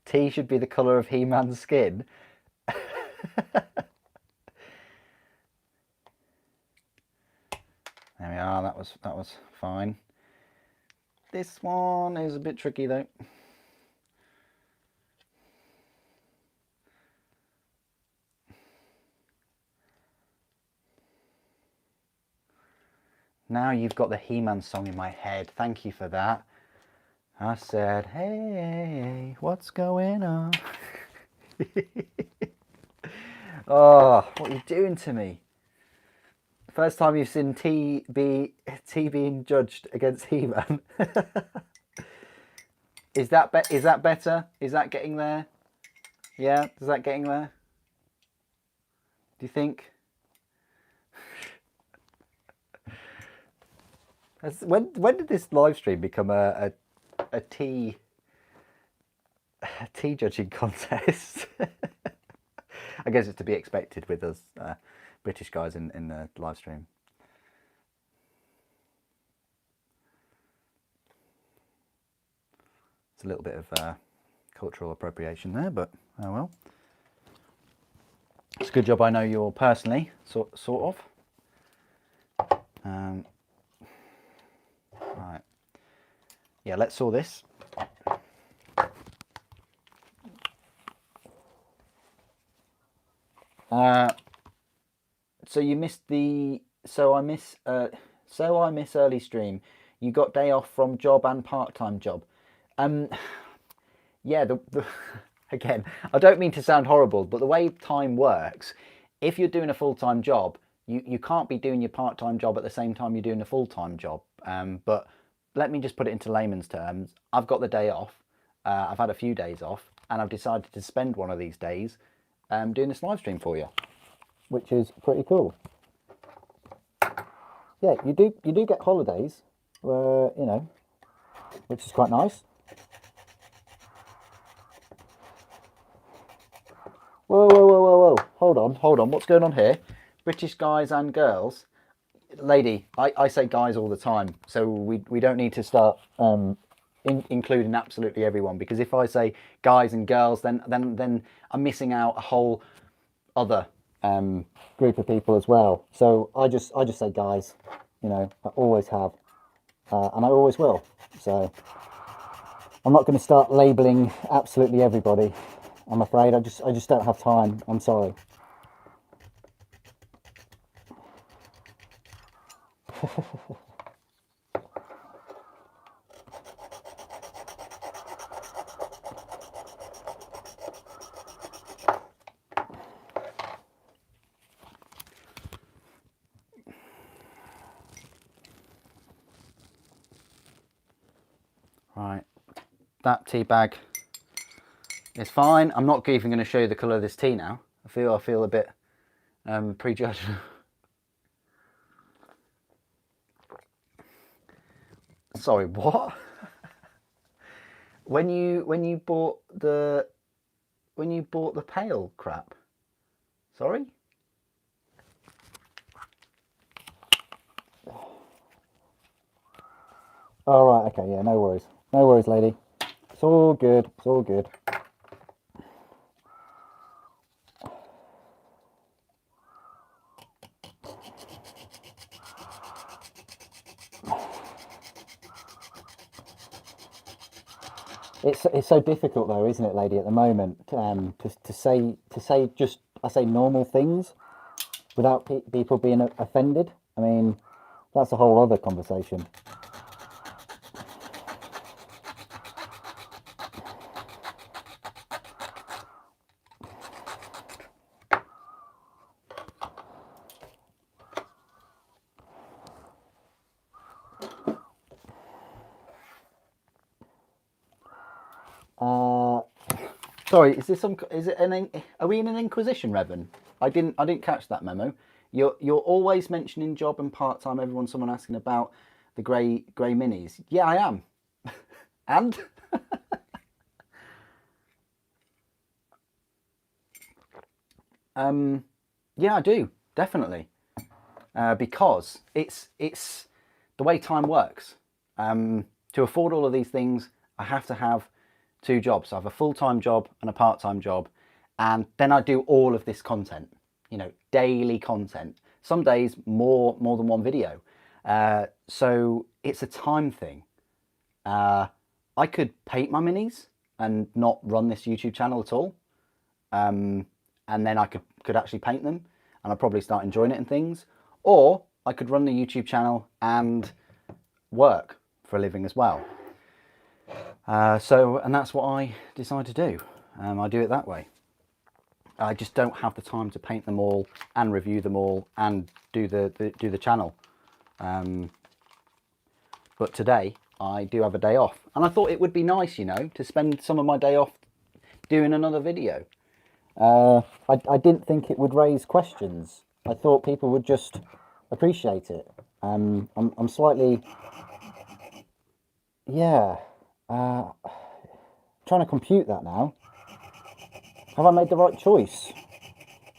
Tea should be the colour of He-Man's skin. There we are, that was fine. This one is a bit tricky though. Now you've got the He-Man song in my head. Thank you for that. I said, hey, what's going on? Oh, what are you doing to me? First time you've seen T being judged against He-Man. Is that better? Is that getting there? Yeah, is that getting there? Do you think? When did this live stream become a tea judging contest? I guess it's to be expected with us British guys in the live stream. It's a little bit of cultural appropriation there, but oh well. It's a good job I know you all personally, sort of. Right. Yeah, let's saw this. So you missed the. So I miss early stream. You got day off from job and part-time job. Yeah. Again, I don't mean to sound horrible, but the way time works, if you're doing a full-time job, you can't be doing your part-time job at the same time you're doing a full-time job. But let me just put it into layman's terms. I've got the day off. I've had a few days off, and I've decided to spend one of these days doing this live stream for you, which is pretty cool. Yeah, you do get holidays, you know, which is quite nice. Whoa, whoa, whoa, whoa, whoa! Hold on. What's going on here? British guys and girls, lady. I say guys all the time, so we don't need to start including absolutely everyone, because if I say guys and girls, then I'm missing out a whole other group of people as well. So I just say guys, you know, I always have, and I always will. So I'm not going to start labeling absolutely everybody. I'm afraid I just don't have time. I'm sorry. Right, that tea bag is fine. I'm not even going to show you the colour of this tea now. I feel a bit prejudged. Sorry, what? when you bought the pale crap? Sorry? All right, okay, yeah, no worries. No worries, lady. It's all good. It's all good. It's so difficult though, isn't it, lady, at the moment, to say just normal things without people being offended. I mean, that's a whole other conversation. Sorry, are we in an Inquisition, Revan? I didn't catch that memo. You're always mentioning job and part-time. Someone asking about the grey minis. Yeah, I am. And yeah, I do, definitely. Because it's the way time works. To afford all of these things, I have to have two jobs. So I have a full-time job and a part-time job, and then I do all of this content, you know, daily content. Some days more than one video. So it's a time thing. I could paint my minis and not run this YouTube channel at all. And then I could actually paint them, and I'd probably start enjoying it and things. Or I could run the YouTube channel and work for a living as well. And that's what I decide to do. I do it that way. I just don't have the time to paint them all and review them all and do the channel. But today I do have a day off, and I thought it would be nice, you know, to spend some of my day off doing another video. I didn't think it would raise questions. I thought people would just appreciate it. I'm slightly, yeah, trying to compute that now. Have I made the right choice?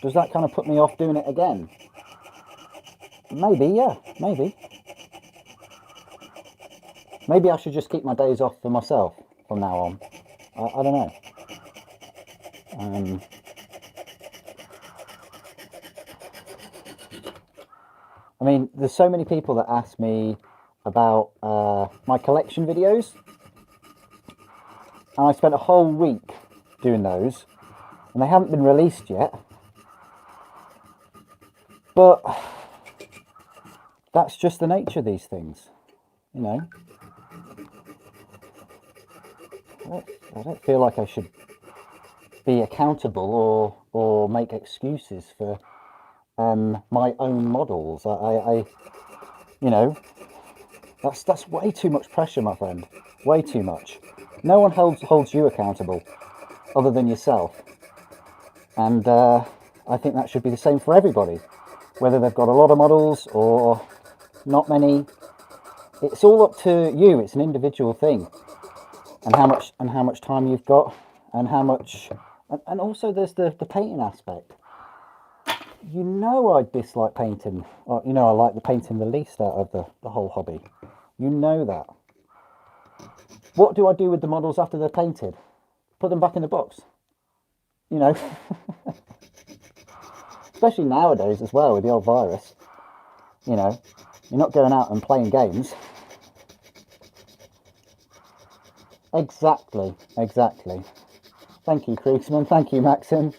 Does that kind of put me off doing it again? Maybe, yeah, maybe. Maybe I should just keep my days off for myself from now on. I don't know. I mean, there's so many people that ask me about my collection videos, and I spent a whole week doing those, and they haven't been released yet. But that's just the nature of these things, you know. I don't feel like I should be accountable or make excuses for my own models. I you know, that's way too much pressure, my friend. Way too much. No one holds you accountable other than yourself. And I think that should be the same for everybody, whether they've got a lot of models or not many. It's all up to you. It's an individual thing, and how much time you've got, and how much, and also there's the painting aspect. You know, I dislike painting. Or, you know, I like the painting the least out of the whole hobby. You know that. What do I do with the models after they're painted? Put them back in the box. You know, especially nowadays as well with the old virus. You know, you're not going out and playing games. Exactly, exactly. Thank you, Kriegsman. Thank you, Maxim.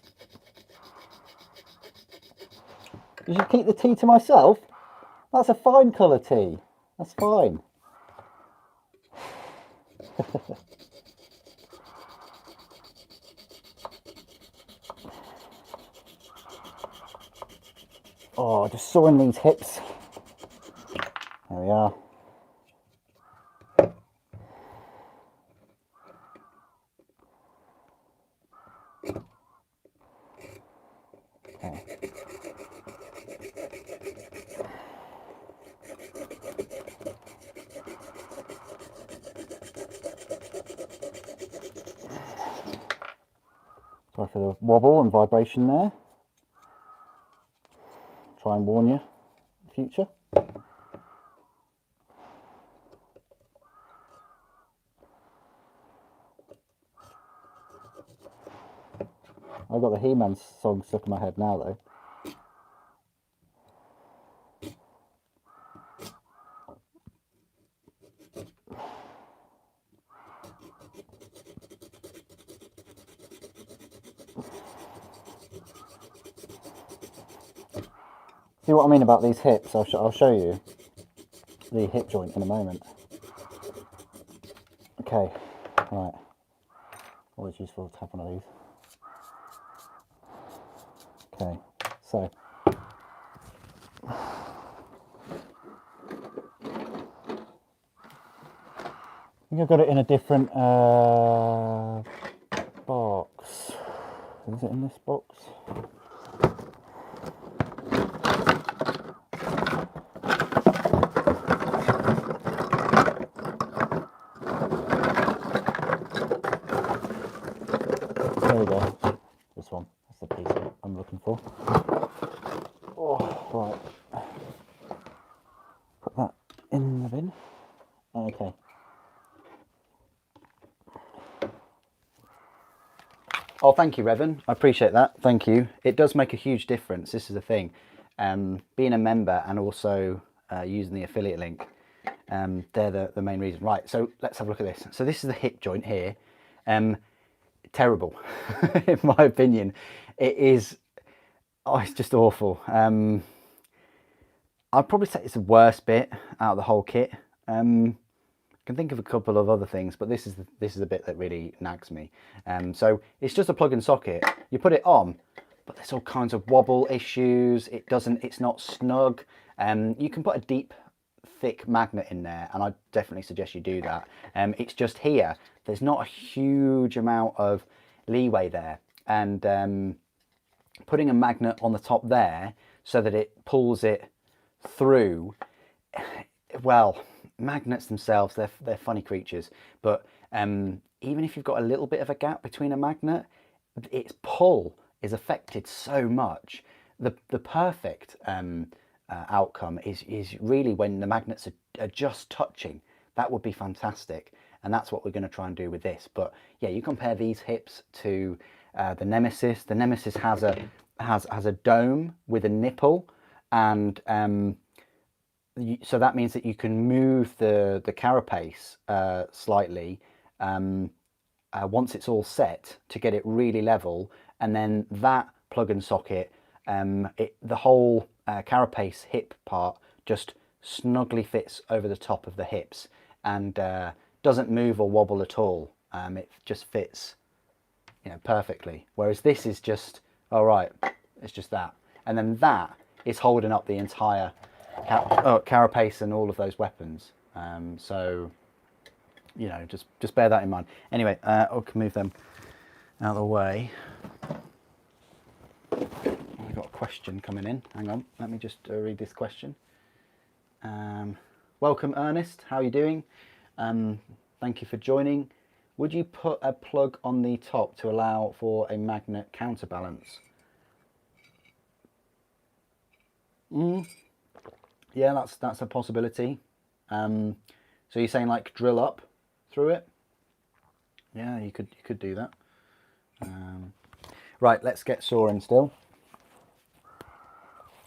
You should keep the tea to myself. That's a fine colour tea. That's fine. Oh, just sawing these hips. There we are. Okay. Sorry for the wobble and vibration there. Try and warn you in the future. I've got the He-Man song stuck in my head now though. See what I mean about these hips? I'll show you the hip joint in a moment. Okay, right. Always useful to have one of these. Okay, so I think I've got it in a different box. Is it in this box? There we go. This one. That's the piece I'm looking for. Oh, right. Put that in the bin. Okay. Oh, thank you, Revan. I appreciate that. Thank you. It does make a huge difference. This is the thing. Being a member and also using the affiliate link, they're the main reason. Right, so let's have a look at this. So this is the hip joint here. Terrible, in my opinion. It is, oh, it's just awful. I'd probably say it's the worst bit out of the whole kit. I can think of a couple of other things, but this is the bit that really nags me. So it's just a plug and socket. You put it on, but there's all kinds of wobble issues. It's not snug. You can put a deep, thick magnet in there, and I definitely suggest you do that. It's just here. There's not a huge amount of leeway there, and putting a magnet on the top there so that it pulls it through, well, magnets themselves, they're funny creatures, but even if you've got a little bit of a gap between a magnet, its pull is affected so much. The perfect outcome is really when the magnets are just touching. That would be fantastic, and that's what we're going to try and do with this. But yeah, you compare these hips to the Nemesis. The Nemesis has a dome with a nipple, and so that means that you can move the carapace slightly once it's all set to get it really level, and then that plug and socket, the whole carapace hip part just snugly fits over the top of the hips and doesn't move or wobble at all. It just fits, you know, perfectly. Whereas this is just, all right, it's just that. And then that is holding up the entire carapace and all of those weapons. So, you know, just bear that in mind. Anyway, I can move them out of the way. I've got a question coming in. Hang on, let me just read this question. Welcome, Ernest. How are you doing? Thank you for joining. Would you put a plug on the top to allow for a magnet counterbalance? Yeah, that's a possibility. So you're saying like drill up through it? Yeah, you could do that. Right, let's get sawing still.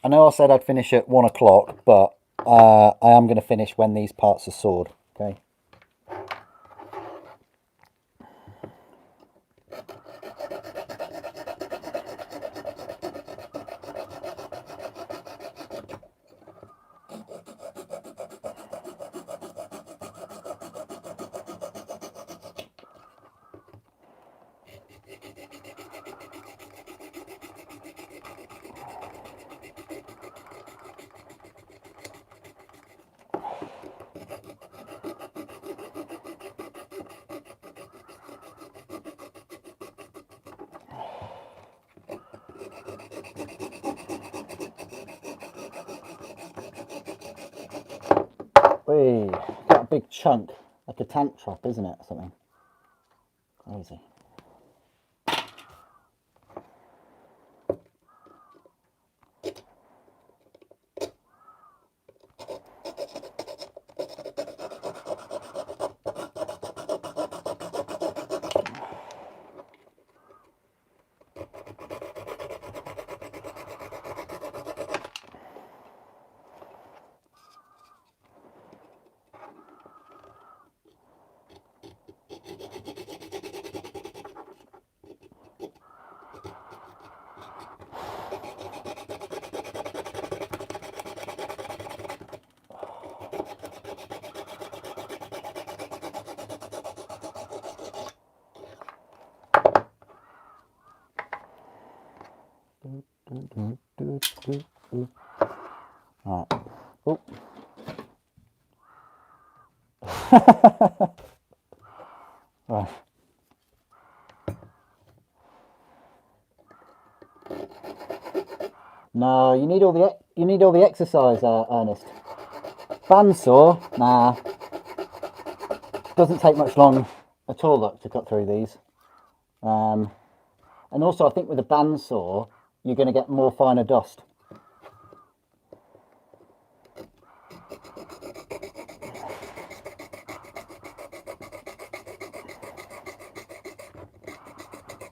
I know I said I'd finish at 1 o'clock, but I am going to finish when these parts are sawed. Okay. Whee, got a big chunk, like a tank trap, isn't it, or something? Crazy. Right. Oh. Right. No, you need all the exercise, Ernest. Bandsaw, nah. Doesn't take much long at all, look, to cut through these. And also, I think with a bandsaw, you're going to get more finer dust.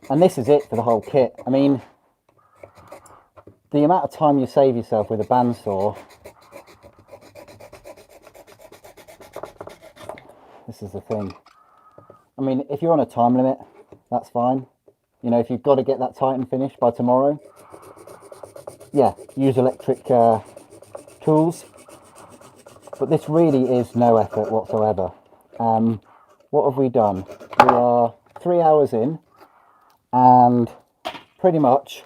And this is it for the whole kit. I mean, the amount of time you save yourself with a bandsaw, this is the thing. I mean, if you're on a time limit, that's fine. You know, if you've got to get that Titan finished by tomorrow, yeah, use electric tools. But this really is no effort whatsoever. What have we done? We are 3 hours in, and pretty much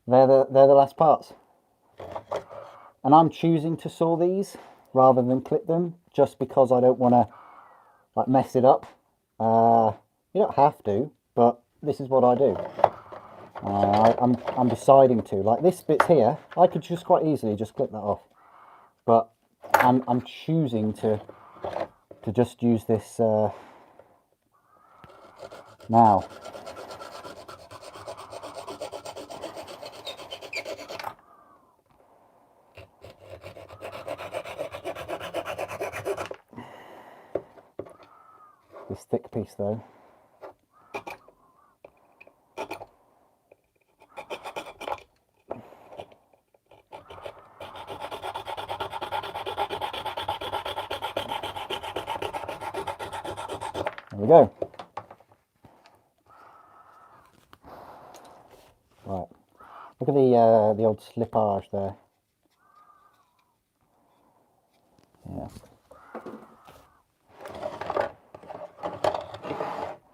they're the last parts. And I'm choosing to saw these rather than clip them, just because I don't want to like mess it up. You don't have to, but this is what I do. I'm deciding to. Like this bit here, I could just quite easily just clip that off, but I'm choosing to just use this now. This thick piece though. There we go. Right. Look at the old slippage there. Yeah.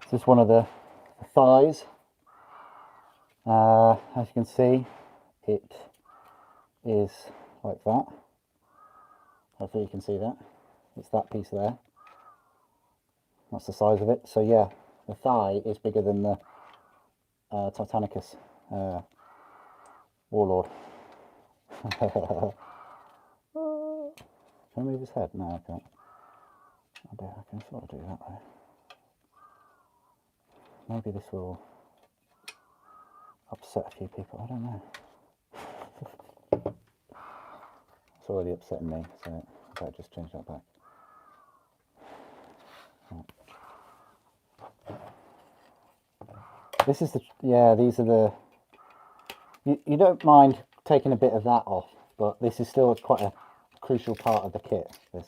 This is one of the thighs. As you can see, it is like that. Hopefully you can see that. It's that piece there. That's the size of it. So yeah, the thigh is bigger than the Titanicus Warlord. Can I move his head? No, I can't. I can sort of do that though. Maybe this will upset a few people, I don't know. It's already upsetting me, so I better just change that back. This is the, yeah, these are the, you don't mind taking a bit of that off, but this is still quite a crucial part of the kit, this.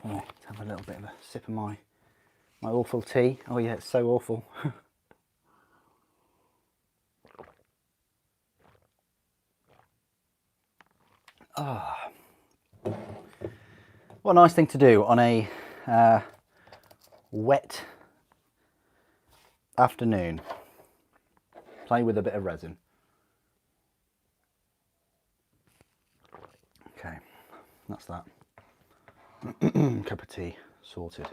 Let's have a little bit of a sip of my awful tea. Oh yeah, it's so awful. Ah, what a nice thing to do on a wet afternoon. Play with a bit of resin. Okay, that's that. Cup of tea sorted.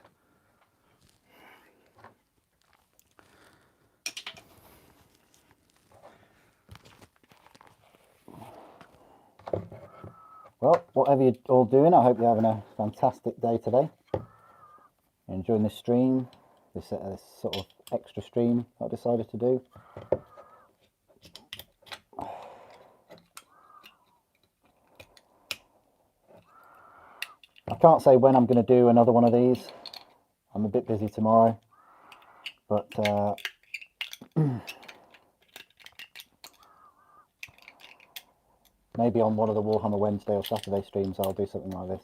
Well, whatever you're all doing, I hope you're having a fantastic day today. You're enjoying this stream, this sort of extra stream I decided to do. I can't say when I'm going to do another one of these. I'm a bit busy tomorrow, but maybe on one of the Warhammer Wednesday or Saturday streams I'll do something like this.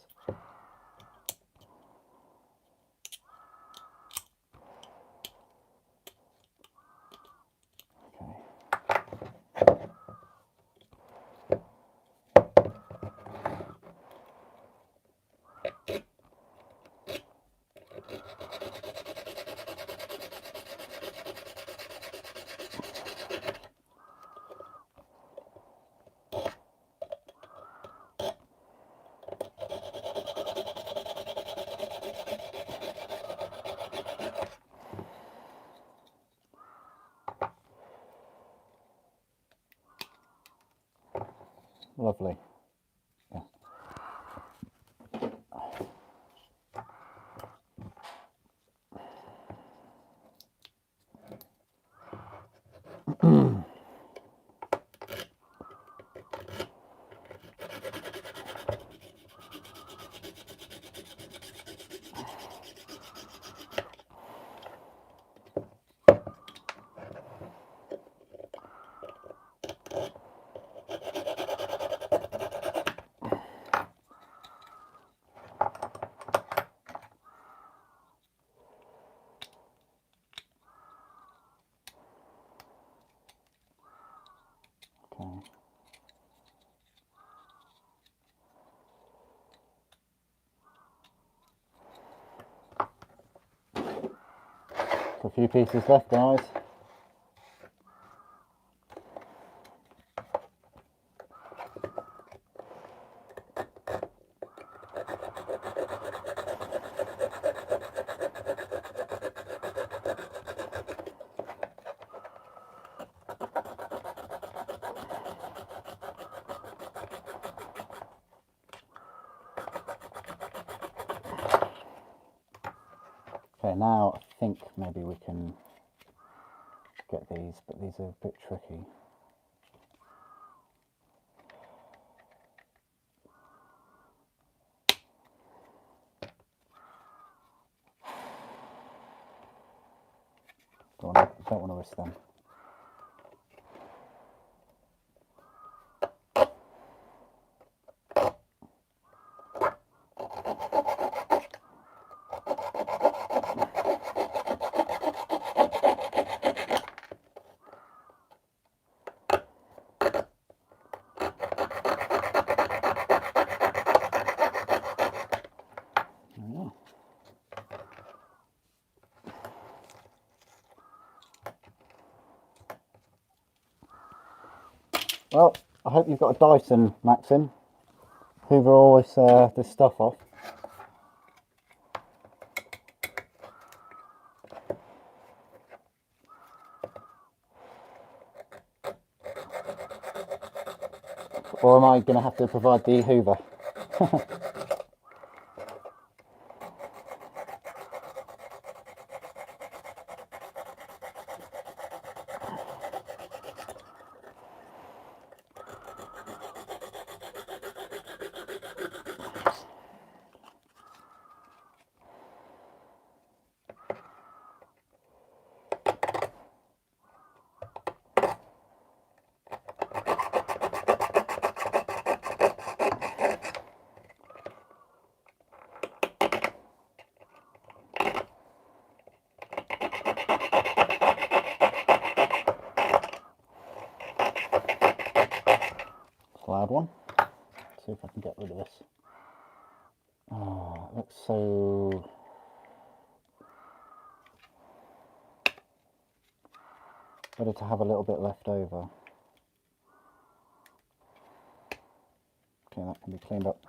Lovely. Yeah. Okay. A few pieces left, guys. Okay, now I think maybe we can get these, but these are a bit tricky. Don't want to risk them. Well, I hope you've got a Dyson, Maxim. Hoover all this stuff off. Or am I going to have to provide the Hoover? Loud one. Let's see if I can get rid of this. Oh, it looks so... Better to have a little bit left over. Okay, that can be cleaned up.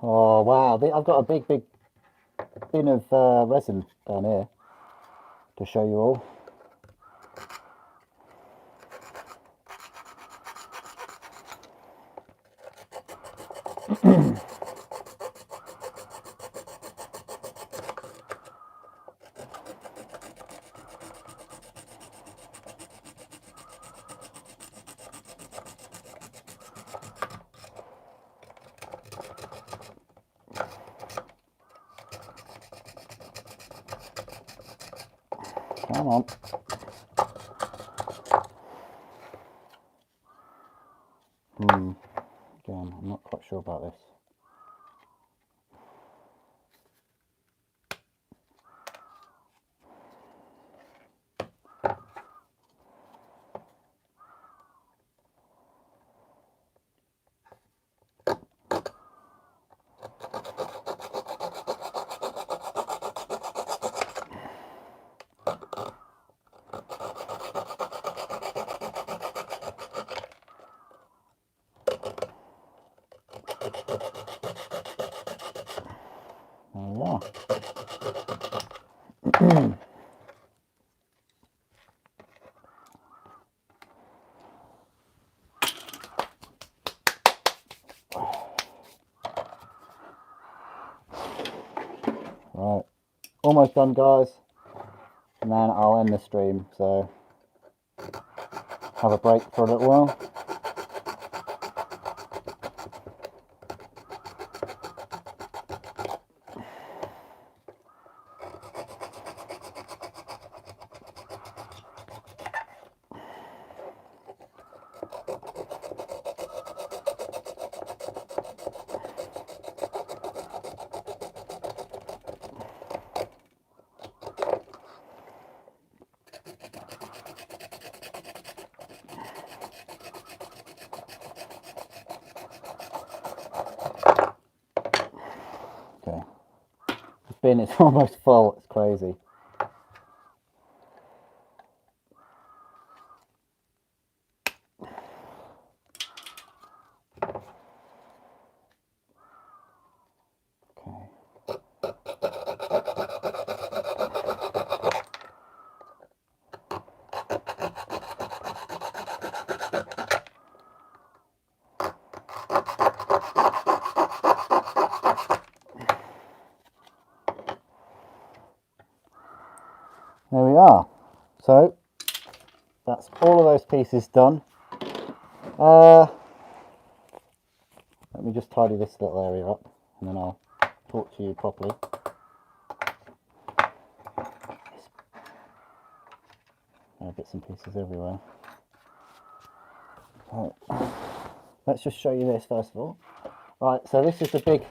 Oh wow, I've got a big bin of resin down here to show you all. Come on. Again, I'm not quite sure about this. Right, almost done guys, and then I'll end the stream, so have a break for a little while. Okay, this bin is almost full, it's crazy. are. So that's all of those pieces done. Let me just tidy this little area up and then I'll talk to you properly. There are bits and pieces everywhere. So, let's just show you this first of all. Right, so this is the big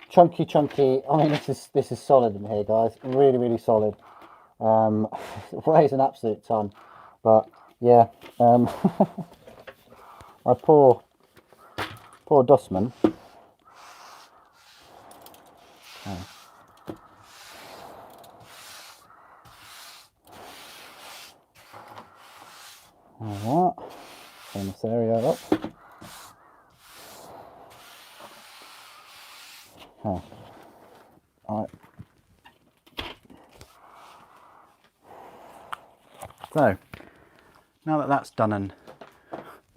chunky. I mean, this is solid in here, guys. Really, really solid. It weighs an absolute ton, but yeah. My poor dustman. Okay. All right. Turn this area up. Okay. All right. So now that that's done and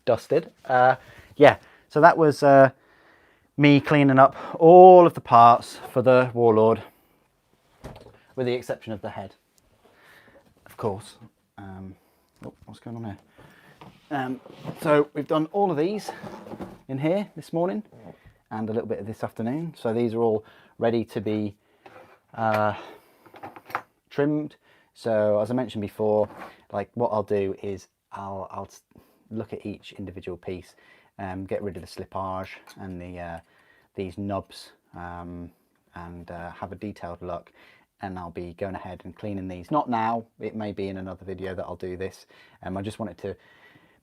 dusted, yeah, so that was me cleaning up all of the parts for the Warlord, with the exception of the head, of course. Oh, what's going on here? So we've done all of these in here this morning and a little bit of this afternoon. So these are all ready to be trimmed. So as I mentioned before, like what I'll do is I'll look at each individual piece, get rid of the slippage and these nubs, and have a detailed look, and I'll be going ahead and cleaning these. Not now, it may be in another video that I'll do this. I just wanted to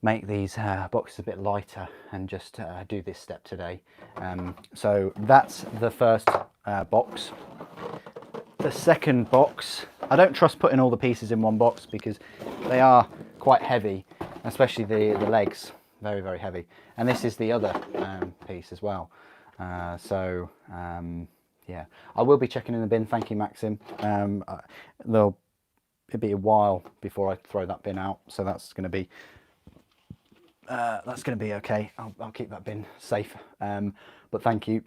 make these boxes a bit lighter and just do this step today. So that's the first box. The second box, I don't trust putting all the pieces in one box because they are quite heavy, especially the legs, very, very heavy. And this is the other piece as well. Yeah, I will be checking in the bin. Thank you, Maxim. It'll be a while before I throw that bin out, so that's going to be okay. I'll keep that bin safe. But thank you.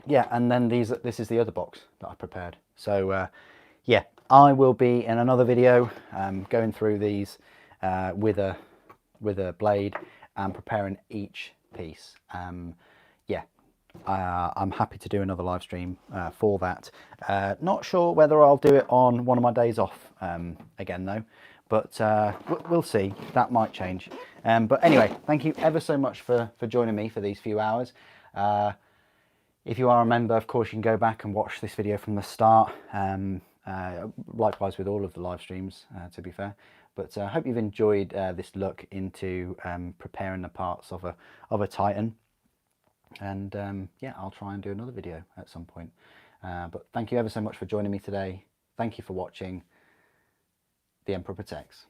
Yeah, and then this is the other box that I prepared. So yeah, I will be in another video going through these with a blade and preparing each piece. Yeah, I'm happy to do another live stream for that. Not sure whether I'll do it on one of my days off again though, but we'll see. That might change. But anyway, thank you ever so much for joining me for these few hours. If you are a member, of course, you can go back and watch this video from the start. Likewise with all of the live streams, to be fair. But I hope you've enjoyed this look into preparing the parts of a Titan. And yeah, I'll try and do another video at some point. But thank you ever so much for joining me today. Thank you for watching. The Emperor protects.